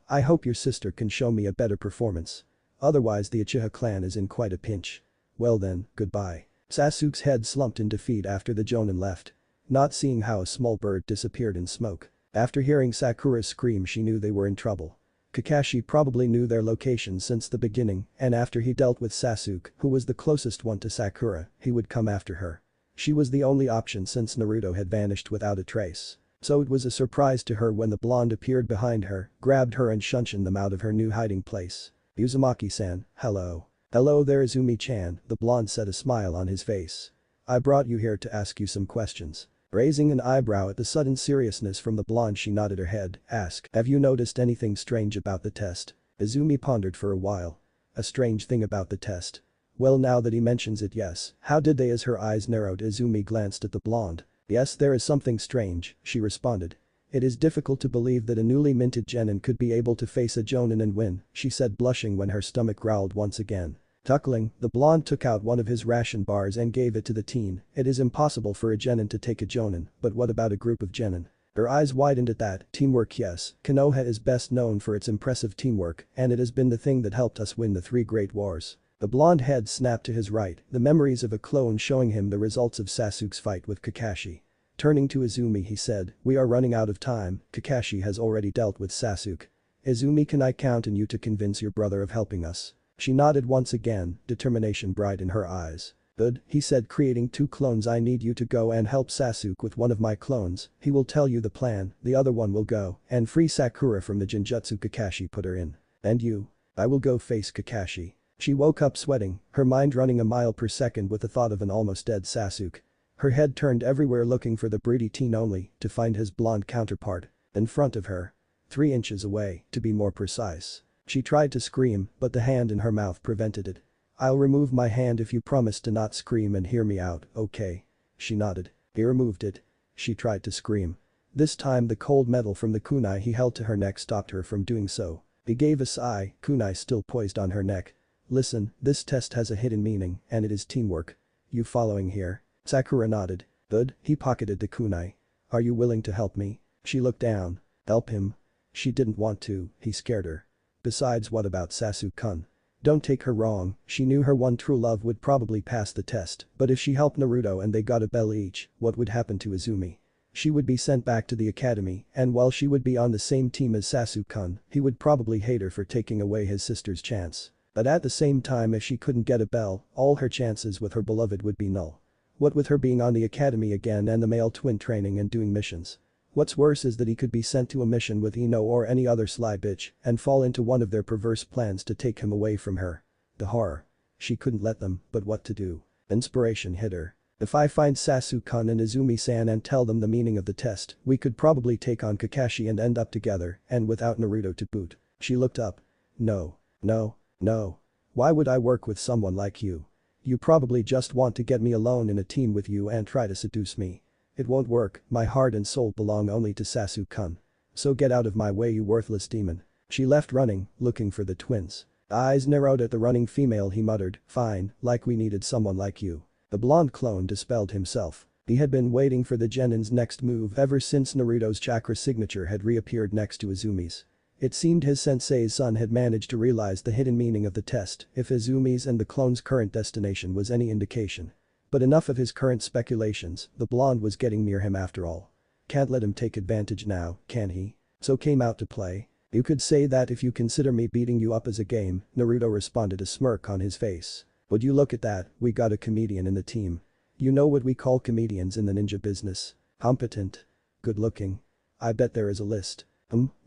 I hope your sister can show me a better performance. Otherwise the Uchiha clan is in quite a pinch. Well then, goodbye. Sasuke's head slumped in defeat after the jonin left. Not seeing how a small bird disappeared in smoke. After hearing Sakura's scream, she knew they were in trouble. Kakashi probably knew their location since the beginning, and after he dealt with Sasuke, who was the closest one to Sakura, he would come after her. She was the only option since Naruto had vanished without a trace. So it was a surprise to her when the blonde appeared behind her, grabbed her and shunshined them out of her new hiding place. Uzumaki-san, hello. Hello there, Izumi-chan, the blonde said, a smile on his face. I brought you here to ask you some questions. Raising an eyebrow at the sudden seriousness from the blonde, she nodded her head, asked, have you noticed anything strange about the test? Izumi pondered for a while. A strange thing about the test? Well, now that he mentions it, yes. How did they? As her eyes narrowed, Izumi glanced at the blonde. Yes, there is something strange, she responded. It is difficult to believe that a newly minted genin could be able to face a jonin and win, she said, blushing when her stomach growled once again. Chuckling, the blonde took out one of his ration bars and gave it to the teen. It is impossible for a genin to take a jonin, but what about a group of genin? Her eyes widened at that. Teamwork, yes, Konoha is best known for its impressive teamwork, and it has been the thing that helped us win the 3 great wars. The blonde head snapped to his right, the memories of a clone showing him the results of Sasuke's fight with Kakashi. Turning to Izumi he said, "We are running out of time, Kakashi has already dealt with Sasuke. Izumi, can I count on you to convince your brother of helping us?" She nodded once again, determination bright in her eyes. "Good," he said, creating 2 clones. "I need you to go and help Sasuke with one of my clones, he will tell you the plan, the other one will go and free Sakura from the Genjutsu Kakashi put her in. And you?" "I will go face Kakashi." She woke up sweating, her mind running a mile per second with the thought of an almost dead Sasuke. Her head turned everywhere looking for the broody teen only to find his blonde counterpart. In front of her. 3 inches away, to be more precise. She tried to scream, but the hand in her mouth prevented it. "I'll remove my hand if you promise to not scream and hear me out, okay?" She nodded. He removed it. She tried to scream. This time the cold metal from the kunai he held to her neck stopped her from doing so. He gave a sigh, kunai still poised on her neck. "Listen, this test has a hidden meaning, and it is teamwork. You following here?" Sakura nodded. "Good," he pocketed the kunai. "Are you willing to help me?" She looked down. "Help him?" She didn't want to, he scared her. Besides, what about Sasuke-kun? Don't take her wrong, she knew her one true love would probably pass the test, but if she helped Naruto and they got a bell each, what would happen to Izumi? She would be sent back to the academy, and while she would be on the same team as Sasuke-kun, he would probably hate her for taking away his sister's chance. But at the same time, if she couldn't get a bell, all her chances with her beloved would be null. What with her being on the academy again and the male twin training and doing missions. What's worse is that he could be sent to a mission with Ino or any other sly bitch and fall into one of their perverse plans to take him away from her. The horror. She couldn't let them, but what to do? Inspiration hit her. If I find Sasuke-kun and Izumi-san and tell them the meaning of the test, we could probably take on Kakashi and end up together, and without Naruto to boot. She looked up. No. No. No. Why would I work with someone like you? You probably just want to get me alone in a team with you and try to seduce me. It won't work, my heart and soul belong only to Sasuke-kun. So get out of my way, you worthless demon. She left running, looking for the twins. Eyes narrowed at the running female, he muttered, "Fine, like we needed someone like you." The blonde clone dispelled himself. He had been waiting for the Genin's next move ever since Naruto's chakra signature had reappeared next to Izumi's. It seemed his sensei's son had managed to realize the hidden meaning of the test if Izumi's and the clone's current destination was any indication. But enough of his current speculations, the blonde was getting near him after all. Can't let him take advantage now, can he? So came out to play? You could say that if you consider me beating you up as a game, Naruto responded, a smirk on his face. Would you look at that, we got a comedian in the team. You know what we call comedians in the ninja business? Competent. Good looking. I bet there is a list.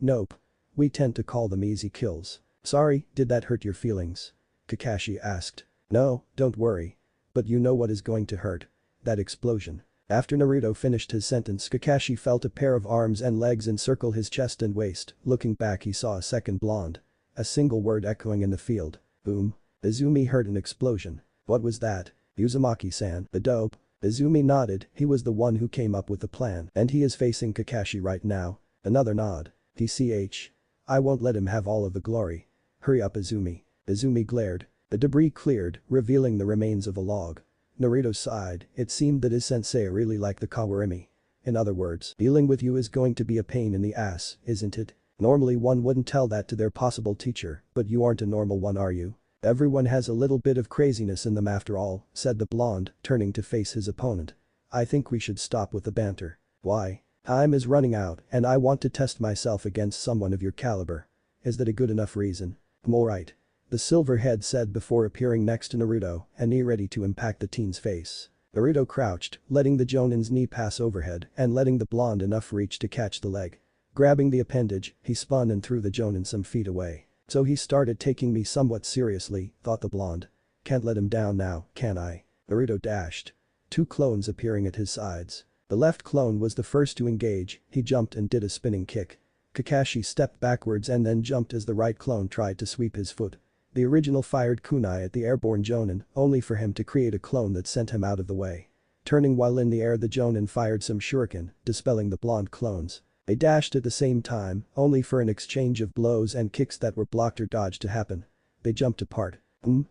Nope. We tend to call them easy kills. Sorry, did that hurt your feelings? Kakashi asked. No, don't worry. But you know what is going to hurt. That explosion. After Naruto finished his sentence, Kakashi felt a pair of arms and legs encircle his chest and waist. Looking back, he saw a second blonde. A single word echoing in the field. Boom. Izumi heard an explosion. What was that? Uzumaki-san, the dope. Izumi nodded, he was the one who came up with the plan and he is facing Kakashi right now. Another nod. TCH. I won't let him have all of the glory. Hurry up, Izumi. Izumi glared. The debris cleared, revealing the remains of a log. Naruto sighed, it seemed that his sensei really liked the Kawarimi. In other words, dealing with you is going to be a pain in the ass, isn't it? Normally one wouldn't tell that to their possible teacher, but you aren't a normal one, are you? Everyone has a little bit of craziness in them after all, said the blonde, turning to face his opponent. I think we should stop with the banter. Why? Time is running out and I want to test myself against someone of your caliber. Is that a good enough reason? Alright. The silver head said before appearing next to Naruto, a knee ready to impact the teen's face. Naruto crouched, letting the Jonin's knee pass overhead and letting the blonde enough reach to catch the leg. Grabbing the appendage, he spun and threw the Jonin some feet away. So he started taking me somewhat seriously, thought the blonde. Can't let him down now, can I? Naruto dashed. 2 clones appearing at his sides. The left clone was the first to engage, he jumped and did a spinning kick. Kakashi stepped backwards and then jumped as the right clone tried to sweep his foot. The original fired kunai at the airborne Jonin, only for him to create a clone that sent him out of the way. Turning while in the air, the Jonin fired some shuriken, dispelling the blonde clones. They dashed at the same time, only for an exchange of blows and kicks that were blocked or dodged to happen. They jumped apart.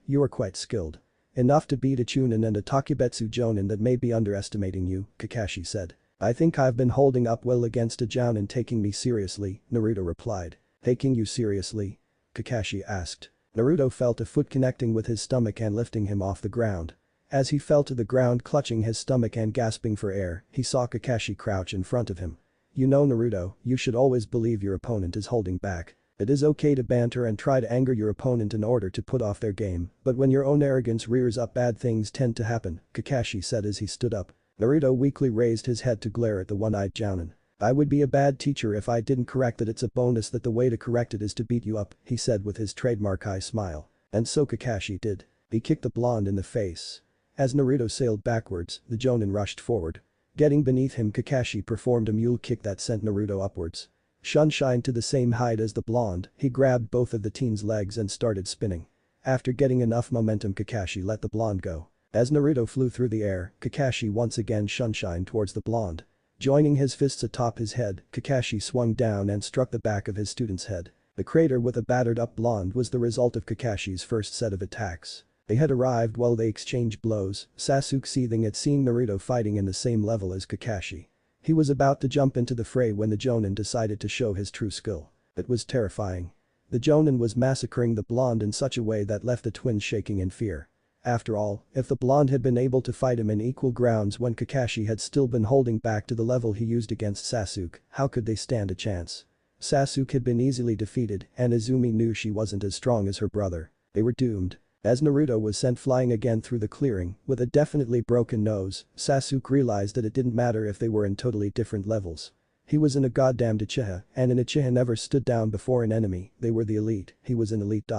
You are quite skilled. Enough to beat a Chunin and a Takebetsu Jonin that may be underestimating you, Kakashi said. I think I've been holding up well against a Jounin taking me seriously, Naruto replied. Taking you seriously? Kakashi asked. Naruto felt a foot connecting with his stomach and lifting him off the ground. As he fell to the ground clutching his stomach and gasping for air, he saw Kakashi crouch in front of him. You know Naruto, you should always believe your opponent is holding back. It is okay to banter and try to anger your opponent in order to put off their game, but when your own arrogance rears up bad things tend to happen, Kakashi said as he stood up. Naruto weakly raised his head to glare at the one-eyed Jounin. I would be a bad teacher if I didn't correct that. It's a bonus that the way to correct it is to beat you up, he said with his trademark eye smile. And so Kakashi did. He kicked the blonde in the face. As Naruto sailed backwards, the Jounin rushed forward. Getting beneath him, Kakashi performed a mule kick that sent Naruto upwards. Sunshine to the same height as the blonde, he grabbed both of the teen's legs and started spinning. After getting enough momentum, Kakashi let the blonde go. As Naruto flew through the air, Kakashi once again sunshine towards the blonde. Joining his fists atop his head, Kakashi swung down and struck the back of his student's head. The crater with a battered-up blonde was the result of Kakashi's first set of attacks. They had arrived while they exchanged blows, Sasuke seething at seeing Naruto fighting in the same level as Kakashi. He was about to jump into the fray when the Jounin decided to show his true skill. It was terrifying. The Jounin was massacring the blonde in such a way that left the twins shaking in fear. After all, if the blonde had been able to fight him in equal grounds when Kakashi had still been holding back to the level he used against Sasuke, how could they stand a chance? Sasuke had been easily defeated and Izumi knew she wasn't as strong as her brother. They were doomed. As Naruto was sent flying again through the clearing, with a definitely broken nose, Sasuke realized that it didn't matter if they were in totally different levels. He was in a goddamned Uchiha, and an Uchiha never stood down before an enemy, they were the elite, he was an elite.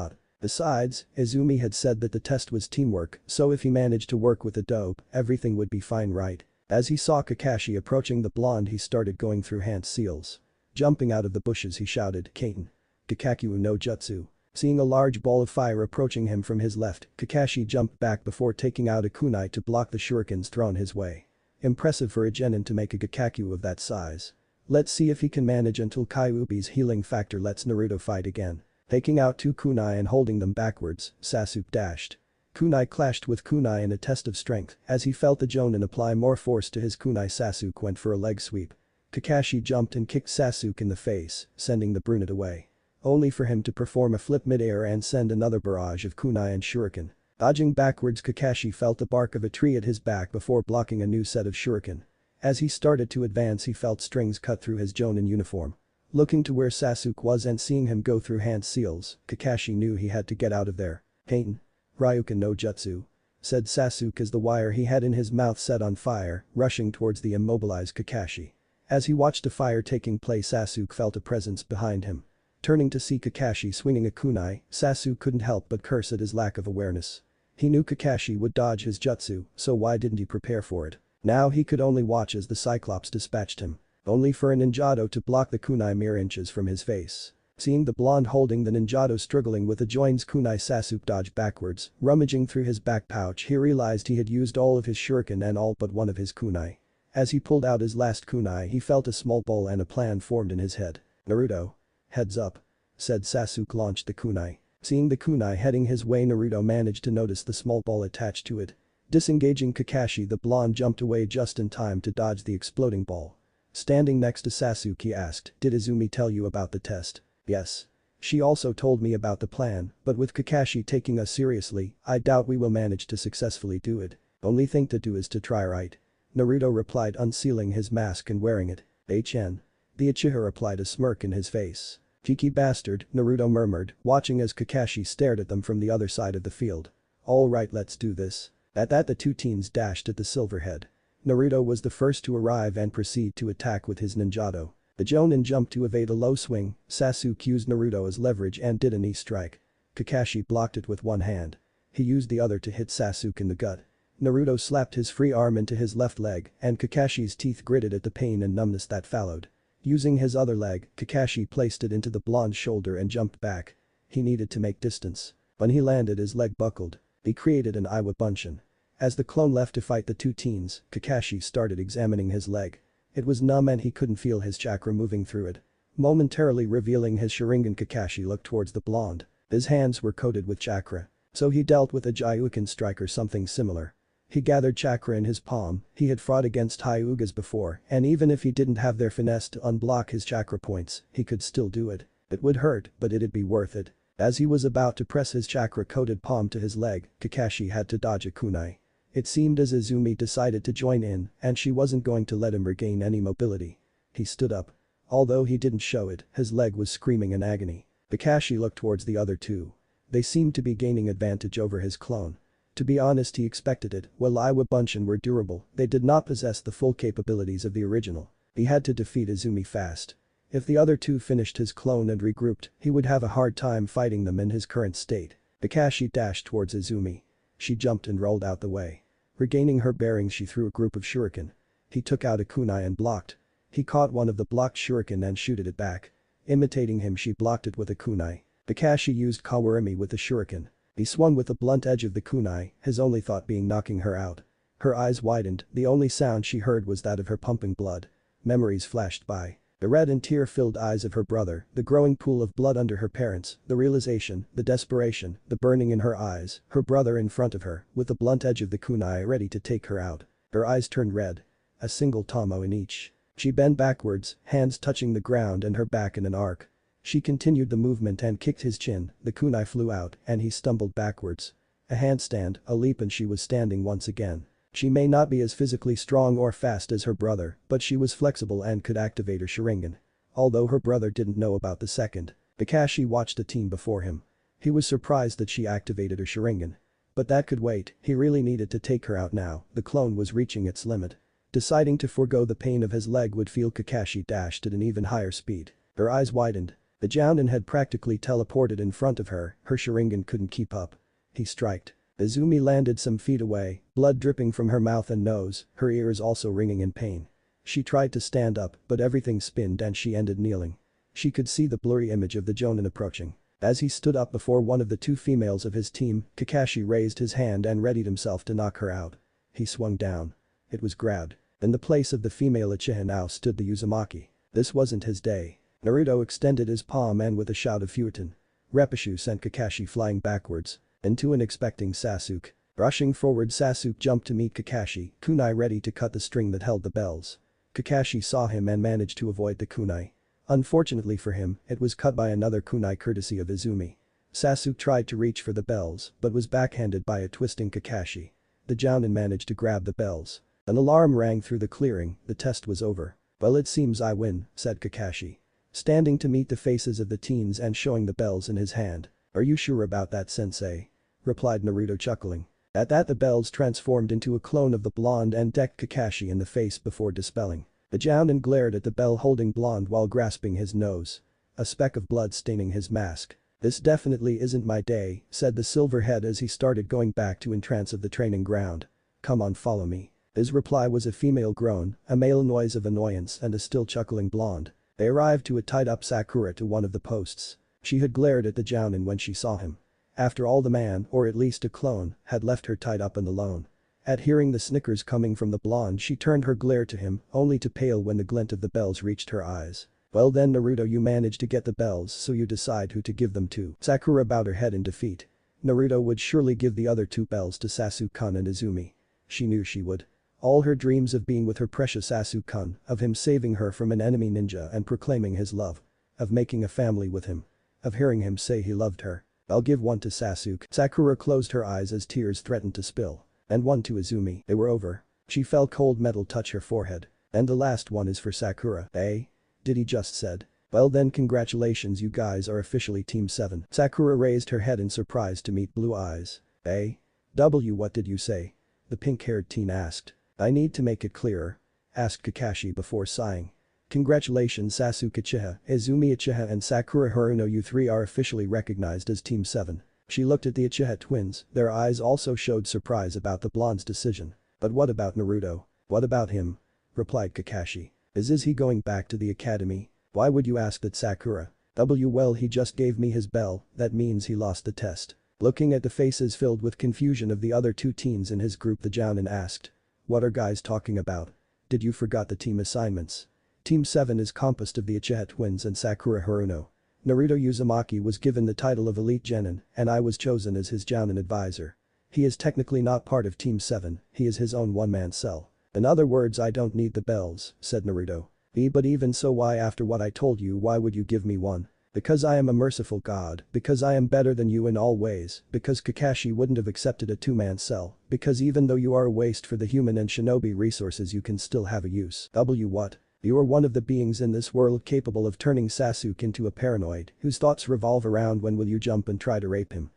Besides, Izumi had said that the test was teamwork, so if he managed to work with the dope, everything would be fine, right? As he saw Kakashi approaching the blonde, he started going through hand seals. Jumping out of the bushes, he shouted, Kaiten. Kakaku no Jutsu. Seeing a large ball of fire approaching him from his left, Kakashi jumped back before taking out a kunai to block the shurikens thrown his way. Impressive for a genin to make a Kakaku of that size. Let's see if he can manage until Kyuubi's healing factor lets Naruto fight again. Taking out two kunai and holding them backwards, Sasuke dashed. Kunai clashed with kunai in a test of strength. As he felt the Jounin apply more force to his kunai, Sasuke went for a leg sweep. Kakashi jumped and kicked Sasuke in the face, sending the brunette away. Only for him to perform a flip mid-air and send another barrage of kunai and shuriken. Dodging backwards, Kakashi felt the bark of a tree at his back before blocking a new set of shuriken. As he started to advance, he felt strings cut through his Jounin uniform. Looking to where Sasuke was and seeing him go through hand seals, Kakashi knew he had to get out of there. Kaiten. Ryuken no Jutsu. Said Sasuke as the wire he had in his mouth set on fire, rushing towards the immobilized Kakashi. As he watched a fire taking place, Sasuke felt a presence behind him. Turning to see Kakashi swinging a kunai, Sasuke couldn't help but curse at his lack of awareness. He knew Kakashi would dodge his jutsu, so why didn't he prepare for it? Now he could only watch as the Cyclops dispatched him. Only for a ninjato to block the kunai mere inches from his face. Seeing the blonde holding the ninjato struggling with the join's kunai, Sasuke dodged backwards, rummaging through his back pouch. He realized he had used all of his shuriken and all but one of his kunai. As he pulled out his last kunai, he felt a small ball and a plan formed in his head. Naruto. Heads up. Said Sasuke launched the kunai. Seeing the kunai heading his way, Naruto managed to notice the small ball attached to it. Disengaging Kakashi, the blonde jumped away just in time to dodge the exploding ball. Standing next to Sasuke, he asked, did Izumi tell you about the test? Yes. She also told me about the plan, but with Kakashi taking us seriously, I doubt we will manage to successfully do it. Only thing to do is to try, right? Naruto replied, unsealing his mask and wearing it. HN. The Uchiha replied, a smirk in his face. Cheeky bastard, Naruto murmured, watching as Kakashi stared at them from the other side of the field. Alright, let's do this. At that, the two teens dashed at the Silverhead. Naruto was the first to arrive and proceed to attack with his ninjato. The Jounin jumped to evade a low swing, Sasuke used Naruto as leverage and did a knee strike. Kakashi blocked it with one hand. He used the other to hit Sasuke in the gut. Naruto slapped his free arm into his left leg and Kakashi's teeth gritted at the pain and numbness that followed. Using his other leg, Kakashi placed it into the blonde's shoulder and jumped back. He needed to make distance. When he landed, his leg buckled. He created an Iwa Bunshin. As the clone left to fight the two teens, Kakashi started examining his leg. It was numb and he couldn't feel his chakra moving through it. Momentarily revealing his Sharingan, Kakashi looked towards the blonde. His hands were coated with chakra. So he dealt with a Gyuukin strike or something similar. He gathered chakra in his palm, he had fought against Hyugas before, and even if he didn't have their finesse to unblock his chakra points, he could still do it. It would hurt, but it'd be worth it. As he was about to press his chakra-coated palm to his leg, Kakashi had to dodge a kunai. It seemed as Izumi decided to join in, and she wasn't going to let him regain any mobility. He stood up. Although he didn't show it, his leg was screaming in agony. Kakashi looked towards the other two. They seemed to be gaining advantage over his clone. To be honest, he expected it. While Iwabunshin were durable, they did not possess the full capabilities of the original. He had to defeat Izumi fast. If the other two finished his clone and regrouped, he would have a hard time fighting them in his current state. Kakashi dashed towards Izumi. She jumped and rolled out the way. Regaining her bearings, she threw a group of shuriken. He took out a kunai and blocked. He caught one of the blocked shuriken and shooted it back. Imitating him, she blocked it with a kunai. Kakashi used kawarimi with the shuriken. He swung with the blunt edge of the kunai, his only thought being knocking her out. Her eyes widened, the only sound she heard was that of her pumping blood. Memories flashed by. The red and tear-filled eyes of her brother, the growing pool of blood under her parents, the realization, the desperation, the burning in her eyes, her brother in front of her, with the blunt edge of the kunai ready to take her out. Her eyes turned red. A single tomo in each. She bent backwards, hands touching the ground and her back in an arc. She continued the movement and kicked his chin, the kunai flew out and he stumbled backwards. A handstand, a leap, and she was standing once again. She may not be as physically strong or fast as her brother, but she was flexible and could activate her Sharingan. Although her brother didn't know about the second. Kakashi watched the team before him. He was surprised that she activated her Sharingan. But that could wait, he really needed to take her out now, the clone was reaching its limit. Deciding to forego the pain of his leg would feel, Kakashi dashed at an even higher speed. Her eyes widened. The Jounin had practically teleported in front of her, her Sharingan couldn't keep up. He striked. Izumi landed some feet away, blood dripping from her mouth and nose, her ears also ringing in pain. She tried to stand up, but everything spinned and she ended kneeling. She could see the blurry image of the Jounin approaching. As he stood up before one of the two females of his team, Kakashi raised his hand and readied himself to knock her out. He swung down. It was grabbed. In the place of the female Uchiha now stood the Uzumaki. This wasn't his day. Naruto extended his palm and with a shout of Futon. Repashu sent Kakashi flying backwards. Into an expecting Sasuke. Rushing forward, Sasuke jumped to meet Kakashi, kunai ready to cut the string that held the bells. Kakashi saw him and managed to avoid the kunai. Unfortunately for him, it was cut by another kunai courtesy of Izumi. Sasuke tried to reach for the bells, but was backhanded by a twisting Kakashi. The Jounin managed to grab the bells. An alarm rang through the clearing, the test was over. "Well, it seems I win," said Kakashi. Standing to meet the faces of the teens and showing the bells in his hand. "Are you sure about that, sensei?" replied Naruto, chuckling. At that, the bells transformed into a clone of the blonde and decked Kakashi in the face before dispelling. The Jounin glared at the bell holding blonde while grasping his nose. A speck of blood staining his mask. "This definitely isn't my day," said the silverhead as he started going back to entrance of the training ground. "Come on, follow me." His reply was a female groan, a male noise of annoyance and a still chuckling blonde. They arrived to a tied-up Sakura to one of the posts. She had glared at the Jounin when she saw him. After all, the man, or at least a clone, had left her tied up and alone. At hearing the snickers coming from the blonde, she turned her glare to him, only to pale when the glint of the bells reached her eyes. "Well then, Naruto, you managed to get the bells, so you decide who to give them to." Sakura bowed her head in defeat. Naruto would surely give the other two bells to Sasuke-kun and Izumi. She knew she would. All her dreams of being with her precious Sasuke-kun, of him saving her from an enemy ninja and proclaiming his love. Of making a family with him. Of hearing him say he loved her. "I'll give one to Sasuke." Sakura closed her eyes as tears threatened to spill. "And one to Izumi." They were over. She felt cold metal touch her forehead. "And the last one is for Sakura." "Eh? Did he just said?" "Well then, congratulations, you guys are officially Team 7. Sakura raised her head in surprise to meet blue eyes. "Eh? What did you say?" the pink-haired teen asked. "I need to make it clearer," asked Kakashi before sighing. "Congratulations, Sasuke Uchiha, Izumi Uchiha and Sakura Haruno, you three are officially recognized as Team 7. She looked at the Uchiha twins, their eyes also showed surprise about the blonde's decision. "But what about Naruto?" "What about him?" replied Kakashi. Is he going back to the academy?" "Why would you ask that, Sakura?" Well, he just gave me his bell, that means he lost the test." Looking at the faces filled with confusion of the other two teens in his group, the Jounin asked. "What are guys talking about? Did you forgot the team assignments?" Team 7 is composed of the Uchiha twins and Sakura Haruno. Naruto Uzumaki was given the title of Elite Genin, and I was chosen as his Jounin advisor. He is technically not part of Team 7, he is his own one-man cell. In other words, I don't need the bells, said Naruto. But even so, why, after what I told you, why would you give me one? Because I am a merciful god, because I am better than you in all ways, because Kakashi wouldn't have accepted a two-man cell, because even though you are a waste for the human and shinobi resources you can still have a use. What? You are one of the beings in this world capable of turning Sasuke into a paranoid, whose thoughts revolve around when will you jump and try to rape him.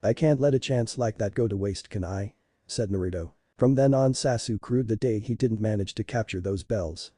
I can't let a chance like that go to waste, can I? Said Naruto. From then on Sasuke ruled the day he didn't manage to capture those bells.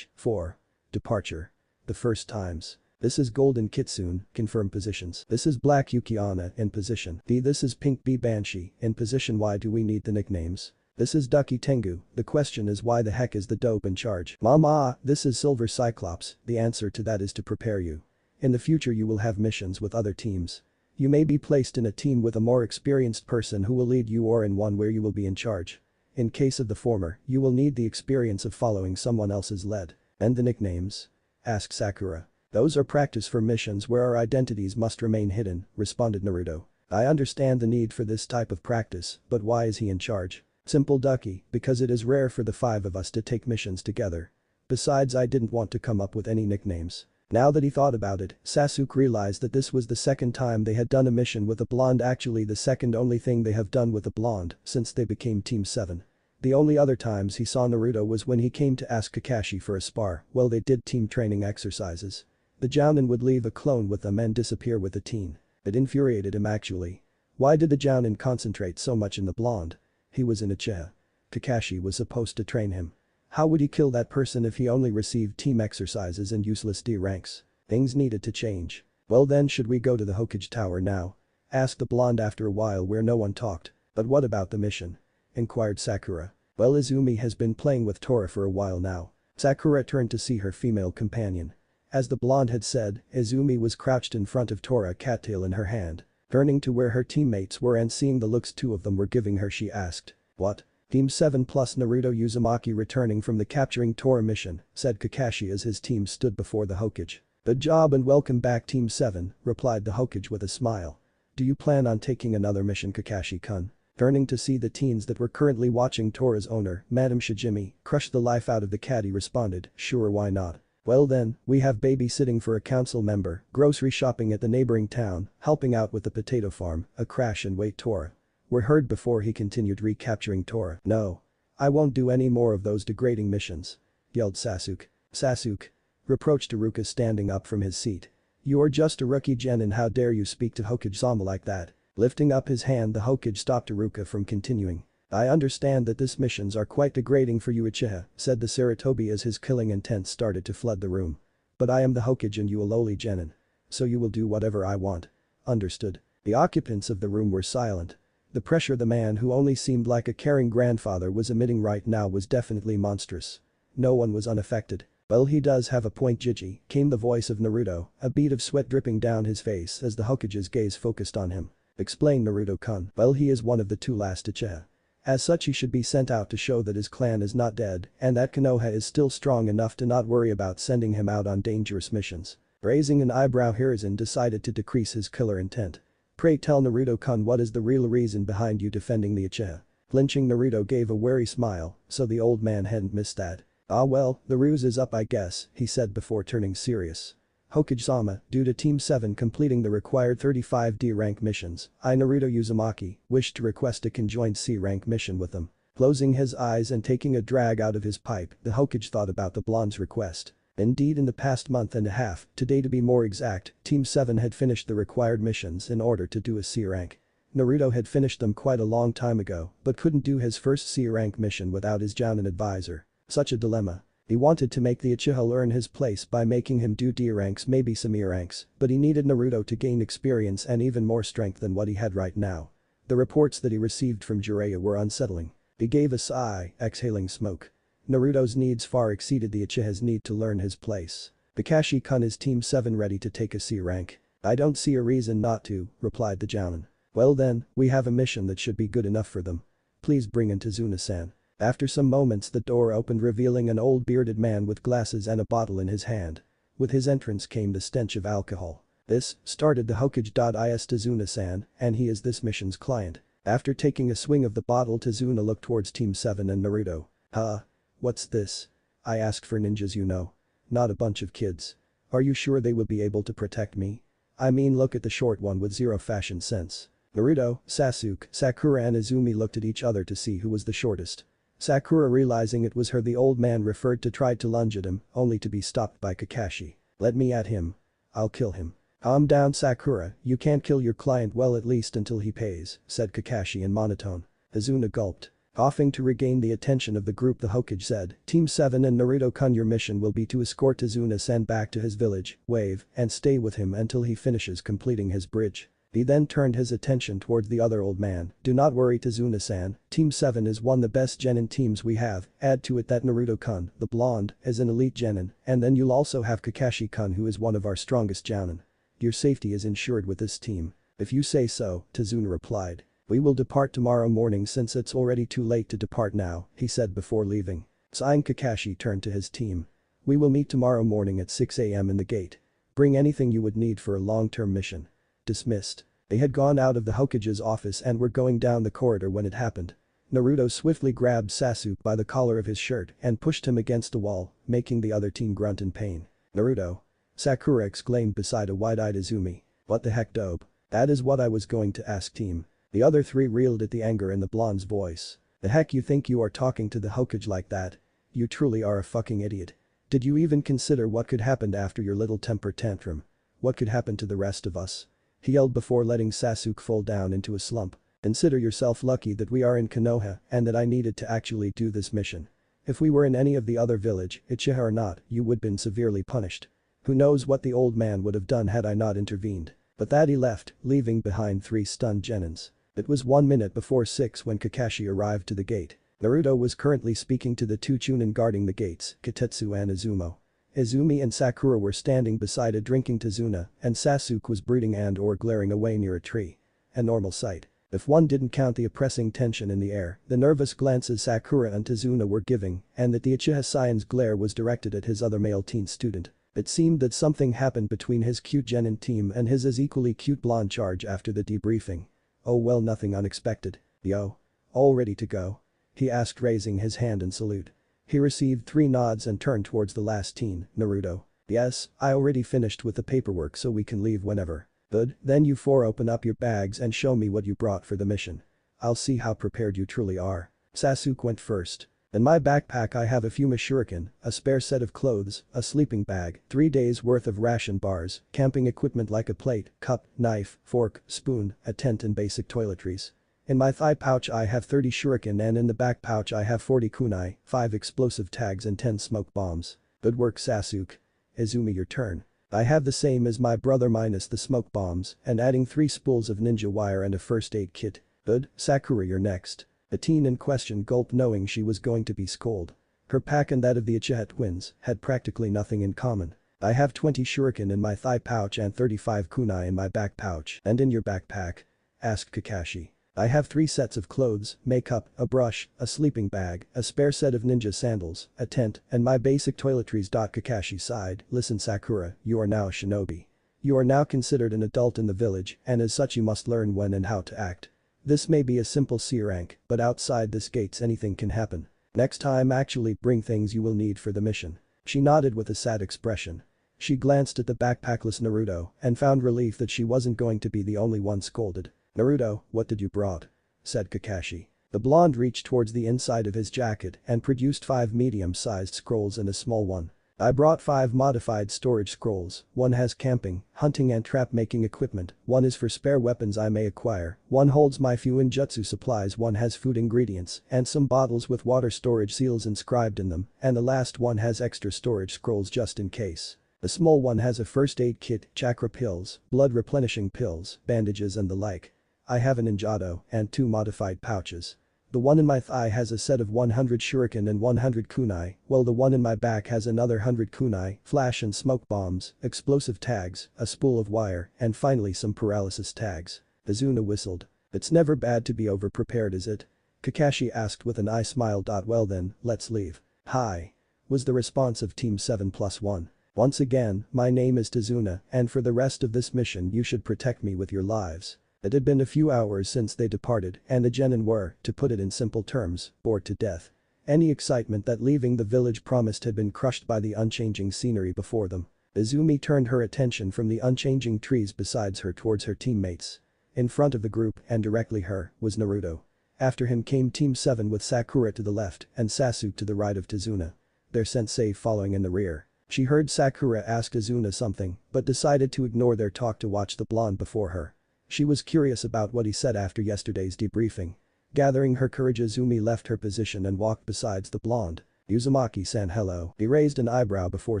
4. Departure. The first times. This is Golden Kitsune, confirm positions. This is Black Yukiana, in position. This is Pink Bee Banshee, in position. Why do we need the nicknames? This is Ducky Tengu, the question is why the heck is the dope in charge? Mama, this is Silver Cyclops, the answer to that is to prepare you. In the future you will have missions with other teams. You may be placed in a team with a more experienced person who will lead you or in one where you will be in charge. In case of the former, you will need the experience of following someone else's lead. And the nicknames? Asked Sakura. Those are practice for missions where our identities must remain hidden, responded Naruto. I understand the need for this type of practice, but why is he in charge? Simple Ducky, because it is rare for the 5 of us to take missions together. Besides, I didn't want to come up with any nicknames. Now that he thought about it, Sasuke realized that this was the second time they had done a mission with a blonde, actually the second only thing they have done with a blonde since they became Team 7. The only other times he saw Naruto was when he came to ask Kakashi for a spar, well they did team training exercises. The Jounin would leave a clone with them and disappear with the teen. It infuriated him actually. Why did the Jounin concentrate so much in the blonde? He was in Uchiha. Kakashi was supposed to train him. How would he kill that person if he only received team exercises and useless D ranks? Things needed to change. Well then, should we go to the Hokage tower now? Asked the blonde after a while where no one talked. But what about the mission? Inquired Sakura. Well, Izumi has been playing with Tora for a while now. Sakura turned to see her female companion. As the blonde had said, Izumi was crouched in front of Tora, cattail in her hand. Turning to where her teammates were and seeing the looks 2 of them were giving her, she asked. What? Team 7 plus Naruto Uzumaki returning from the capturing Tora mission, said Kakashi as his team stood before the Hokage. Good job and welcome back Team 7, replied the Hokage with a smile. Do you plan on taking another mission, Kakashi-kun? Turning to see the teens that were currently watching Tora's owner, Madame Shijimi, crush the life out of the caddy, responded, sure, why not? Well then, we have babysitting for a council member, grocery shopping at the neighboring town, helping out with the potato farm, a crash and wait Tora. Were heard before he continued recapturing Tora. No. I won't do any more of those degrading missions. Yelled Sasuke. Sasuke. Reproached Iruka standing up from his seat. You're just a rookie Genin, how dare you speak to Hokage-sama like that? Lifting up his hand, the Hokage stopped Iruka from continuing. I understand that these missions are quite degrading for you Uchiha, said the Sarutobi as his killing intent started to flood the room. But I am the Hokage and you a lowly Genin. So you will do whatever I want. Understood. The occupants of the room were silent. The pressure the man who only seemed like a caring grandfather was emitting right now was definitely monstrous. No one was unaffected. Well, he does have a point, Jiji, came the voice of Naruto, a bead of sweat dripping down his face as the Hokage's gaze focused on him. Explain, Naruto-kun. Well, he is one of the 2 last Uchiha. As such, he should be sent out to show that his clan is not dead and that Konoha is still strong enough to not worry about sending him out on dangerous missions. Raising an eyebrow, Hiruzen decided to decrease his killer intent. Pray tell Naruto-kun, what is the real reason behind you defending the Uchiha? Flinching, Naruto gave a wary smile, so the old man hadn't missed that. Ah well, the ruse is up I guess, he said before turning serious. Hokage-sama, due to Team 7 completing the required 35 D-rank missions, I Naruto Uzumaki wish to request a conjoined C-rank mission with them. Closing his eyes and taking a drag out of his pipe, the Hokage thought about the blonde's request. Indeed, in the past month and a half, today to be more exact, Team 7 had finished the required missions in order to do a C-rank. Naruto had finished them quite a long time ago, but couldn't do his first C-rank mission without his Jounin advisor. Such a dilemma. He wanted to make the Uchiha earn his place by making him do D ranks, maybe some E ranks, but he needed Naruto to gain experience and even more strength than what he had right now. The reports that he received from Jiraiya were unsettling. He gave a sigh, exhaling smoke. Naruto's needs far exceeded the Uchiha's need to learn his place. Kakashi-kun, is Team 7 ready to take a C rank? I don't see a reason not to, replied the Jounin. Well then, we have a mission that should be good enough for them. Please bring in Tazuna-san. After some moments the door opened, revealing an old bearded man with glasses and a bottle in his hand. With his entrance came the stench of alcohol. This started the Hokage. Is Tazuna-san, and he is this mission's client. After taking a swing of the bottle, Tazuna looked towards Team 7 and Naruto. Huh? What's this? I asked for ninjas, you know. Not a bunch of kids. Are you sure they will be able to protect me? I mean, look at the short one with zero fashion sense. Naruto, Sasuke, Sakura and Izumi looked at each other to see who was the shortest. Sakura, realizing it was her the old man referred to, tried to lunge at him, only to be stopped by Kakashi. Let me at him. I'll kill him. Calm down, Sakura, you can't kill your client, well, at least until he pays, said Kakashi in monotone. Izuna gulped. Coughing to regain the attention of the group, the Hokage said, Team 7 and Naruto-kun, your mission will be to escort Tazuna-san back to his village, wave, and stay with him until he finishes completing his bridge. He then turned his attention towards the other old man. Do not worry, Tazuna-san, Team 7 is one of the best Genin teams we have, add to it that Naruto-kun, the blonde, is an elite Genin, and then you'll also have Kakashi-kun, who is one of our strongest Jounin. Your safety is ensured with this team. If you say so, Tazuna replied. We will depart tomorrow morning since it's already too late to depart now, he said before leaving. Sighing, Kakashi turned to his team. We will meet tomorrow morning at 6 a.m. in the gate. Bring anything you would need for a long-term mission. Dismissed. They had gone out of the Hokage's office and were going down the corridor when it happened. Naruto swiftly grabbed Sasuke by the collar of his shirt and pushed him against a wall, making the other team grunt in pain. Naruto. Sakura exclaimed beside a wide-eyed Izumi. What the heck, dope? That is what I was going to ask, team. The other three reeled at the anger in the blonde's voice. The heck you think you are talking to the Hokage like that? You truly are a fucking idiot. Did you even consider what could happen after your little temper tantrum? What could happen to the rest of us? He yelled before letting Sasuke fall down into a slump. Consider yourself lucky that we are in Konoha and that I needed to actually do this mission. If we were in any of the other village, Uchiha or not, you would been severely punished. Who knows what the old man would have done had I not intervened. But that he left, leaving behind 3 stunned Genins. It was 1 minute before 6 when Kakashi arrived to the gate. Naruto was currently speaking to the 2 Chunin guarding the gates, Kitetsu and Izumo. Izumi and Sakura were standing beside a drinking Tazuna, and Sasuke was brooding and/or glaring away near a tree. A normal sight. If one didn't count the oppressing tension in the air, the nervous glances Sakura and Tazuna were giving, and that the Uchiha Saiyan's glare was directed at his other male teen student. It seemed that something happened between his cute Genin team and his as equally cute blonde charge after the debriefing. Oh well, nothing unexpected. Yo. All ready to go? He asked, raising his hand in salute. He received 3 nods and turned towards the last teen, Naruto. Yes, I already finished with the paperwork so we can leave whenever. Good, then you 4 open up your bags and show me what you brought for the mission. I'll see how prepared you truly are. Sasuke went first. In my backpack I have a few shuriken, a spare set of clothes, a sleeping bag, 3 days worth of ration bars, camping equipment like a plate, cup, knife, fork, spoon, a tent and basic toiletries. In my thigh pouch I have 30 shuriken and in the back pouch I have 40 kunai, 5 explosive tags and 10 smoke bombs. Good work, Sasuke. Izumi, your turn. I have the same as my brother minus the smoke bombs and adding 3 spools of ninja wire and a first aid kit. Good, Sakura, you're next. The teen in question gulped, knowing she was going to be scolded. Her pack and that of the Uchiha twins had practically nothing in common. I have 20 shuriken in my thigh pouch and 35 kunai in my back pouch. And in your backpack? Asked Kakashi. I have 3 sets of clothes, makeup, a brush, a sleeping bag, a spare set of ninja sandals, a tent, and my basic toiletries. Kakashi sighed. Listen, Sakura, you are now a shinobi. You are now considered an adult in the village, and as such you must learn when and how to act. This may be a simple C rank, but outside this gates anything can happen. Next time actually bring things you will need for the mission. She nodded with a sad expression. She glanced at the backpackless Naruto and found relief that she wasn't going to be the only one scolded. Naruto, what did you brought? Said Kakashi. The blonde reached towards the inside of his jacket and produced 5 medium-sized scrolls and a small one. I brought 5 modified storage scrolls, 1 has camping, hunting and trap-making equipment, 1 is for spare weapons I may acquire, 1 holds my few ninjutsu supplies, 1 has food ingredients and some bottles with water storage seals inscribed in them, and the last one has extra storage scrolls just in case. The small one has a first aid kit, chakra pills, blood replenishing pills, bandages and the like. I have an ninjato and 2 modified pouches. The one in my thigh has a set of 100 shuriken and 100 kunai, while the one in my back has another 100 kunai, flash and smoke bombs, explosive tags, a spool of wire, and finally some paralysis tags. Izuna whistled. It's never bad to be over-prepared, is it? Kakashi asked with an eye smile. Well then, let's leave. Hi. Was the response of Team 7+1. Once again, my name is Tazuna, and for the rest of this mission you should protect me with your lives. It had been a few hours since they departed and the Genin were, to put it in simple terms, bored to death. Any excitement that leaving the village promised had been crushed by the unchanging scenery before them. Izumi turned her attention from the unchanging trees beside her towards her teammates. In front of the group and directly her was Naruto. After him came Team 7 with Sakura to the left and Sasuke to the right of Tazuna. Their sensei following in the rear. She heard Sakura ask Tazuna something but decided to ignore their talk to watch the blonde before her. She was curious about what he said after yesterday's debriefing. Gathering her courage, Izumi left her position and walked beside the blonde. Uzumaki-san, hello. He raised an eyebrow before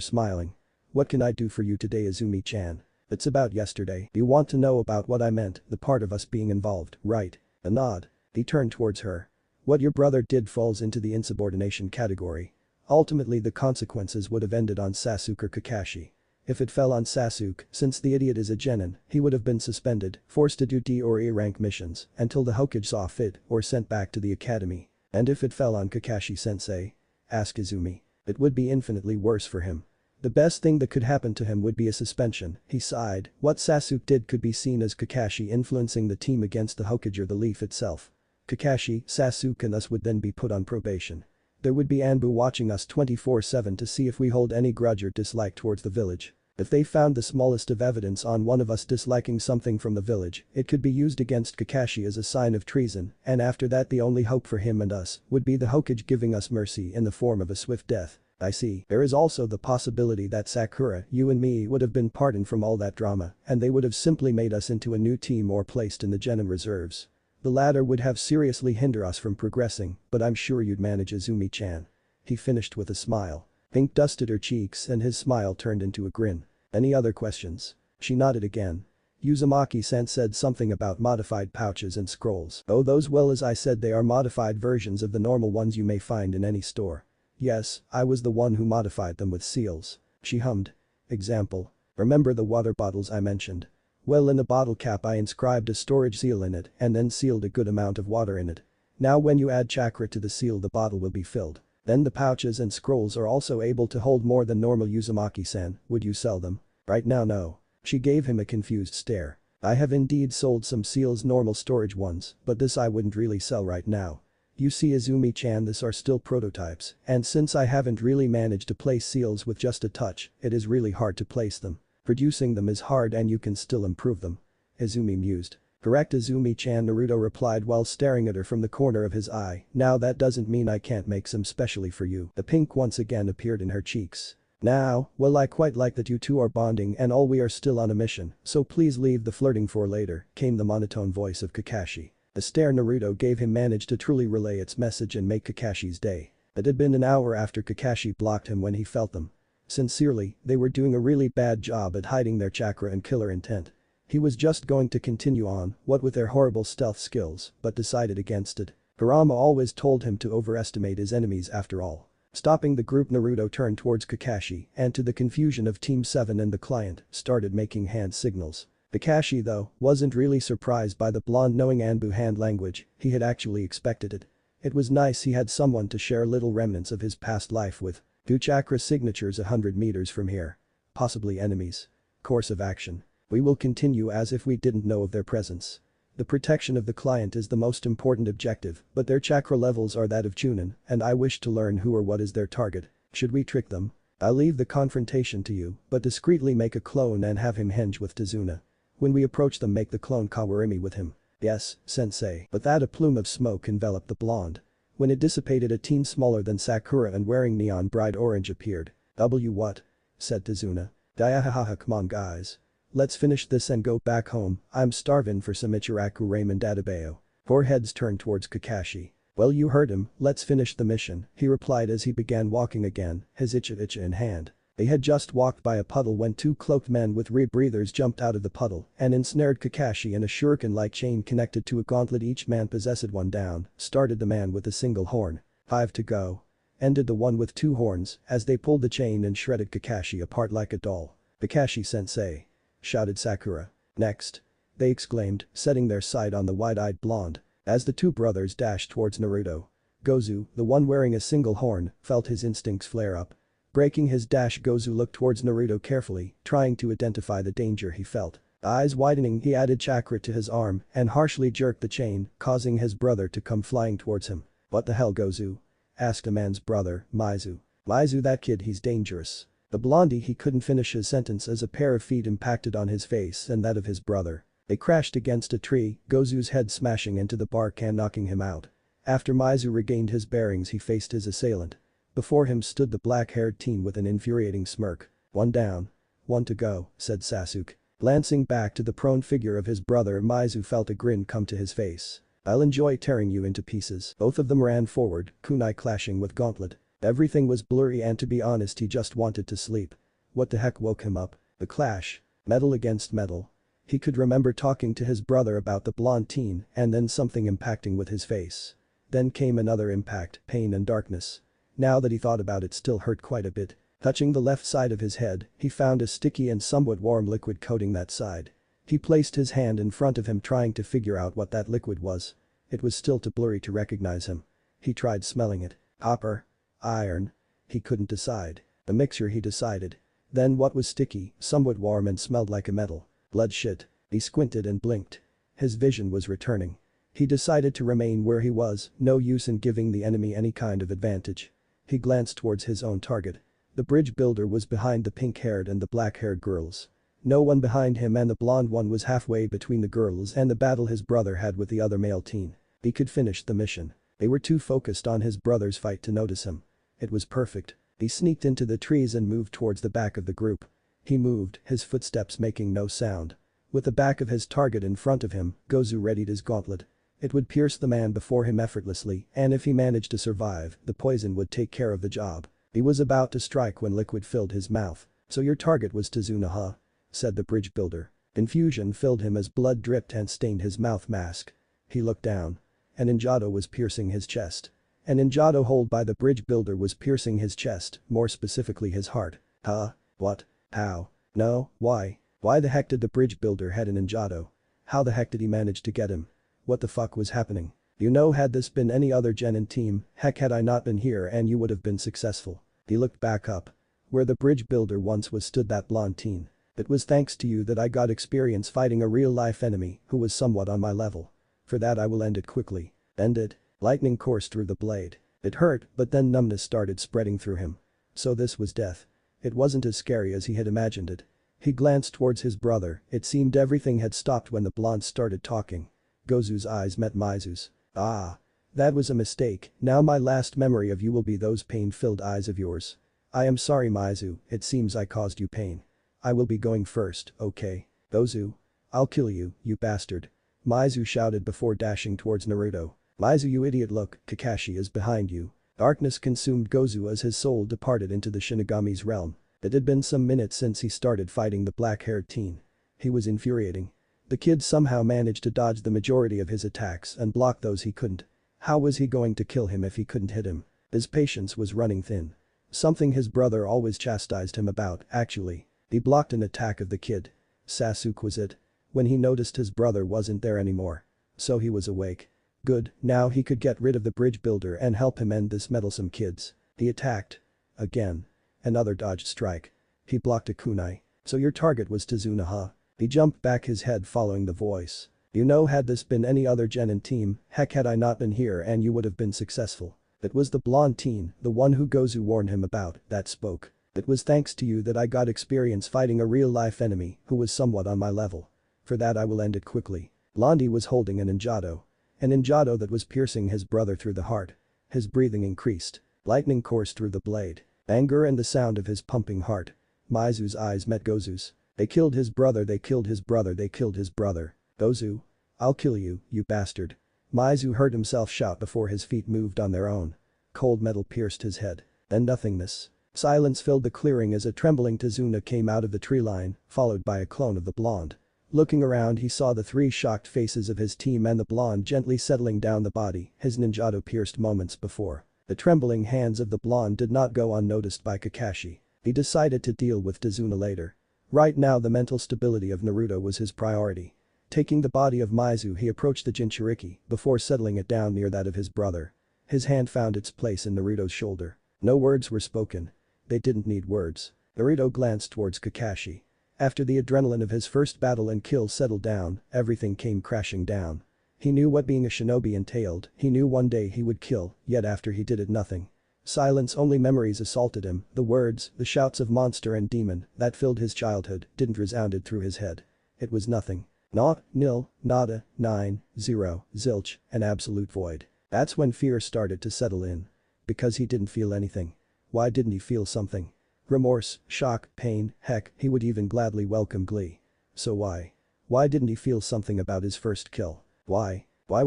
smiling. What can I do for you today, Izumi-chan? It's about yesterday. You want to know about what I meant, the part of us being involved, right? A nod. He turned towards her. What your brother did falls into the insubordination category. Ultimately the consequences would have ended on Sasuke or Kakashi. If it fell on Sasuke, since the idiot is a genin, he would have been suspended, forced to do D or E rank missions until the Hokage saw fit or sent back to the academy. And if it fell on Kakashi-sensei? Asked Izumi. It would be infinitely worse for him. The best thing that could happen to him would be a suspension, he sighed. What Sasuke did could be seen as Kakashi influencing the team against the Hokage or the leaf itself. Kakashi, Sasuke and us would then be put on probation. There would be Anbu watching us 24/7 to see if we hold any grudge or dislike towards the village. If they found the smallest of evidence on one of us disliking something from the village, it could be used against Kakashi as a sign of treason, and after that the only hope for him and us would be the Hokage giving us mercy in the form of a swift death. I see. There is also the possibility that Sakura, you and me would have been pardoned from all that drama, and they would have simply made us into a new team or placed in the Genin reserves. The latter would have seriously hindered us from progressing, but I'm sure you'd manage, Izumi-chan. He finished with a smile. Pink dusted her cheeks and his smile turned into a grin. Any other questions? She nodded again. Uzumaki-san said something about modified pouches and scrolls. Oh, those, well, as I said, they are modified versions of the normal ones you may find in any store. Yes, I was the one who modified them with seals. She hummed. Example. Remember the water bottles I mentioned? Well, in the bottle cap I inscribed a storage seal in it and then sealed a good amount of water in it. Now when you add chakra to the seal, the bottle will be filled. Then the pouches and scrolls are also able to hold more than normal. Uzumaki-san, would you sell them? Right now, no. She gave him a confused stare. I have indeed sold some seals, normal storage ones, but this I wouldn't really sell right now. You see, Izumi-chan, these are still prototypes, and since I haven't really managed to place seals with just a touch, it is really hard to place them. Producing them is hard and you can still improve them. Izumi mused. Correct, Izumi-chan, Naruto replied while staring at her from the corner of his eye. Now that doesn't mean I can't make some specially for you. The pink once again appeared in her cheeks. Now, well, I quite like that you two are bonding and all, we are still on a mission, so please leave the flirting for later, came the monotone voice of Kakashi. The stare Naruto gave him managed to truly relay its message and make Kakashi's day. It had been an hour after Kakashi blocked him when he felt them. Sincerely, they were doing a really bad job at hiding their chakra and killer intent. He was just going to continue on, what with their horrible stealth skills, but decided against it. Kurama always told him to overestimate his enemies after all. Stopping the group, Naruto turned towards Kakashi and, to the confusion of Team 7 and the client, started making hand signals. Kakashi, though, wasn't really surprised by the blonde knowing Anbu hand language, he had actually expected it. It was nice he had someone to share little remnants of his past life with. 2 chakra signatures 100 meters from here. Possibly enemies. Course of action. We will continue as if we didn't know of their presence. The protection of the client is the most important objective, but their chakra levels are that of Chunin, and I wish to learn who or what is their target. Should we trick them? I'll leave the confrontation to you, but discreetly make a clone and have him henge with Tazuna. When we approach them, make the clone Kawarimi with him. Yes, sensei. But that a plume of smoke enveloped the blonde. When it dissipated, a teen smaller than Sakura and wearing neon bright orange appeared. What? Said Tazuna. Diahahaha, come on guys. Let's finish this and go back home, I'm starving for some Ichiraku ramen databao. 4 heads turned towards Kakashi. Well, you heard him, let's finish the mission, he replied as he began walking again, his icha in hand. They had just walked by a puddle when 2 cloaked men with rebreathers jumped out of the puddle and ensnared Kakashi in a shuriken-like chain connected to a gauntlet. Each man possessed one down, started the man with a single horn. 5 to go. Ended the one with 2 horns as they pulled the chain and shredded Kakashi apart like a doll. Kakashi-sensei. Shouted Sakura. Next. They exclaimed, setting their sight on the wide-eyed blonde. As the 2 brothers dashed towards Naruto. Gozu, the one wearing a single horn, felt his instincts flare up. Breaking his dash, Gozu looked towards Naruto carefully, trying to identify the danger he felt. Eyes widening, he added chakra to his arm and harshly jerked the chain, causing his brother to come flying towards him. "What the hell, Gozu?" asked a man's brother, Maizu. "Maizu, that kid, he's dangerous." The blondie, he couldn't finish his sentence as a pair of feet impacted on his face and that of his brother. They crashed against a tree, Gozu's head smashing into the bark and knocking him out. After Maizu regained his bearings, he faced his assailant. Before him stood the black-haired teen with an infuriating smirk. "One down. One to go," said Sasuke. Glancing back to the prone figure of his brother, Maizu felt a grin come to his face. "I'll enjoy tearing you into pieces." Both of them ran forward, kunai clashing with gauntlet. Everything was blurry and to be honest he just wanted to sleep. What the heck woke him up? The clash. Metal against metal. He could remember talking to his brother about the blonde teen and then something impacting with his face. Then came another impact, pain and darkness. Now that he thought about it, still hurt quite a bit. Touching the left side of his head, he found a sticky and somewhat warm liquid coating that side. He placed his hand in front of him trying to figure out what that liquid was. It was still too blurry to recognize him. He tried smelling it. Copper? Iron? He couldn't decide. A mixture, he decided. Then what was sticky, somewhat warm and smelled like a metal? Blood shit. He squinted and blinked. His vision was returning. He decided to remain where he was, no use in giving the enemy any kind of advantage. He glanced towards his own target. The bridge builder was behind the pink-haired and the black-haired girls. No one behind him, and the blonde one was halfway between the girls and the battle his brother had with the other male teen. He could finish the mission. They were too focused on his brother's fight to notice him. It was perfect. He sneaked into the trees and moved towards the back of the group. He moved, his footsteps making no sound. With the back of his target in front of him, Gozu readied his gauntlet. It would pierce the man before him effortlessly, and if he managed to survive, the poison would take care of the job. He was about to strike when liquid filled his mouth. "So your target was Tazuna, huh?" said the bridge builder. Confusion filled him as blood dripped and stained his mouth mask. He looked down. An Injado was piercing his chest. An Injado hold by the bridge builder was piercing his chest, more specifically his heart. Huh? What? How? No, why? Why the heck did the bridge builder had an Injado? How the heck did he manage to get him? What the fuck was happening? You know, had this been any other Genin team, heck, had I not been here and you would have been successful. He looked back up. Where the bridge builder once was stood that blonde teen. "It was thanks to you that I got experience fighting a real-life enemy who was somewhat on my level. For that I will end it quickly." End it? Lightning coursed through the blade. It hurt, but then numbness started spreading through him. So this was death. It wasn't as scary as he had imagined it. He glanced towards his brother. It seemed everything had stopped when the blonde started talking. Gozu's eyes met Maizu's. "Ah. That was a mistake. Now my last memory of you will be those pain-filled eyes of yours. I am sorry, Maizu, it seems I caused you pain. I will be going first, okay? Gozu. I'll kill you, you bastard." Maizu shouted before dashing towards Naruto. "Maizu, you idiot, look, Kakashi is behind you." Darkness consumed Gozu as his soul departed into the Shinigami's realm. It had been some minutes since he started fighting the black-haired teen. He was infuriating. The kid somehow managed to dodge the majority of his attacks and block those he couldn't. How was he going to kill him if he couldn't hit him? His patience was running thin. Something his brother always chastised him about, actually. He blocked an attack of the kid. Sasuke was it. When he noticed his brother wasn't there anymore. So he was awake. Good, now he could get rid of the bridge builder and help him end this meddlesome kids. He attacked. Again. Another dodged strike. He blocked a kunai. "So your target was Tazuna, huh?" He jumped back, his head following the voice. "You know, had this been any other Genin team, heck, had I not been here and you would have been successful." It was the blonde teen, the one who Gozu warned him about, that spoke. "It was thanks to you that I got experience fighting a real-life enemy who was somewhat on my level. For that I will end it quickly." Blondie was holding an Injado. An Injado that was piercing his brother through the heart. His breathing increased. Lightning coursed through the blade. Anger and the sound of his pumping heart. Maizu's eyes met Gozu's. "They killed his brother, they killed his brother, they killed his brother. Gozu. I'll kill you, you bastard." Maizu heard himself shout before his feet moved on their own. Cold metal pierced his head. Then nothingness. Silence filled the clearing as a trembling Tazuna came out of the tree line, followed by a clone of the blonde. Looking around, he saw the three shocked faces of his team and the blonde gently settling down the body his ninjado pierced moments before. The trembling hands of the blonde did not go unnoticed by Kakashi. He decided to deal with Tazuna later. Right now the mental stability of Naruto was his priority. Taking the body of Maizu, he approached the Jinchuriki before settling it down near that of his brother. His hand found its place in Naruto's shoulder. No words were spoken. They didn't need words. Naruto glanced towards Kakashi. After the adrenaline of his first battle and kill settled down, everything came crashing down. He knew what being a shinobi entailed, he knew one day he would kill, yet after he did it nothing. Silence, only memories assaulted him, the words, the shouts of monster and demon that filled his childhood didn't resounded through his head. It was nothing. Naught, nil, nada, 9, 0, zilch, an absolute void. That's when fear started to settle in. Because he didn't feel anything. Why didn't he feel something? Remorse, shock, pain, heck, he would even gladly welcome glee. So why? Why didn't he feel something about his first kill? Why? Why?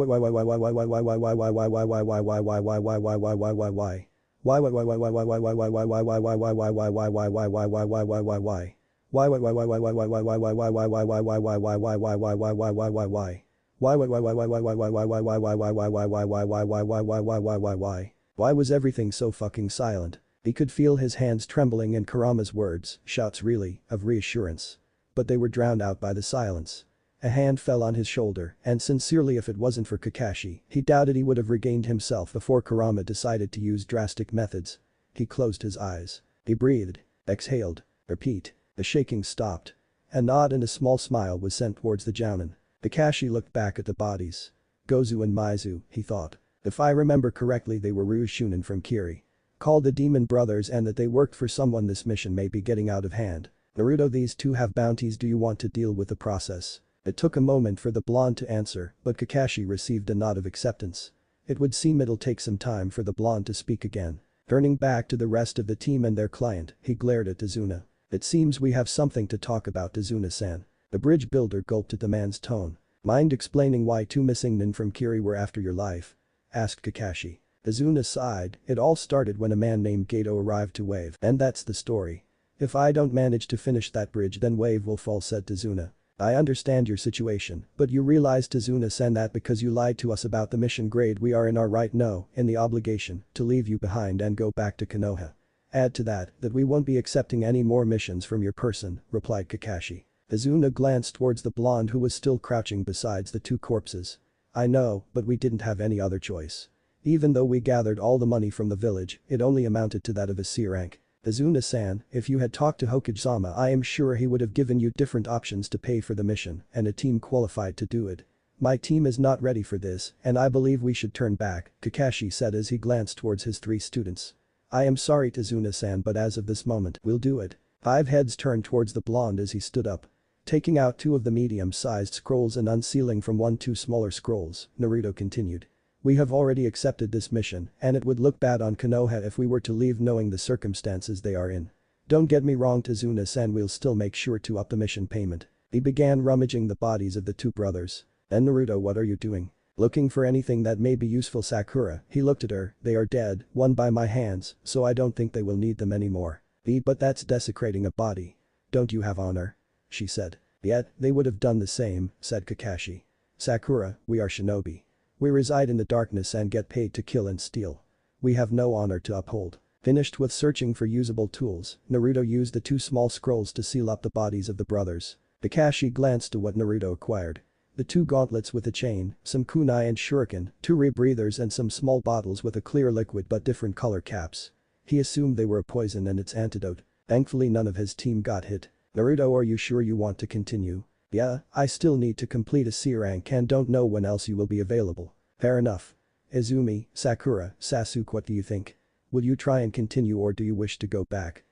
Why was everything so fucking silent? He could feel his hands trembling and Kurama's words, shouts really, of reassurance. But they were drowned out by the silence. A hand fell on his shoulder, and sincerely if it wasn't for Kakashi, he doubted he would have regained himself before Kurama decided to use drastic methods. He closed his eyes. He breathed. Exhaled. Repeat. The shaking stopped. A nod and a small smile was sent towards the jounin. Kakashi looked back at the bodies. Gozu and Maizu, he thought. If I remember correctly they were Ryushunin from Kiri. Called the Demon Brothers and that they worked for someone. This mission may be getting out of hand. Naruto, these two have bounties. Do you want to deal with the process? It took a moment for the blonde to answer, but Kakashi received a nod of acceptance. It would seem it'll take some time for the blonde to speak again. Turning back to the rest of the team and their client, he glared at Tazuna. It seems we have something to talk about, Tazuna-san. The bridge builder gulped at the man's tone. Mind explaining why two missing nin from Kiri were after your life? Asked Kakashi. Tazuna sighed. It all started when a man named Gato arrived to Wave. And that's the story. If I don't manage to finish that bridge then Wave will fall, said Tazuna. I understand your situation, but you realize, Tazuna-san, that because you lied to us about the mission grade we are in our right, no, in the obligation, to leave you behind and go back to Konoha. Add to that we won't be accepting any more missions from your person, replied Kakashi. Tazuna glanced towards the blonde who was still crouching besides the two corpses. I know, but we didn't have any other choice. Even though we gathered all the money from the village, it only amounted to that of a C rank. Tazuna-san, if you had talked to Hokage-sama I am sure he would have given you different options to pay for the mission and a team qualified to do it. My team is not ready for this and I believe we should turn back, Kakashi said as he glanced towards his three students. I am sorry, Tazuna-san, but as of this moment, we'll do it. 5 heads turned towards the blonde as he stood up. Taking out 2 of the medium-sized scrolls and unsealing from 2 smaller scrolls, Naruto continued. We have already accepted this mission and it would look bad on Konoha if we were to leave knowing the circumstances they are in. Don't get me wrong, Tazuna-san, we'll still make sure to up the mission payment. He began rummaging the bodies of the 2 brothers. Then Naruto, what are you doing? Looking for anything that may be useful, Sakura. He looked at her. They are dead, won by my hands, so I don't think they will need them anymore. But that's desecrating a body. Don't you have honor? She said. Yet, they would have done the same, said Kakashi. Sakura, we are shinobi. We reside in the darkness and get paid to kill and steal. We have no honor to uphold. Finished with searching for usable tools, Naruto used the 2 small scrolls to seal up the bodies of the brothers. Kakashi glanced to what Naruto acquired. The 2 gauntlets with a chain, some kunai and shuriken, 2 rebreathers and some small bottles with a clear liquid but different color caps. He assumed they were a poison and its antidote. Thankfully none of his team got hit. Naruto, are you sure you want to continue? Yeah, I still need to complete a C rank and don't know when else you will be available. Fair enough. Izumi, Sakura, Sasuke, what do you think? Will you try and continue or do you wish to go back?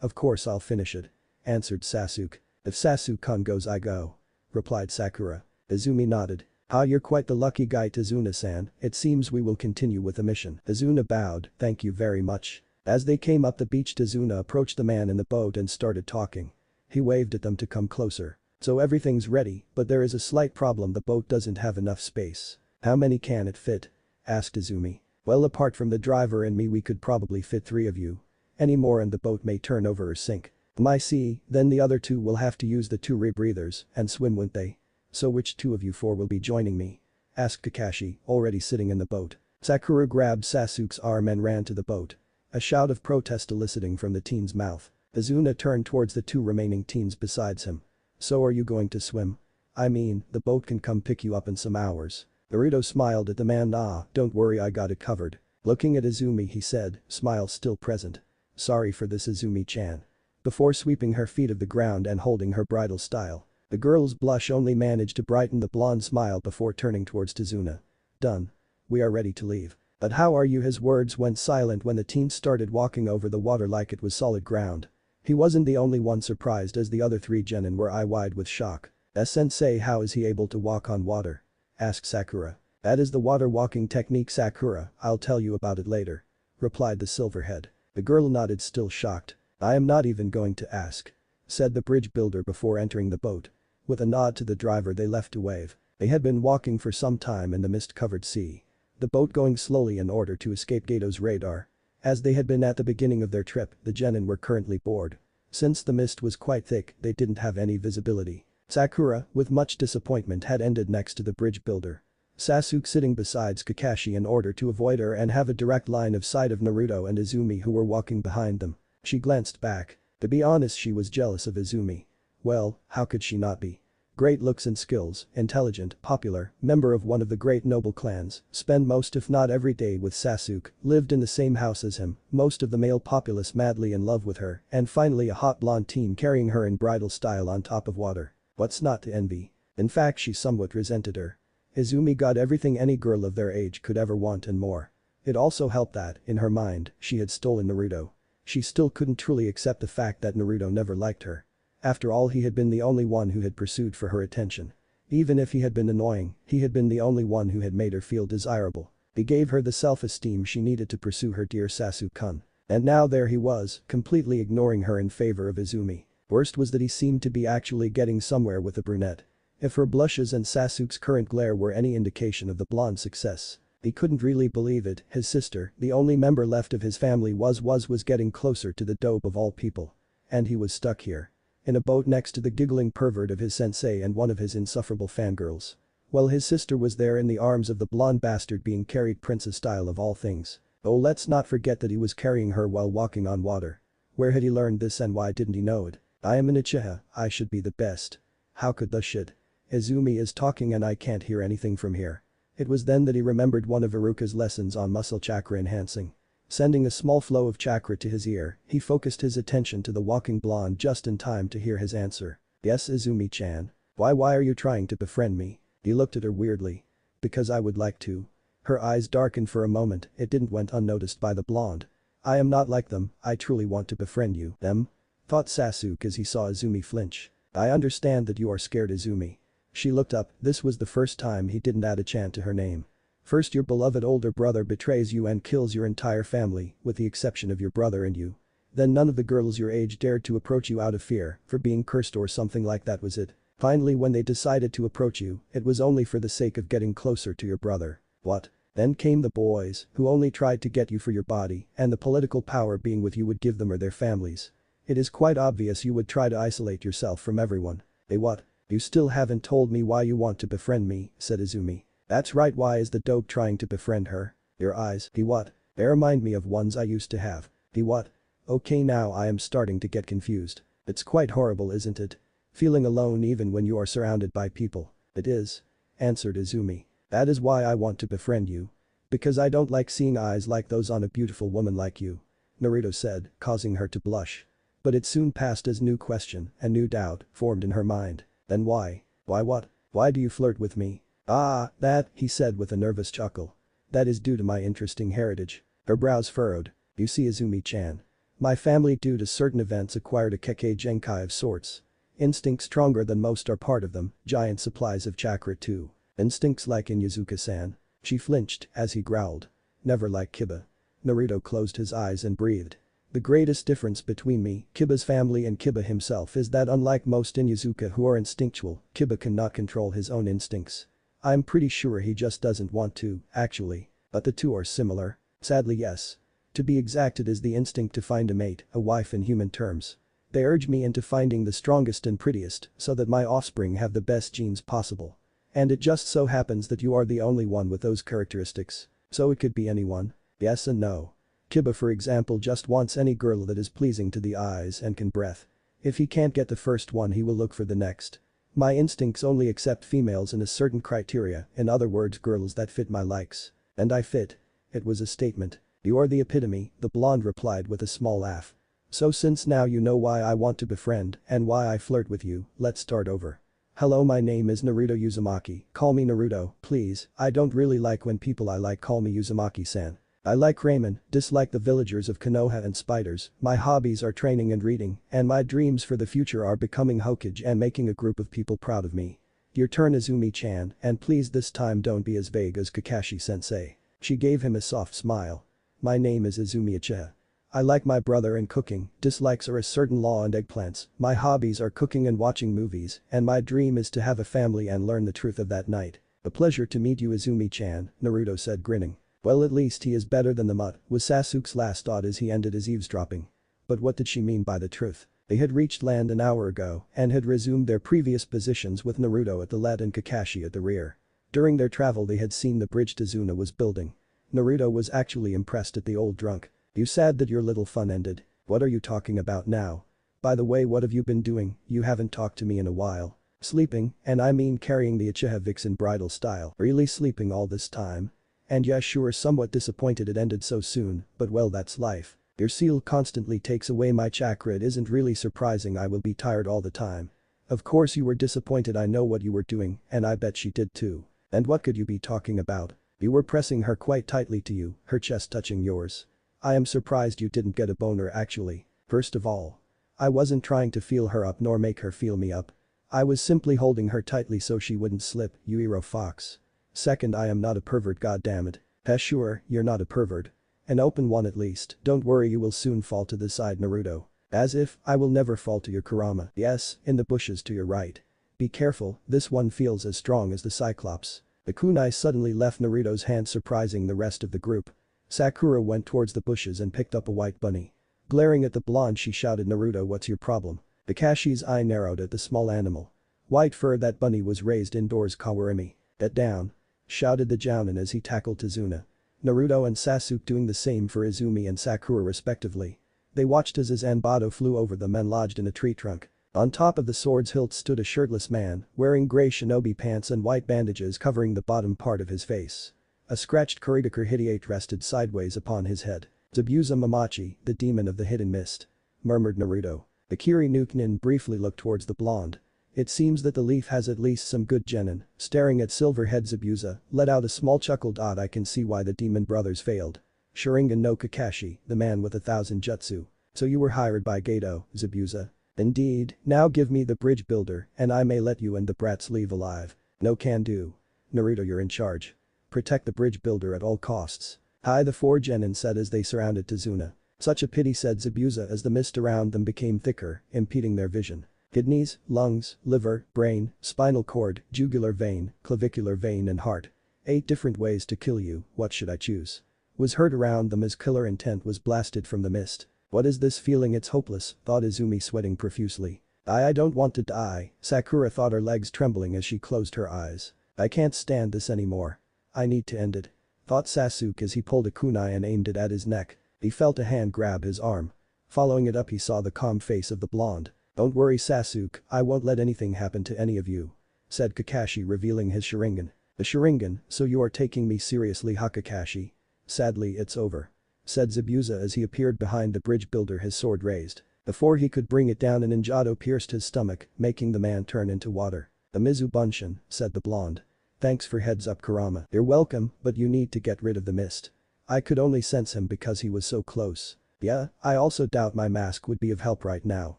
Of course I'll finish it. Answered Sasuke. If Sasuke-kun goes I go. Replied Sakura. Izumi nodded. Ah, you're quite the lucky guy, Tazuna-san, it seems we will continue with the mission. Tazuna bowed, thank you very much. As they came up the beach, Tazuna approached the man in the boat and started talking. He waved at them to come closer. So everything's ready, but there is a slight problem, the boat doesn't have enough space. How many can it fit? Asked Izumi. Well, apart from the driver and me we could probably fit 3 of you. Any more and the boat may turn over or sink. I see, then the other 2 will have to use the 2 rebreathers and swim, won't they? So which 2 of you 4 will be joining me? Asked Kakashi, already sitting in the boat. Sakura grabbed Sasuke's arm and ran to the boat. A shout of protest eliciting from the teen's mouth. Izuna turned towards the 2 remaining teens besides him. So are you going to swim? I mean, the boat can come pick you up in some hours. Naruto smiled at the man. Ah, don't worry, I got it covered. Looking at Izumi he said, smile still present. Sorry for this, Izumi-chan. before sweeping her feet of the ground and holding her bridal style. The girl's blush only managed to brighten the blonde smile before turning towards Tazuna. Done. We are ready to leave. But how are you? His words went silent when the teen started walking over the water like it was solid ground. He wasn't the only one surprised as the other three genin were eye-wide with shock. Sensei, how is he able to walk on water? Asked Sakura. That is the water walking technique, Sakura, I'll tell you about it later. Replied the silverhead. The girl nodded, still shocked. I am not even going to ask. Said the bridge builder before entering the boat. With a nod to the driver they left to wave. They had been walking for some time in the mist-covered sea. The boat going slowly in order to escape Gato's radar. As they had been at the beginning of their trip, the genin were currently bored. Since the mist was quite thick, they didn't have any visibility. Sakura, with much disappointment, had ended next to the bridge builder. Sasuke sitting beside Kakashi in order to avoid her and have a direct line of sight of Naruto and Izumi who were walking behind them. She glanced back. To be honest, she was jealous of Izumi. Well, how could she not be? Great looks and skills, intelligent, popular, member of one of the great noble clans, spend most if not every day with Sasuke, lived in the same house as him, most of the male populace madly in love with her, and finally a hot blonde teen carrying her in bridal style on top of water. What's not to envy? In fact, she somewhat resented her. Izumi got everything any girl of their age could ever want and more. It also helped that, in her mind, she had stolen Naruto. She still couldn't truly accept the fact that Naruto never liked her. After all, he had been the only one who had pursued for her attention. Even if he had been annoying, he had been the only one who had made her feel desirable. He gave her the self-esteem she needed to pursue her dear Sasuke-kun. And now there he was, completely ignoring her in favor of Izumi. Worst was that he seemed to be actually getting somewhere with the brunette. If her blushes and Sasuke's current glare were any indication of the blonde's success. He couldn't really believe it. His sister, the only member left of his family, was getting closer to the dope of all people. And he was stuck here. In a boat next to the giggling pervert of his sensei and one of his insufferable fangirls. While his sister was there in the arms of the blonde bastard being carried princess style of all things. Oh, let's not forget that he was carrying her while walking on water. Where had he learned this and why didn't he know it? I am an Uchiha, I should be the best. How could the shit? Izumi is talking and I can't hear anything from here. It was then that he remembered one of Iruka's lessons on muscle chakra enhancing. Sending a small flow of chakra to his ear, he focused his attention to the walking blonde just in time to hear his answer. Yes, Izumi-chan. Why are you trying to befriend me? He looked at her weirdly. Because I would like to. Her eyes darkened for a moment, it didn't went unnoticed by the blonde. I am not like them, I truly want to befriend you. Them? Thought Sasuke as he saw Izumi flinch. I understand that you are scared, Izumi. She looked up, this was the first time he didn't add a chan to her name. First, your beloved older brother betrays you and kills your entire family, with the exception of your brother and you. Then none of the girls your age dared to approach you out of fear, for being cursed or something like that was it. Finally, when they decided to approach you, it was only for the sake of getting closer to your brother. What? Then came the boys, who only tried to get you for your body, and the political power being with you would give them or their families. It is quite obvious you would try to isolate yourself from everyone. They what? You still haven't told me why you want to befriend me, said Izumi. That's right, why is the dope trying to befriend her? Your eyes, he what? They remind me of ones I used to have. He what? Okay, now I am starting to get confused. It's quite horrible, isn't it? Feeling alone even when you are surrounded by people. It is. Answered Izumi. That is why I want to befriend you. Because I don't like seeing eyes like those on a beautiful woman like you. Naruto said, causing her to blush. But it soon passed as new question and new doubt formed in her mind. Then why? Why what? Why do you flirt with me? Ah, that, he said with a nervous chuckle. That is due to my interesting heritage. Her brows furrowed. You see, Izumi-chan. My family due to certain events acquired a Kekkei Genkai of sorts. Instincts stronger than most are part of them, giant supplies of chakra too. Instincts like in Yazuka-san. She flinched as he growled. Never like Kiba. Naruto closed his eyes and breathed. The greatest difference between me, Kiba's family and Kiba himself is that unlike most in Yazuka who are instinctual, Kiba cannot control his own instincts. I'm pretty sure he just doesn't want to, actually. But the two are similar. Sadly, yes. To be exact, it is the instinct to find a mate, a wife in human terms. They urge me into finding the strongest and prettiest so that my offspring have the best genes possible. And it just so happens that you are the only one with those characteristics. So it could be anyone. Yes and no. Kiba, for example, just wants any girl that is pleasing to the eyes and can breath. If he can't get the first one, he will look for the next. My instincts only accept females in a certain criteria, in other words, girls that fit my likes. And I fit. It was a statement. You are the epitome, the blonde replied with a small laugh. So since now you know why I want to befriend and why I flirt with you, let's start over. Hello, my name is Naruto Uzumaki, call me Naruto, please, I don't really like when people I like call me Uzumaki-san. I like ramen, dislike the villagers of Konoha and spiders, my hobbies are training and reading, and my dreams for the future are becoming Hokage and making a group of people proud of me. Your turn, Izumi-chan, and please this time don't be as vague as Kakashi-sensei. She gave him a soft smile. My name is Izumi Uchiha. I like my brother and cooking, dislikes are a certain law and eggplants, my hobbies are cooking and watching movies, and my dream is to have a family and learn the truth of that night. A pleasure to meet you, Izumi-chan, Naruto said, grinning. Well, at least he is better than the mutt, was Sasuke's last thought as he ended his eavesdropping. But what did she mean by the truth? They had reached land an hour ago and had resumed their previous positions with Naruto at the lead and Kakashi at the rear. During their travel they had seen the bridge Tazuna was building. Naruto was actually impressed at the old drunk. You sad that your little fun ended. What are you talking about now? By the way, what have you been doing? You haven't talked to me in a while. Sleeping, and I mean carrying the Uchiha vixen bridal style. Really sleeping all this time? And yeah, sure, somewhat disappointed it ended so soon, but well, that's life. Your seal constantly takes away my chakra, it isn't really surprising I will be tired all the time. Of course you were disappointed, I know what you were doing, and I bet she did too. And what could you be talking about? You were pressing her quite tightly to you, her chest touching yours. I am surprised you didn't get a boner actually. First of all, I wasn't trying to feel her up nor make her feel me up. I was simply holding her tightly so she wouldn't slip, you hero fox. Second, I am not a pervert, goddammit. Sure, you're not a pervert. An open one at least, don't worry, you will soon fall to the side, Naruto. As if, I will never fall to your Kurama. Yes, in the bushes to your right. Be careful, this one feels as strong as the Cyclops. The kunai suddenly left Naruto's hand, surprising the rest of the group. Sakura went towards the bushes and picked up a white bunny. Glaring at the blonde she shouted, Naruto, what's your problem? Kakashi's eye narrowed at the small animal. White fur, that bunny was raised indoors, Kawarimi. Get down. Shouted the Jounin as he tackled Tazuna. Naruto and Sasuke doing the same for Izumi and Sakura respectively. They watched as his Zanbato flew over them and lodged in a tree trunk. On top of the sword's hilt stood a shirtless man, wearing grey shinobi pants and white bandages covering the bottom part of his face. A scratched Kurigakure Hideate rested sideways upon his head. Zabuza Mamachi, the demon of the hidden mist. Murmured Naruto. The Kiri Nukenin briefly looked towards the blonde. It seems that the leaf has at least some good genin. Staring at Silverhead, Zabuza let out a small chuckle. I can see why the demon brothers failed. Sharingan no Kakashi, the man with 1,000 jutsu. So you were hired by Gato, Zabuza. Indeed, now give me the bridge builder and I may let you and the brats leave alive. No can do. Naruto, you're in charge. Protect the bridge builder at all costs. Hi, the four genin said as they surrounded Tazuna. Such a pity, said Zabuza as the mist around them became thicker, impeding their vision. Kidneys, lungs, liver, brain, spinal cord, jugular vein, clavicular vein and heart. 8 different ways to kill you, what should I choose? Was heard around them as killer intent was blasted from the mist. What is this feeling? It's hopeless, thought Izumi, sweating profusely. I don't want to die, Sakura thought, her legs trembling as she closed her eyes. I can't stand this anymore. I need to end it. Thought Sasuke as he pulled a kunai and aimed it at his neck. He felt a hand grab his arm. Following it up he saw the calm face of the blonde. Don't worry, Sasuke, I won't let anything happen to any of you. Said Kakashi, revealing his Sharingan. The Sharingan, so you are taking me seriously, Kakashi? Sadly, it's over. Said Zabuza as he appeared behind the bridge builder, his sword raised. Before he could bring it down, an Ninjato pierced his stomach, making the man turn into water. The Mizu Bunshin, said the blonde. Thanks for heads up, Kurama. You're welcome, but you need to get rid of the mist. I could only sense him because he was so close. Yeah, I also doubt my mask would be of help right now.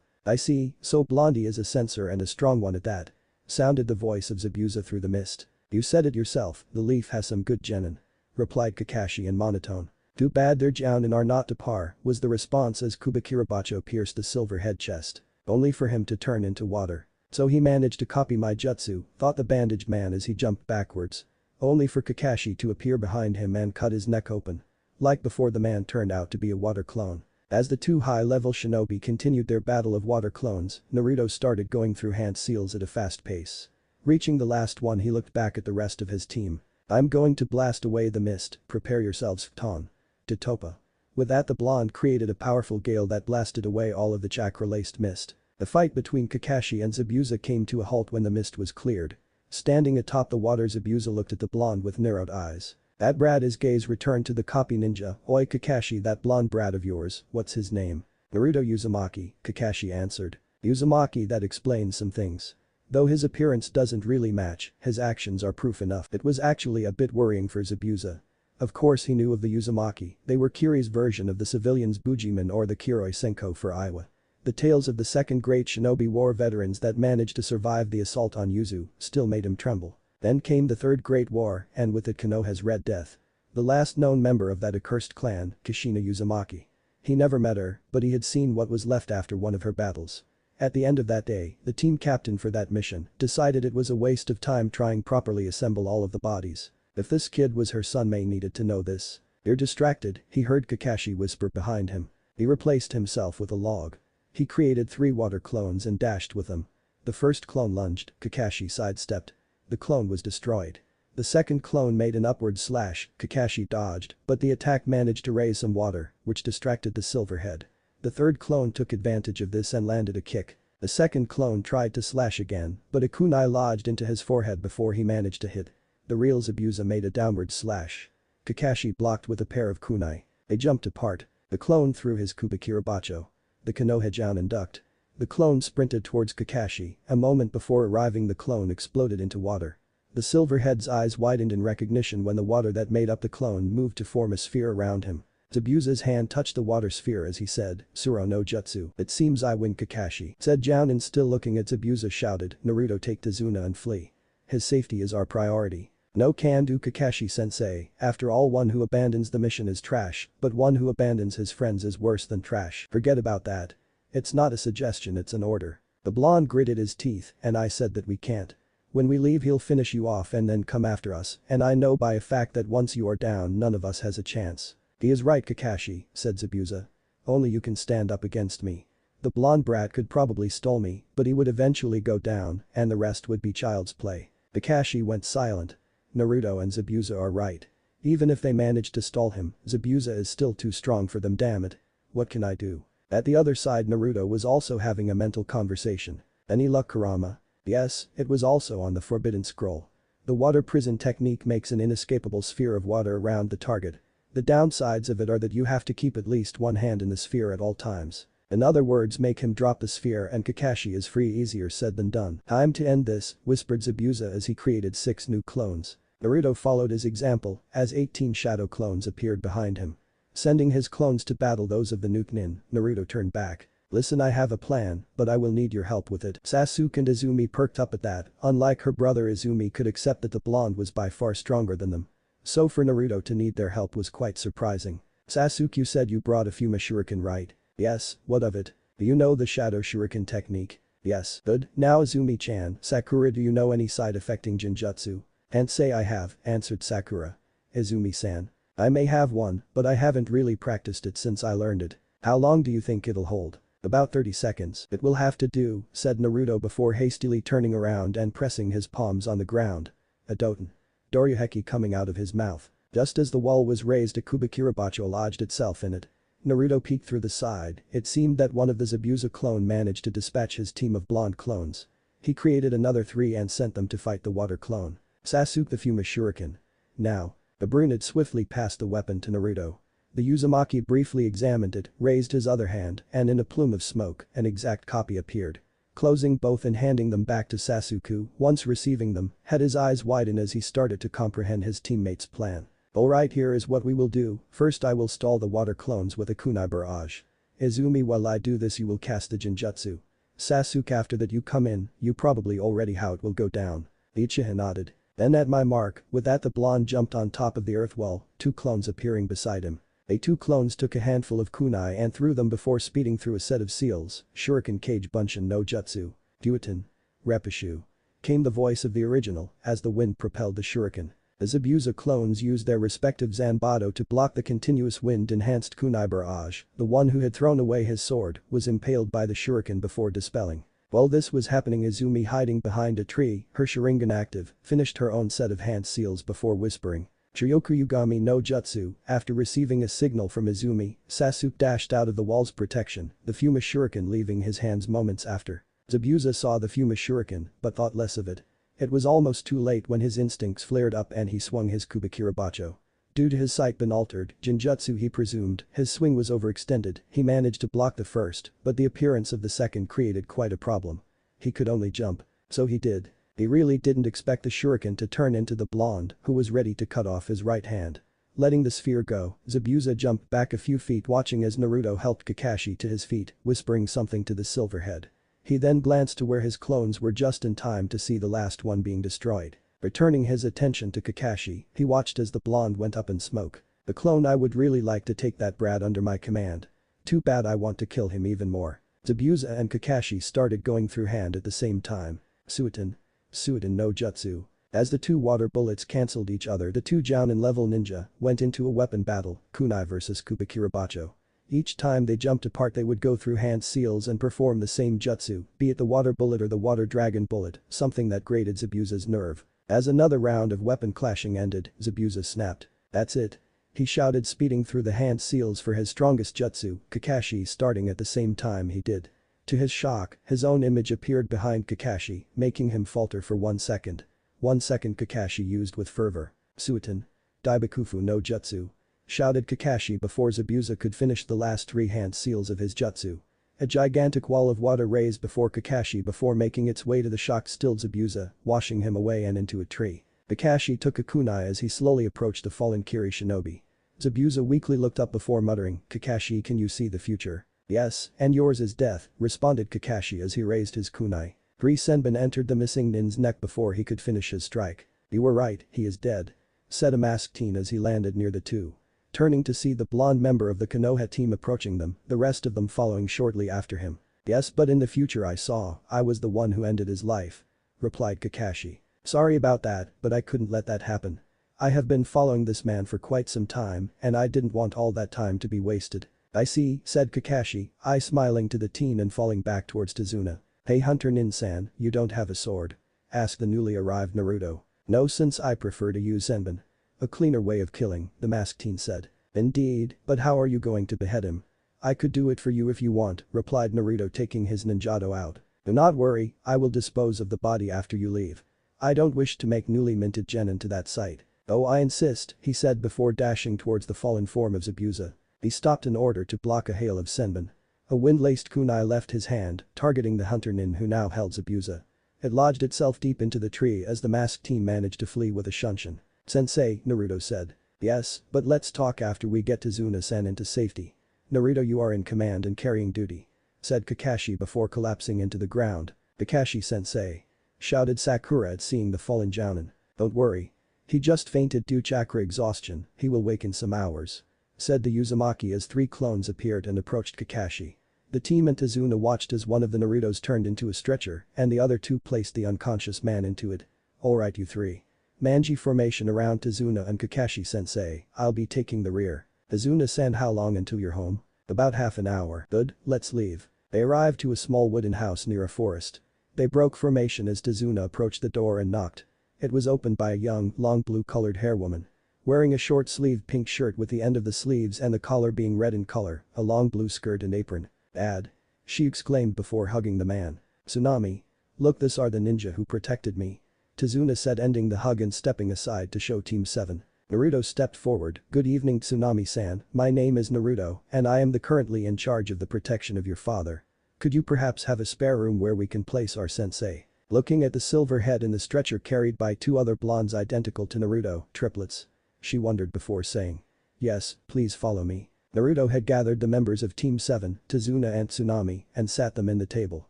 I see, so Blondie is a sensor and a strong one at that. Sounded the voice of Zabuza through the mist. You said it yourself, the leaf has some good genin. Replied Kakashi in monotone. Too bad their jounin are not to par, was the response as Kubakirabacho pierced the silver head chest. Only for him to turn into water. So he managed to copy my jutsu, thought the bandaged man as he jumped backwards. Only for Kakashi to appear behind him and cut his neck open. Like before, the man turned out to be a water clone. As the two high-level shinobi continued their battle of water clones, Naruto started going through hand seals at a fast pace. Reaching the last one, he looked back at the rest of his team. I'm going to blast away the mist, prepare yourselves, Ton. To Topa. With that, the blonde created a powerful gale that blasted away all of the chakra-laced mist. The fight between Kakashi and Zabuza came to a halt when the mist was cleared. Standing atop the water, Zabuza looked at the blonde with narrowed eyes. That brat, his gaze returned to the copy ninja. Oi Kakashi, that blonde brat of yours, what's his name? Naruto Uzumaki, Kakashi answered. Uzumaki, that explains some things. Though his appearance doesn't really match, his actions are proof enough. It was actually a bit worrying for Zabuza. Of course he knew of the Uzumaki, they were Kiri's version of the civilians Bujiman or the Kiroi Senko for Iwa. The tales of the second great shinobi war veterans that managed to survive the assault on Yuzu still made him tremble. Then came the third great war and with it Konoha's Red Death. The last known member of that accursed clan, Kushina Uzumaki. He never met her, but he had seen what was left after one of her battles. At the end of that day, the team captain for that mission decided it was a waste of time trying properly assemble all of the bodies. If this kid was her son, May needed to know this. You're distracted, he heard Kakashi whisper behind him. He replaced himself with a log. He created 3 water clones and dashed with them. The first clone lunged, Kakashi sidestepped. The clone was destroyed. The second clone made an upward slash, Kakashi dodged, but the attack managed to raise some water, which distracted the silver head. The third clone took advantage of this and landed a kick. The second clone tried to slash again, but a kunai lodged into his forehead before he managed to hit. The real Zabuza made a downward slash. Kakashi blocked with a pair of kunai. They jumped apart. The clone threw his Kubikirabacho. The Konoha Jounin ducked. The clone sprinted towards Kakashi, a moment before arriving the clone exploded into water. The silverhead's eyes widened in recognition when the water that made up the clone moved to form a sphere around him. Zabuza's hand touched the water sphere as he said, Suro no Jutsu. It seems I win, Kakashi, said Jounin, still looking at Zabuza. Shouted, Naruto, take Tazuna and flee. His safety is our priority. No can do, Kakashi-sensei, after all, one who abandons the mission is trash, but one who abandons his friends is worse than trash. Forget about that. It's not a suggestion, it's an order. The blonde gritted his teeth, and I said that we can't. When we leave he'll finish you off and then come after us, and I know by a fact that once you are down none of us has a chance. He is right, Kakashi, said Zabuza. Only you can stand up against me. The blonde brat could probably stall me, but he would eventually go down, and the rest would be child's play. Kakashi went silent. Naruto and Zabuza are right. Even if they manage to stall him, Zabuza is still too strong for them, damn it. What can I do? At the other side, Naruto was also having a mental conversation. Any luck, Kurama? Yes, it was also on the forbidden scroll. The water prison technique makes an inescapable sphere of water around the target. The downsides of it are that you have to keep at least one hand in the sphere at all times. In other words, make him drop the sphere and Kakashi is free. Easier said than done. Time to end this, whispered Zabuza as he created 6 new clones. Naruto followed his example as 18 shadow clones appeared behind him. Sending his clones to battle those of the Nuke Nin, Naruto turned back. Listen, I have a plan, but I will need your help with it. Sasuke and Izumi perked up at that. Unlike her brother, Izumi could accept that the blonde was by far stronger than them. So for Naruto to need their help was quite surprising. Sasuke, you said you brought a Fuma Shuriken, right? Yes, what of it? Do you know the Shadow Shuriken technique? Yes. Good. Now Izumi-chan, Sakura, do you know any side-affecting Jinjutsu? And say I have, answered Sakura. Izumi-san. I may have one, but I haven't really practiced it since I learned it. How long do you think it'll hold? About 30 seconds. It will have to do, said Naruto before hastily turning around and pressing his palms on the ground. A Doten. Doryuheki coming out of his mouth. Just as the wall was raised, a Kubikirabacho lodged itself in it. Naruto peeked through the side. It seemed that one of the Zabuza clone managed to dispatch his team of blonde clones. He created another 3 and sent them to fight the water clone. Sasuke the Fuma Shuriken. Now. The brunette swiftly passed the weapon to Naruto. The Uzumaki briefly examined it, raised his other hand, and in a plume of smoke, an exact copy appeared. Closing both and handing them back to Sasuke, once receiving them, had his eyes widen as he started to comprehend his teammates' plan. Alright, here is what we will do. First I will stall the water clones with a kunai barrage. Izumi, while I do this you will cast the Jinjutsu. Sasuke, after that you come in, you probably already how it will go down. Uchiha nodded. Then at my mark, with that the blonde jumped on top of the earth wall, 2 clones appearing beside him. The 2 clones took a handful of kunai and threw them before speeding through a set of seals, Shuriken Kage Bunshin no Jutsu. Duiten. Repushu. Came the voice of the original, as the wind propelled the shuriken. The Zabuza clones used their respective Zanbato to block the continuous wind-enhanced kunai barrage. The one who had thrown away his sword was impaled by the shuriken before dispelling. While this was happening, Izumi, hiding behind a tree, her Sharingan active, finished her own set of hand seals before whispering. Chiryoku Yugami no Jutsu. After receiving a signal from Izumi, Sasuke dashed out of the wall's protection, the Fuma Shuriken leaving his hands moments after. Zabuza saw the Fuma Shuriken, but thought less of it. It was almost too late when his instincts flared up and he swung his Kubikirabacho. Due to his sight being altered, Jinjutsu he presumed, his swing was overextended, he managed to block the first, but the appearance of the second created quite a problem. He could only jump. So he did. He really didn't expect the shuriken to turn into the blonde, who was ready to cut off his right hand. Letting the sphere go, Zabuza jumped back a few feet watching as Naruto helped Kakashi to his feet, whispering something to the silver head. He then glanced to where his clones were just in time to see the last one being destroyed. Returning his attention to Kakashi, he watched as the blonde went up in smoke. The clone I would really like to take that brat under my command. Too bad I want to kill him even more. Zabuza and Kakashi started going through hand at the same time. Suiton no jutsu. As the two water bullets cancelled each other, the two Jounin level ninja went into a weapon battle, kunai vs Kubikirabacho. Each time they jumped apart they would go through hand seals and perform the same jutsu, be it the water bullet or the water dragon bullet, something that grated Zabuza's nerve. As another round of weapon clashing ended, Zabuza snapped. "That's it." He shouted, speeding through the hand seals for his strongest jutsu, Kakashi starting at the same time he did. To his shock, his own image appeared behind Kakashi, making him falter for 1 second. 1 second Kakashi used with fervor. "Suiton Daibakufu no jutsu," shouted Kakashi before Zabuza could finish the last 3 hand seals of his jutsu. A gigantic wall of water raised before Kakashi before making its way to the shock-stilled Zabuza, washing him away and into a tree. Kakashi took a kunai as he slowly approached the fallen Kiri shinobi. Zabuza weakly looked up before muttering, "Kakashi, can you see the future?" "Yes, and yours is death," responded Kakashi as he raised his kunai. 3 senbon entered the missing nin's neck before he could finish his strike. "You were right, he is dead," said a masked teen as he landed near the two. Turning to see the blonde member of the Konoha team approaching them, the rest of them following shortly after him. "Yes, but in the future I was the one who ended his life," replied Kakashi. "Sorry about that, but I couldn't let that happen. I have been following this man for quite some time and I didn't want all that time to be wasted." "I see," said Kakashi, eye smiling to the teen and falling back towards Tazuna. "Hey Hunter Nin-san, you don't have a sword?" asked the newly arrived Naruto. "No, since I prefer to use senbon. A cleaner way of killing," the masked teen said. "Indeed, but how are you going to behead him?" "I could do it for you if you want," replied Naruto taking his ninjato out. "Do not worry, I will dispose of the body after you leave. I don't wish to make newly minted genin to that site." "Oh, I insist," he said before dashing towards the fallen form of Zabuza. He stopped in order to block a hail of senbon. A wind-laced kunai left his hand, targeting the hunter nin who now held Zabuza. It lodged itself deep into the tree as the masked teen managed to flee with a shunshin. "Sensei," Naruto said. "Yes, but let's talk after we get Tazuna-san into safety." "Naruto, you are in command and carrying duty," said Kakashi before collapsing into the ground. "Kakashi-sensei," shouted Sakura at seeing the fallen Jounin. "Don't worry. He just fainted due chakra exhaustion, he will wake in some hours," said the Uzumaki as 3 clones appeared and approached Kakashi. The team and Tazuna watched as one of the Narutos turned into a stretcher and the other 2 placed the unconscious man into it. "Alright you 3. Manji formation around Tazuna and Kakashi-sensei, I'll be taking the rear." "Tazuna-san, how long until you're home?" "About half an hour." "Good, let's leave." They arrived to a small wooden house near a forest. They broke formation as Tazuna approached the door and knocked. It was opened by a young, long blue-colored hair woman. Wearing a short-sleeved pink shirt with the end of the sleeves and the collar being red in color, a long blue skirt and apron. "Dad," she exclaimed before hugging the man. "Tsunami. Look, this are the ninja who protected me," Tazuna said, ending the hug and stepping aside to show Team 7. Naruto stepped forward. "Good evening Tsunami-san, my name is Naruto and I am currently in charge of the protection of your father. Could you perhaps have a spare room where we can place our sensei?" Looking at the silver head in the stretcher carried by 2 other blondes identical to Naruto, triplets, she wondered before saying, "Yes, please follow me." Naruto had gathered the members of Team 7, Tazuna and Tsunami, and sat them in the table.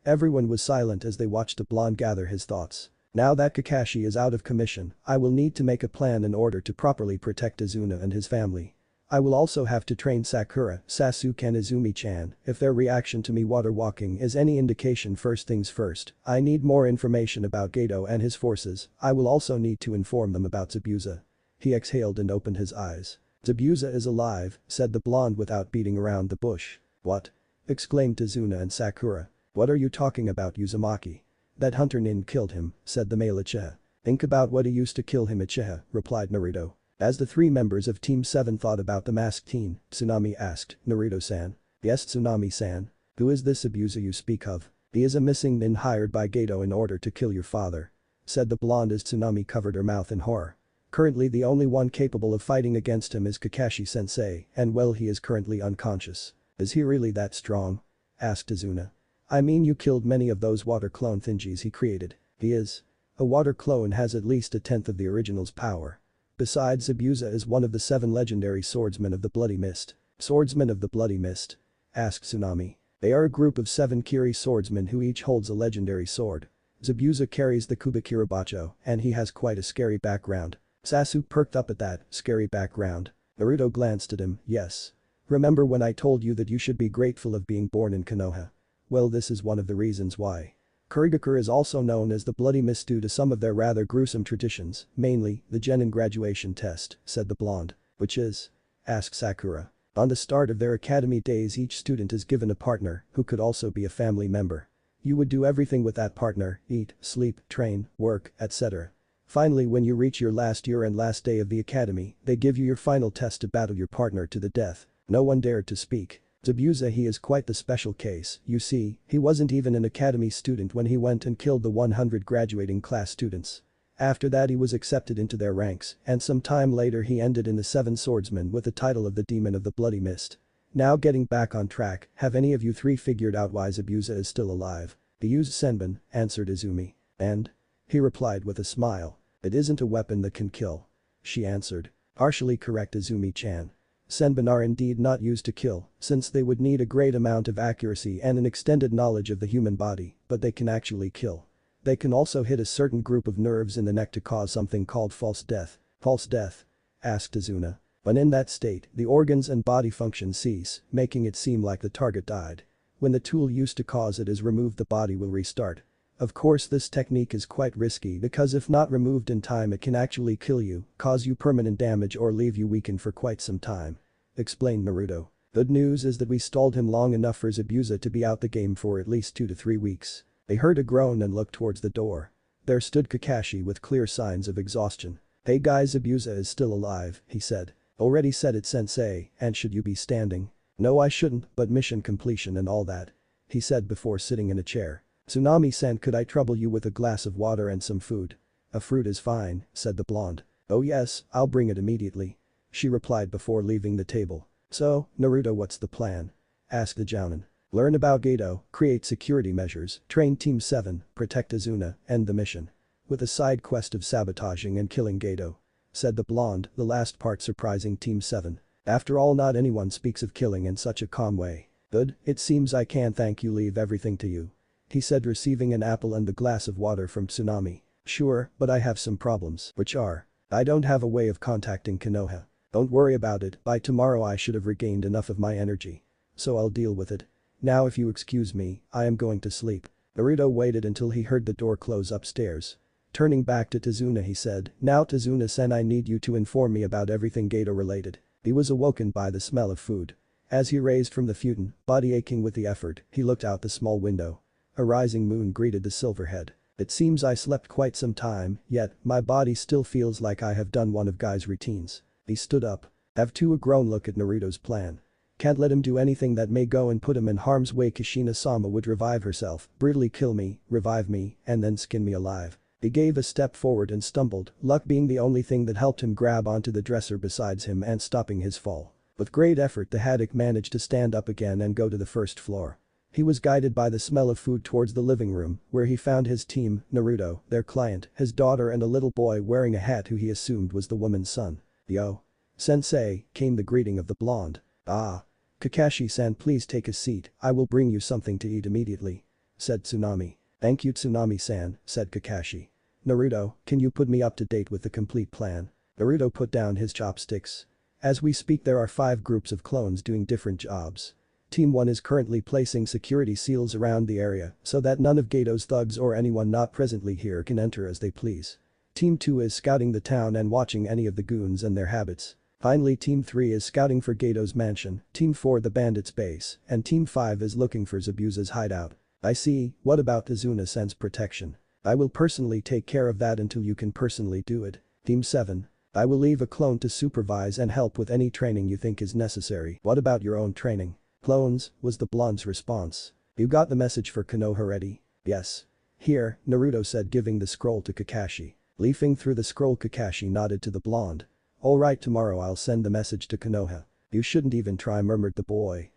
Everyone was silent as they watched the blonde gather his thoughts. "Now that Kakashi is out of commission, I will need to make a plan in order to properly protect Tazuna and his family. I will also have to train Sakura, Sasuke and Izumi-chan. If their reaction to me water walking is any indication, first things first, I need more information about Geto and his forces. I will also need to inform them about Zabuza." He exhaled and opened his eyes. "Zabuza is alive," said the blonde without beating around the bush. "What?" exclaimed Tazuna and Sakura. "What are you talking about, Uzumaki?" "That hunter nin killed him," said the male Uchiha. "Think about what he used to kill him, Uchiha," replied Naruto. As the 3 members of Team 7 thought about the masked teen, Tsunami asked, "Naruto-san?" "Yes Tsunami-san. Who is this Zabuza you speak of?" "He is a missing nin hired by Geto in order to kill your father," said the blonde as Tsunami covered her mouth in horror. Currently the only one capable of fighting against him is Kakashi-sensei, and well he is currently unconscious. Is he really that strong? Asked Izuna. I mean you killed many of those water clone thingies he created. He is. A water clone has at least a tenth of the original's power. Besides, Zabuza is one of the 7 legendary swordsmen of the Bloody Mist. Swordsmen of the Bloody Mist? Asked Tsunami. They are a group of 7 Kiri swordsmen who each holds a legendary sword. Zabuza carries the Kubikirabacho, and he has quite a scary background. Sasuke perked up at that, scary background. Naruto glanced at him, yes. Remember when I told you that you should be grateful of being born in Konoha? Well, this is one of the reasons why. Kurigakure is also known as the Bloody Mist due to some of their rather gruesome traditions, mainly, the Genin graduation test, said the blonde. Which is? Asked Sakura. On the start of their academy days each student is given a partner, who could also be a family member. You would do everything with that partner, eat, sleep, train, work, etc. Finally when you reach your last year and last day of the academy, they give you your final test to battle your partner to the death. No one dared to speak. Zabuza he is quite the special case, you see, he wasn't even an academy student when he went and killed the 100 graduating class students. After that he was accepted into their ranks, and some time later he ended in the 7 swordsmen with the title of the Demon of the Bloody Mist. Now getting back on track, have any of you 3 figured out why Zabuza is still alive? He used Senbon, answered Izumi. And? He replied with a smile. It isn't a weapon that can kill. She answered. Partially correct Izumi-chan. Senbon are indeed not used to kill, since they would need a great amount of accuracy and an extended knowledge of the human body, but they can actually kill. They can also hit a certain group of nerves in the neck to cause something called false death. False death? Asked Izuna. When in that state, the organs and body function cease, making it seem like the target died. When the tool used to cause it is removed the body will restart. Of course this technique is quite risky because if not removed in time it can actually kill you, cause you permanent damage or leave you weakened for quite some time. Explained Naruto. Good news is that we stalled him long enough for Zabuza to be out the game for at least 2 to 3 weeks. They heard a groan and looked towards the door. There stood Kakashi with clear signs of exhaustion. Hey guys, Zabuza is still alive, he said. Already said it sensei, and should you be standing? No I shouldn't, but mission completion and all that. He said before sitting in a chair. Tsunami-san, could I trouble you with a glass of water and some food? A fruit is fine, said the blonde. Oh yes, I'll bring it immediately. She replied before leaving the table. So, Naruto, what's the plan? Asked the Jounin. Learn about Gedo, create security measures, train Team 7, protect Izuna, end the mission. With a side quest of sabotaging and killing Gedo. Said the blonde, the last part surprising Team 7. After all not anyone speaks of killing in such a calm way. Good, it seems I can thank you leave everything to you. He said receiving an apple and the glass of water from Tsunami. Sure, but I have some problems. Which are? I don't have a way of contacting Konoha. Don't worry about it, by tomorrow I should have regained enough of my energy. So I'll deal with it. Now if you excuse me, I am going to sleep. Naruto waited until he heard the door close upstairs. Turning back to Tazuna he said, now Tazuna-sen, I need you to inform me about everything Gedo related. He was awoken by the smell of food. As he raised from the futon, body aching with the effort, he looked out the small window. A rising moon greeted the silver head. It seems I slept quite some time, yet, my body still feels like I have done one of Guy's routines. He stood up. Have to a grown look at Naruto's plan. Can't let him do anything that may go and put him in harm's way. Kushina-sama would revive herself, brutally kill me, revive me, and then skin me alive. He gave a step forward and stumbled, luck being the only thing that helped him grab onto the dresser besides him and stopping his fall. With great effort the Haddock managed to stand up again and go to the first floor. He was guided by the smell of food towards the living room, where he found his team, Naruto, their client, his daughter and a little boy wearing a hat who he assumed was the woman's son. Yo. Sensei, came the greeting of the blonde. Ah. Kakashi-san, please take a seat, I will bring you something to eat immediately. Said Tsunami. Thank you Tsunami-san, said Kakashi. Naruto, can you put me up to date with the complete plan? Naruto put down his chopsticks. As we speak there are 5 groups of clones doing different jobs. Team 1 is currently placing security seals around the area so that none of Gedo's thugs or anyone not presently here can enter as they please. Team 2 is scouting the town and watching any of the goons and their habits. Finally Team 3 is scouting for Gedo's mansion, Team 4 the bandits' base, and Team 5 is looking for Zabuza's hideout. I see, what about Tazuna-sen's protection? I will personally take care of that until you can personally do it. Team 7. I will leave a clone to supervise and help with any training you think is necessary. What about your own training? Clones, was the blonde's response. You got the message for Konoha ready? Yes. Here, Naruto said giving the scroll to Kakashi. Leafing through the scroll, Kakashi nodded to the blonde. "Alright, tomorrow I'll send the message to Konoha. You shouldn't even try," murmured the boy.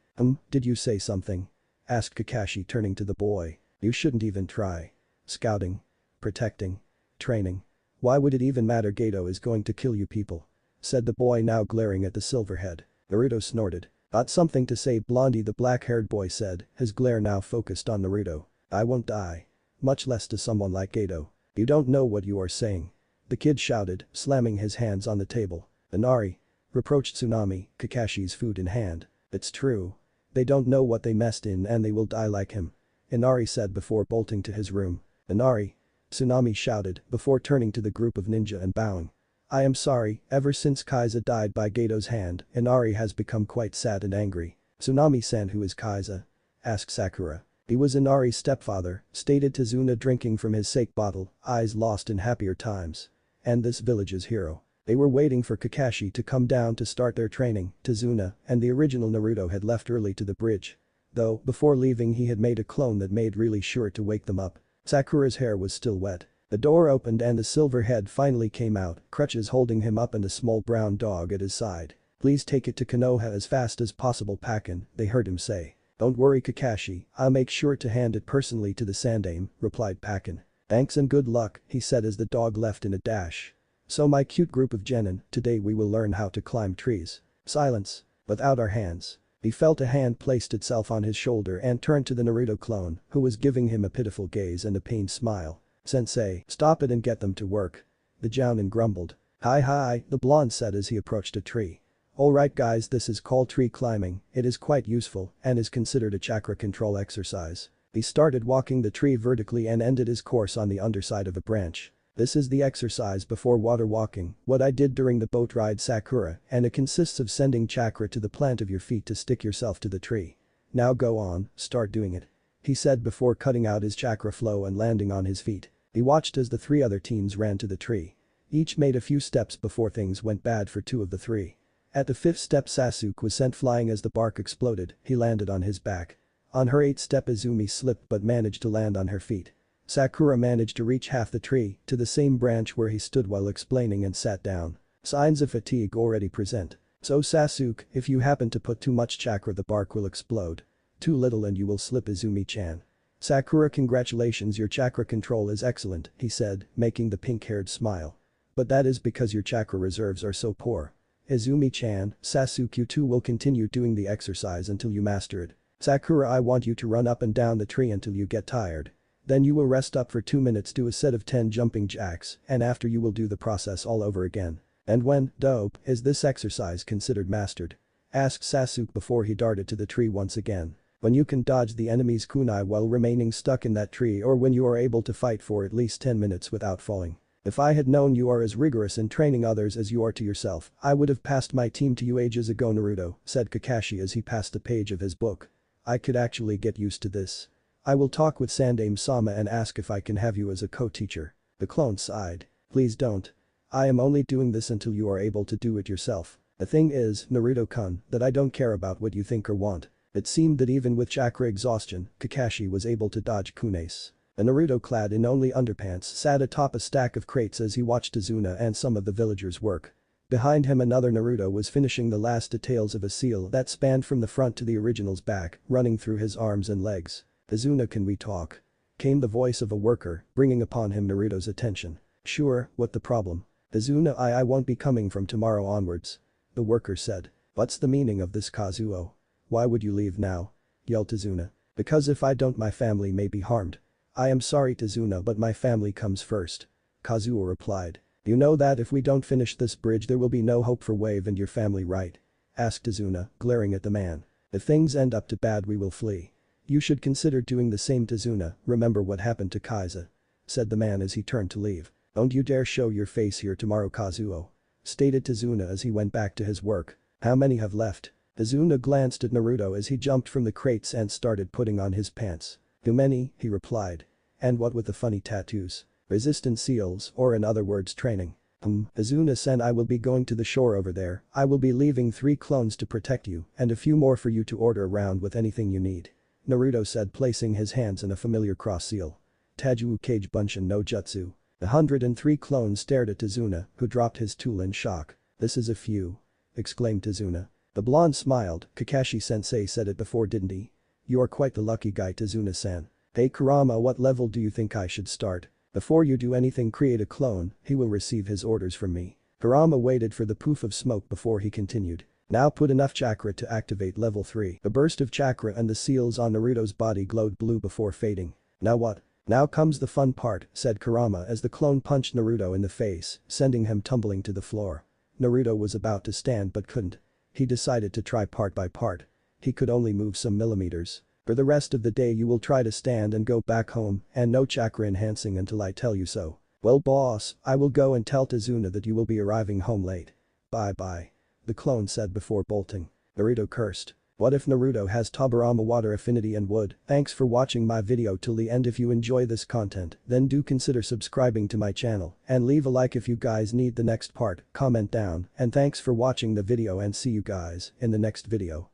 Did you say something?" asked Kakashi, turning to the boy. "You shouldn't even try. Scouting. Protecting. Training. Why would it even matter? Gato is going to kill you people," said the boy, now glaring at the silverhead. Naruto snorted. "Got something to say, Blondie?" the black-haired boy said, his glare now focused on Naruto. "I won't die. Much less to someone like Gato. You don't know what you are saying," the kid shouted, slamming his hands on the table. "Inari," reproached Tsunami, Kakashi's food in hand. "It's true. They don't know what they messed in and they will die like him," Inari said before bolting to his room. "Inari," Tsunami shouted before turning to the group of ninja and bowing. "I am sorry, ever since Kaiza died by Gato's hand, Inari has become quite sad and angry." "Tsunami-san, who is Kaiza?" asked Sakura. "He was Inari's stepfather," stated Tazuna, drinking from his sake bottle, eyes lost in happier times. "And this village's hero." They were waiting for Kakashi to come down to start their training. Tazuna and the original Naruto had left early to the bridge. Though, before leaving he had made a clone that made really sure to wake them up. Sakura's hair was still wet. The door opened and the silver head finally came out, crutches holding him up and a small brown dog at his side. "Please take it to Konoha as fast as possible, Pakin," they heard him say. "Don't worry, Kakashi, I'll make sure to hand it personally to the Sandaime," replied Pakin. "Thanks and good luck," he said as the dog left in a dash. "So my cute group of genin, today we will learn how to climb trees." Silence. "Without our hands." He felt a hand placed itself on his shoulder and turned to the Naruto clone, who was giving him a pitiful gaze and a pained smile. "Sensei, stop it and get them to work." The Jounin grumbled. Hi, the blonde said as he approached a tree. "Alright guys, this is called tree climbing, it is quite useful and is considered a chakra control exercise." He started walking the tree vertically and ended his course on the underside of a branch. "This is the exercise before water walking, what I did during the boat ride, Sakura, and it consists of sending chakra to the plant of your feet to stick yourself to the tree. Now go on, start doing it," he said before cutting out his chakra flow and landing on his feet. He watched as the three other teams ran to the tree. Each made a few steps before things went bad for two of the three. At the fifth step, Sasuke was sent flying as the bark exploded, he landed on his back. On her eighth step, Izumi slipped but managed to land on her feet. Sakura managed to reach half the tree, to the same branch where he stood while explaining, and sat down. Signs of fatigue already present. "So Sasuke, if you happen to put too much chakra the bark will explode. Too little and you will slip, Izumi-chan." "Sakura, congratulations, your chakra control is excellent," he said, making the pink-haired smile. "But that is because your chakra reserves are so poor. Izumi-chan, Sasuke, you too will continue doing the exercise until you master it. Sakura, I want you to run up and down the tree until you get tired. Then you will rest up for 2 minutes, do a set of 10 jumping jacks, and after you will do the process all over again." "And when, dope, is this exercise considered mastered?" asked Sasuke before he darted to the tree once again. "When you can dodge the enemy's kunai while remaining stuck in that tree, or when you are able to fight for at least 10 minutes without falling. If I had known you are as rigorous in training others as you are to yourself, I would have passed my team to you ages ago, Naruto," said Kakashi as he passed a page of his book. "I could actually get used to this. I will talk with Sandaime-sama and ask if I can have you as a co-teacher." The clone sighed. "Please don't. I am only doing this until you are able to do it yourself. The thing is, Naruto-kun, that I don't care about what you think or want." It seemed that even with chakra exhaustion, Kakashi was able to dodge kunes. A Naruto clad in only underpants sat atop a stack of crates as he watched Tazuna and some of the villagers work. Behind him, another Naruto was finishing the last details of a seal that spanned from the front to the original's back, running through his arms and legs. "Tazuna, can we talk?" came the voice of a worker, bringing upon him Naruto's attention. "Sure, what the problem?" "Tazuna, I won't be coming from tomorrow onwards," the worker said. "What's the meaning of this, Kazuo? Why would you leave now?" yelled Tazuna. "Because if I don't, my family may be harmed." "I am sorry, Tazuna, but my family comes first," Kazuo replied. "You know that if we don't finish this bridge there will be no hope for Wave and your family, right?" asked Tazuna, glaring at the man. "If things end up too bad we will flee. You should consider doing the same, Tazuna, remember what happened to Kaiza," said the man as he turned to leave. "Don't you dare show your face here tomorrow, Kazuo," stated Tazuna as he went back to his work. "How many have left?" Tazuna glanced at Naruto as he jumped from the crates and started putting on his pants. "Too many," he replied. "And what with the funny tattoos? Resistance seals, or in other words training." "Tazuna-sen, I will be going to the shore over there, I will be leaving 3 clones to protect you and a few more for you to order around with anything you need," Naruto said, placing his hands in a familiar cross seal. "Taju Kage Bunshin no Jutsu." The 103 clones stared at Tazuna, who dropped his tool in shock. "This is a few," exclaimed Tazuna. The blonde smiled. "Kakashi-sensei said it before, didn't he? You are quite the lucky guy, Tazuna-san. Hey Kurama, what level do you think I should start? Before you do anything, create a clone, he will receive his orders from me." Kurama waited for the poof of smoke before he continued. "Now put enough chakra to activate level 3. A burst of chakra and the seals on Naruto's body glowed blue before fading. "Now what? Now comes the fun part," said Kurama as the clone punched Naruto in the face, sending him tumbling to the floor. Naruto was about to stand but couldn't. He decided to try part by part. He could only move some millimeters. "For the rest of the day you will try to stand and go back home, and no chakra enhancing until I tell you so." "Well boss, I will go and tell Tazuna that you will be arriving home late. Bye-bye," the clone said before bolting. Naruto cursed. What if Naruto has Tobirama water affinity and wood? Thanks for watching my video till the end. If you enjoy this content, then do consider subscribing to my channel and leave a like if you guys need the next part, comment down, and thanks for watching the video and see you guys in the next video.